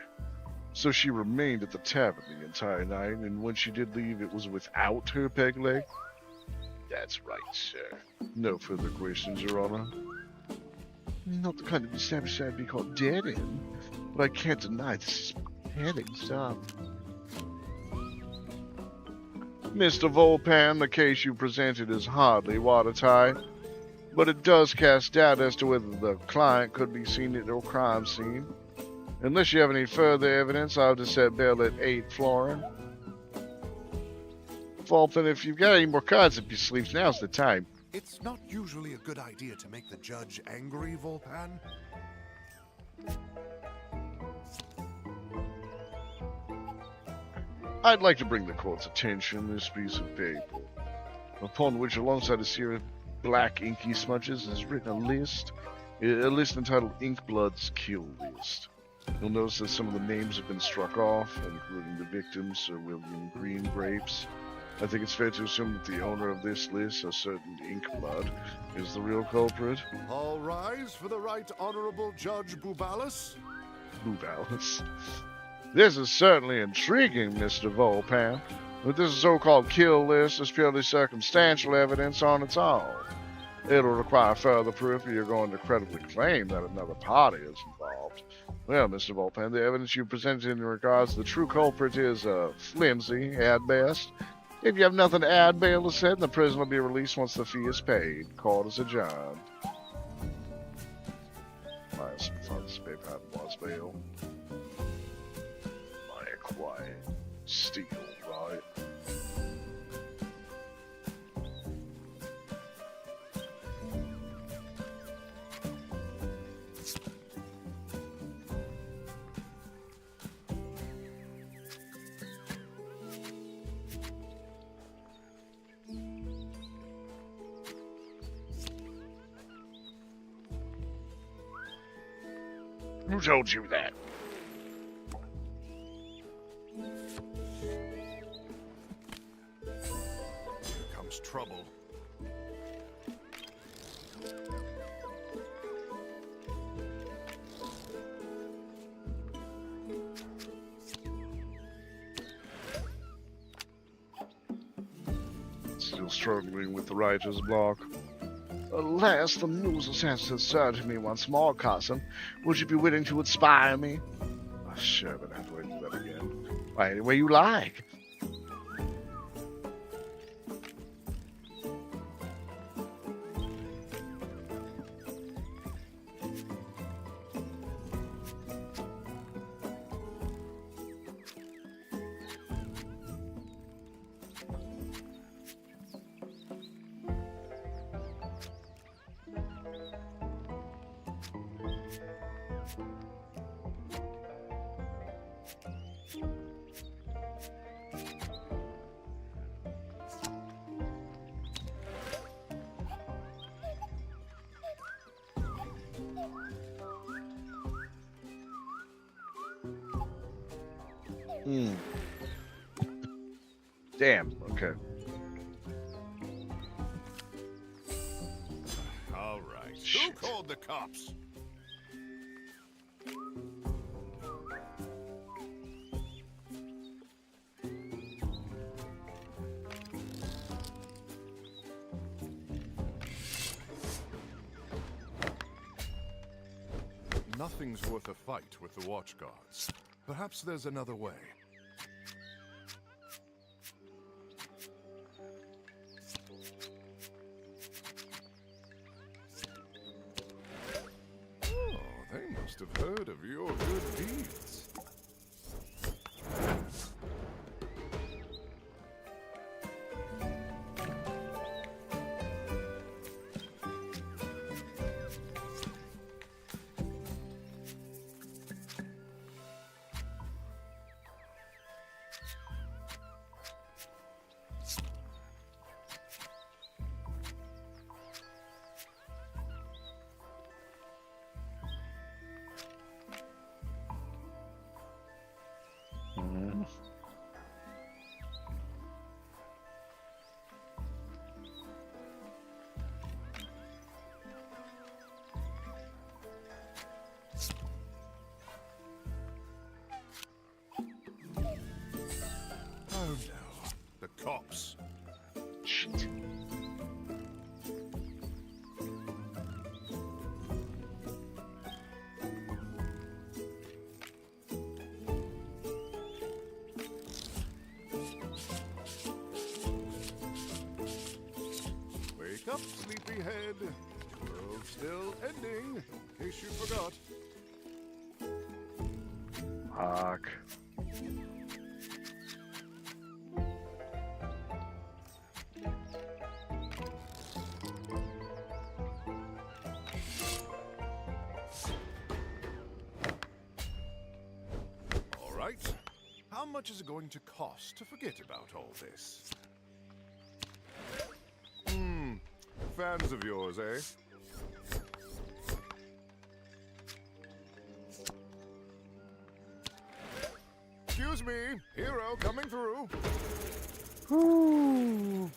So she remained at the tavern the entire night, and when she did leave, it was without her peg leg? That's right, sir. No further questions, Your Honor. Not the kind of establishment I'd be caught dead in, but I can't deny this is panic stuff. Mr. Volpan, the case you presented is hardly watertight, but it does cast doubt as to whether the client could be seen at your crime scene. Unless you have any further evidence, I'll just set bail at 8 florin. Volpan, if you've got any more cards up your sleeves, now's the time. It's not usually a good idea to make the judge angry, Volpan. I'd like to bring the court's attention this piece of paper, upon which, alongside a series of black inky smudges, is written a list entitled Inkblood's Kill List. You'll notice that some of the names have been struck off, including the victim, Sir William Green Grapes. I think it's fair to assume that the owner of this list, a certain Inkblood, is the real culprit. All rise for the Right Honorable Judge Bubalis. Bubalis. This is certainly intriguing, Mr. Volpan, but this so-called kill list is purely circumstantial evidence on its own. It'll require further proof if you're going to credibly claim that another party is involved. Well, Mr. Volpan, the evidence you presented in regards to the true culprit is flimsy at best. If you have nothing to add, bail is set, and the prisoner will be released once the fee is paid. Court is adjourned. Minus some funds to pay was bail. Quiet. Steal, right? Who told you that? Trouble. Still struggling with the writer's block. Alas, the news has deserted me once more, cousin. Would you be willing to inspire me? Oh, sure, but I have to do that again. Why, any way you like. Damn, okay. All right. Shit. Who called the cops? Nothing's worth a fight with the watch guards. Perhaps there's another way. Oh, they must have heard of your good deeds. Oh no, the cops. Shit. Wake up, sleepyhead. World's still ending, in case you forgot. Fuck. All right. How much is it going to cost to forget about all this? Fans of yours, eh? Excuse me, hero coming through. Ooh.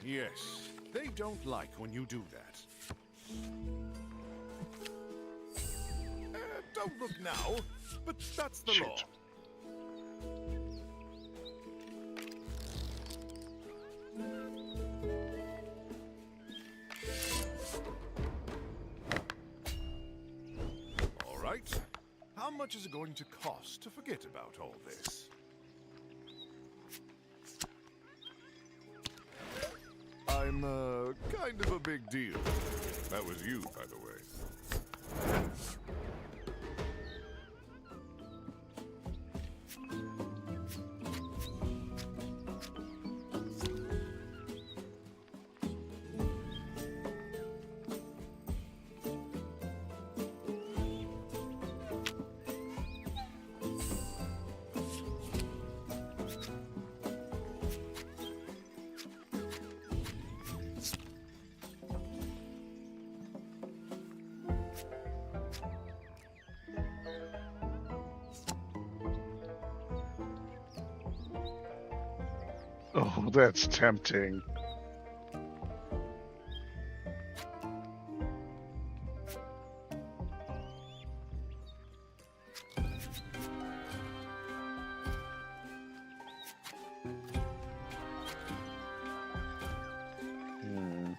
Yes, they don't like when you do that. Don't look now, but that's the law. Shit. All right. How much is it going to cost to forget about all this? I'm, kind of a big deal. That was you, by the way. Oh, that's tempting. Hmm.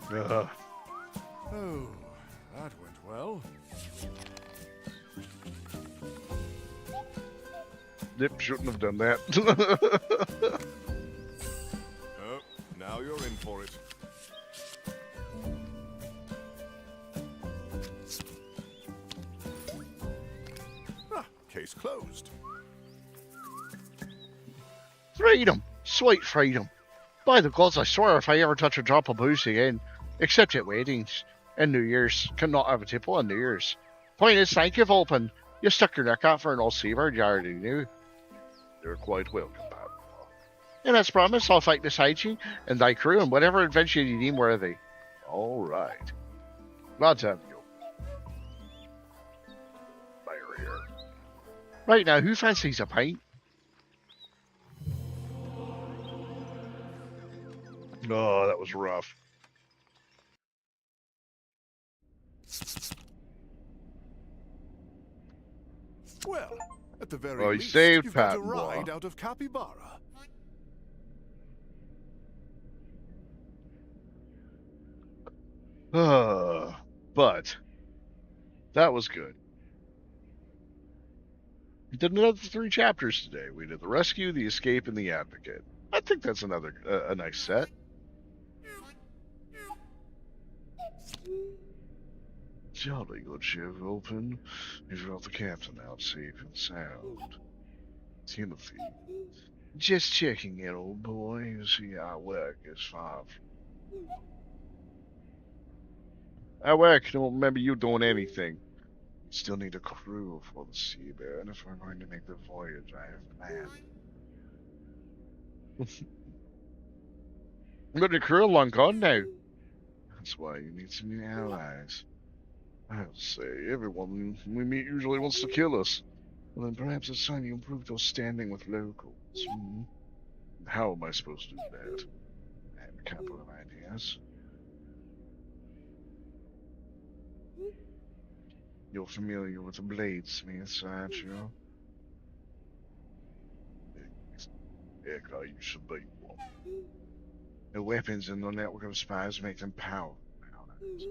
Ugh. Oh, that went well. Yep, shouldn't have done that. Oh, now you're in for it. Case closed. Freedom! Sweet freedom! By the gods, I swear if I ever touch a drop of booze again, except at weddings and New Year's, cannot have a tipple on New Year's. Point is, thank you, Vulpin. You stuck your neck out for an old seabird, you already knew. You're quite welcome, Pablo. And as promised, I'll fight beside you and thy crew in whatever adventure you deem worthy. All right. Glad to have you. Fire here. Right now, who fancies a pint? Oh, that was rough. Well, at the very Well, he least, saved you've got a Patmore. ride out of Capybara. But that was good. We did another 3 chapters today. We did the rescue, the escape, and the advocate. I think that's another a nice set. Jolly good ship open. You've got the captain out safe and sound. Timothy. Just checking in, old boy. You see, our work is far from... Our work, don't remember you doing anything. We still need a crew for the Sea Bear, and if we're going to make the voyage I have planned. But the crew long gone now. That's why you need some new allies. I'll say, everyone we meet usually wants to kill us. Well, then perhaps it's time you improved your standing with locals. How am I supposed to do that? I have a couple of ideas. You're familiar with the bladesmiths, aren't you? Heck, you should be one. The weapons in the network of spies make them powerful nowadays.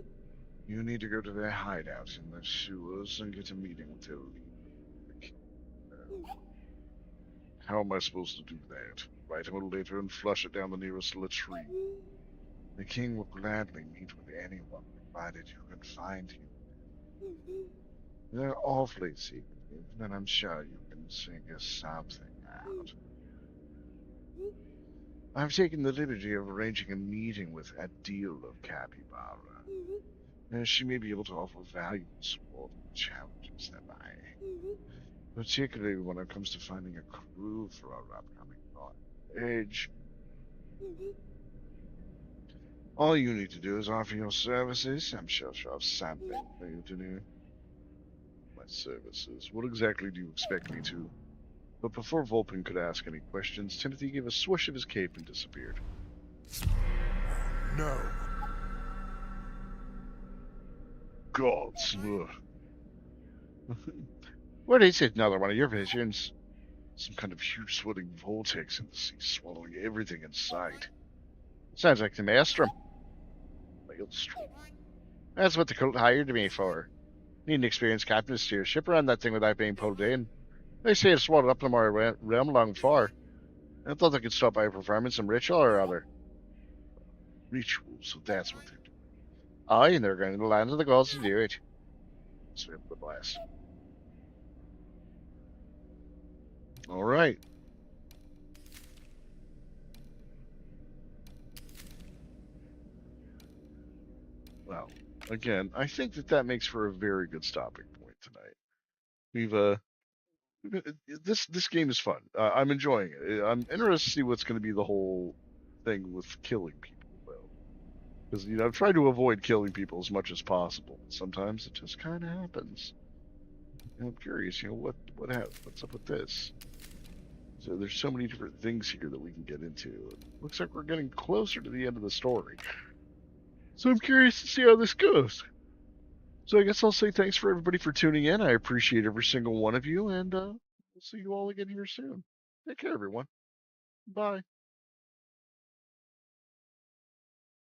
You need to go to their hideout in the sewers and get a meeting with their leader. How am I supposed to do that? Write him a letter and flush it down the nearest latrine. The king will gladly meet with anyone, provided you can find him. They're awfully secretive, and I'm sure you can figure something out. I've taken the liberty of arranging a meeting with Adil of Capybara. She may be able to offer valuable support in the challenges that lie, particularly when it comes to finding a crew for our upcoming voyage. All you need to do is offer your services. I'm sure she'll have something for you to do. My services? What exactly do you expect me to? But before Vulpin could ask any questions, Timothy gave a swish of his cape and disappeared. No. Gods, What is it? Another one of your visions? some kind of huge sweating vortex in the sea, swallowing everything in sight. Sounds like the Maelstrom. Maelstrom. That's what the cult hired me for. Need an experienced captain to steer a ship around that thing without being pulled in. They say it's swallowed up in our realm long before. I thought they could stop by performing some ritual or other. Ritual, so that's what they're doing. Aye, and they're going to the land of the gods to do it. Swim the blast. Alright. Well, again, I think that makes for a very good stopping point tonight. We've this game is fun. I'm enjoying it. I'm interested to see what's going to be the whole thing with killing people. Well, because I've tried to avoid killing people as much as possible. Sometimes it just kind of happens. And I'm curious, what's up with this? So there's so many different things here that we can get into. It looks like we're getting closer to the end of the story. So I'm curious to see how this goes. So I guess I'll say thanks for everybody for tuning in. I appreciate every single one of you, and we'll see you all again here soon. Take care, everyone. Bye.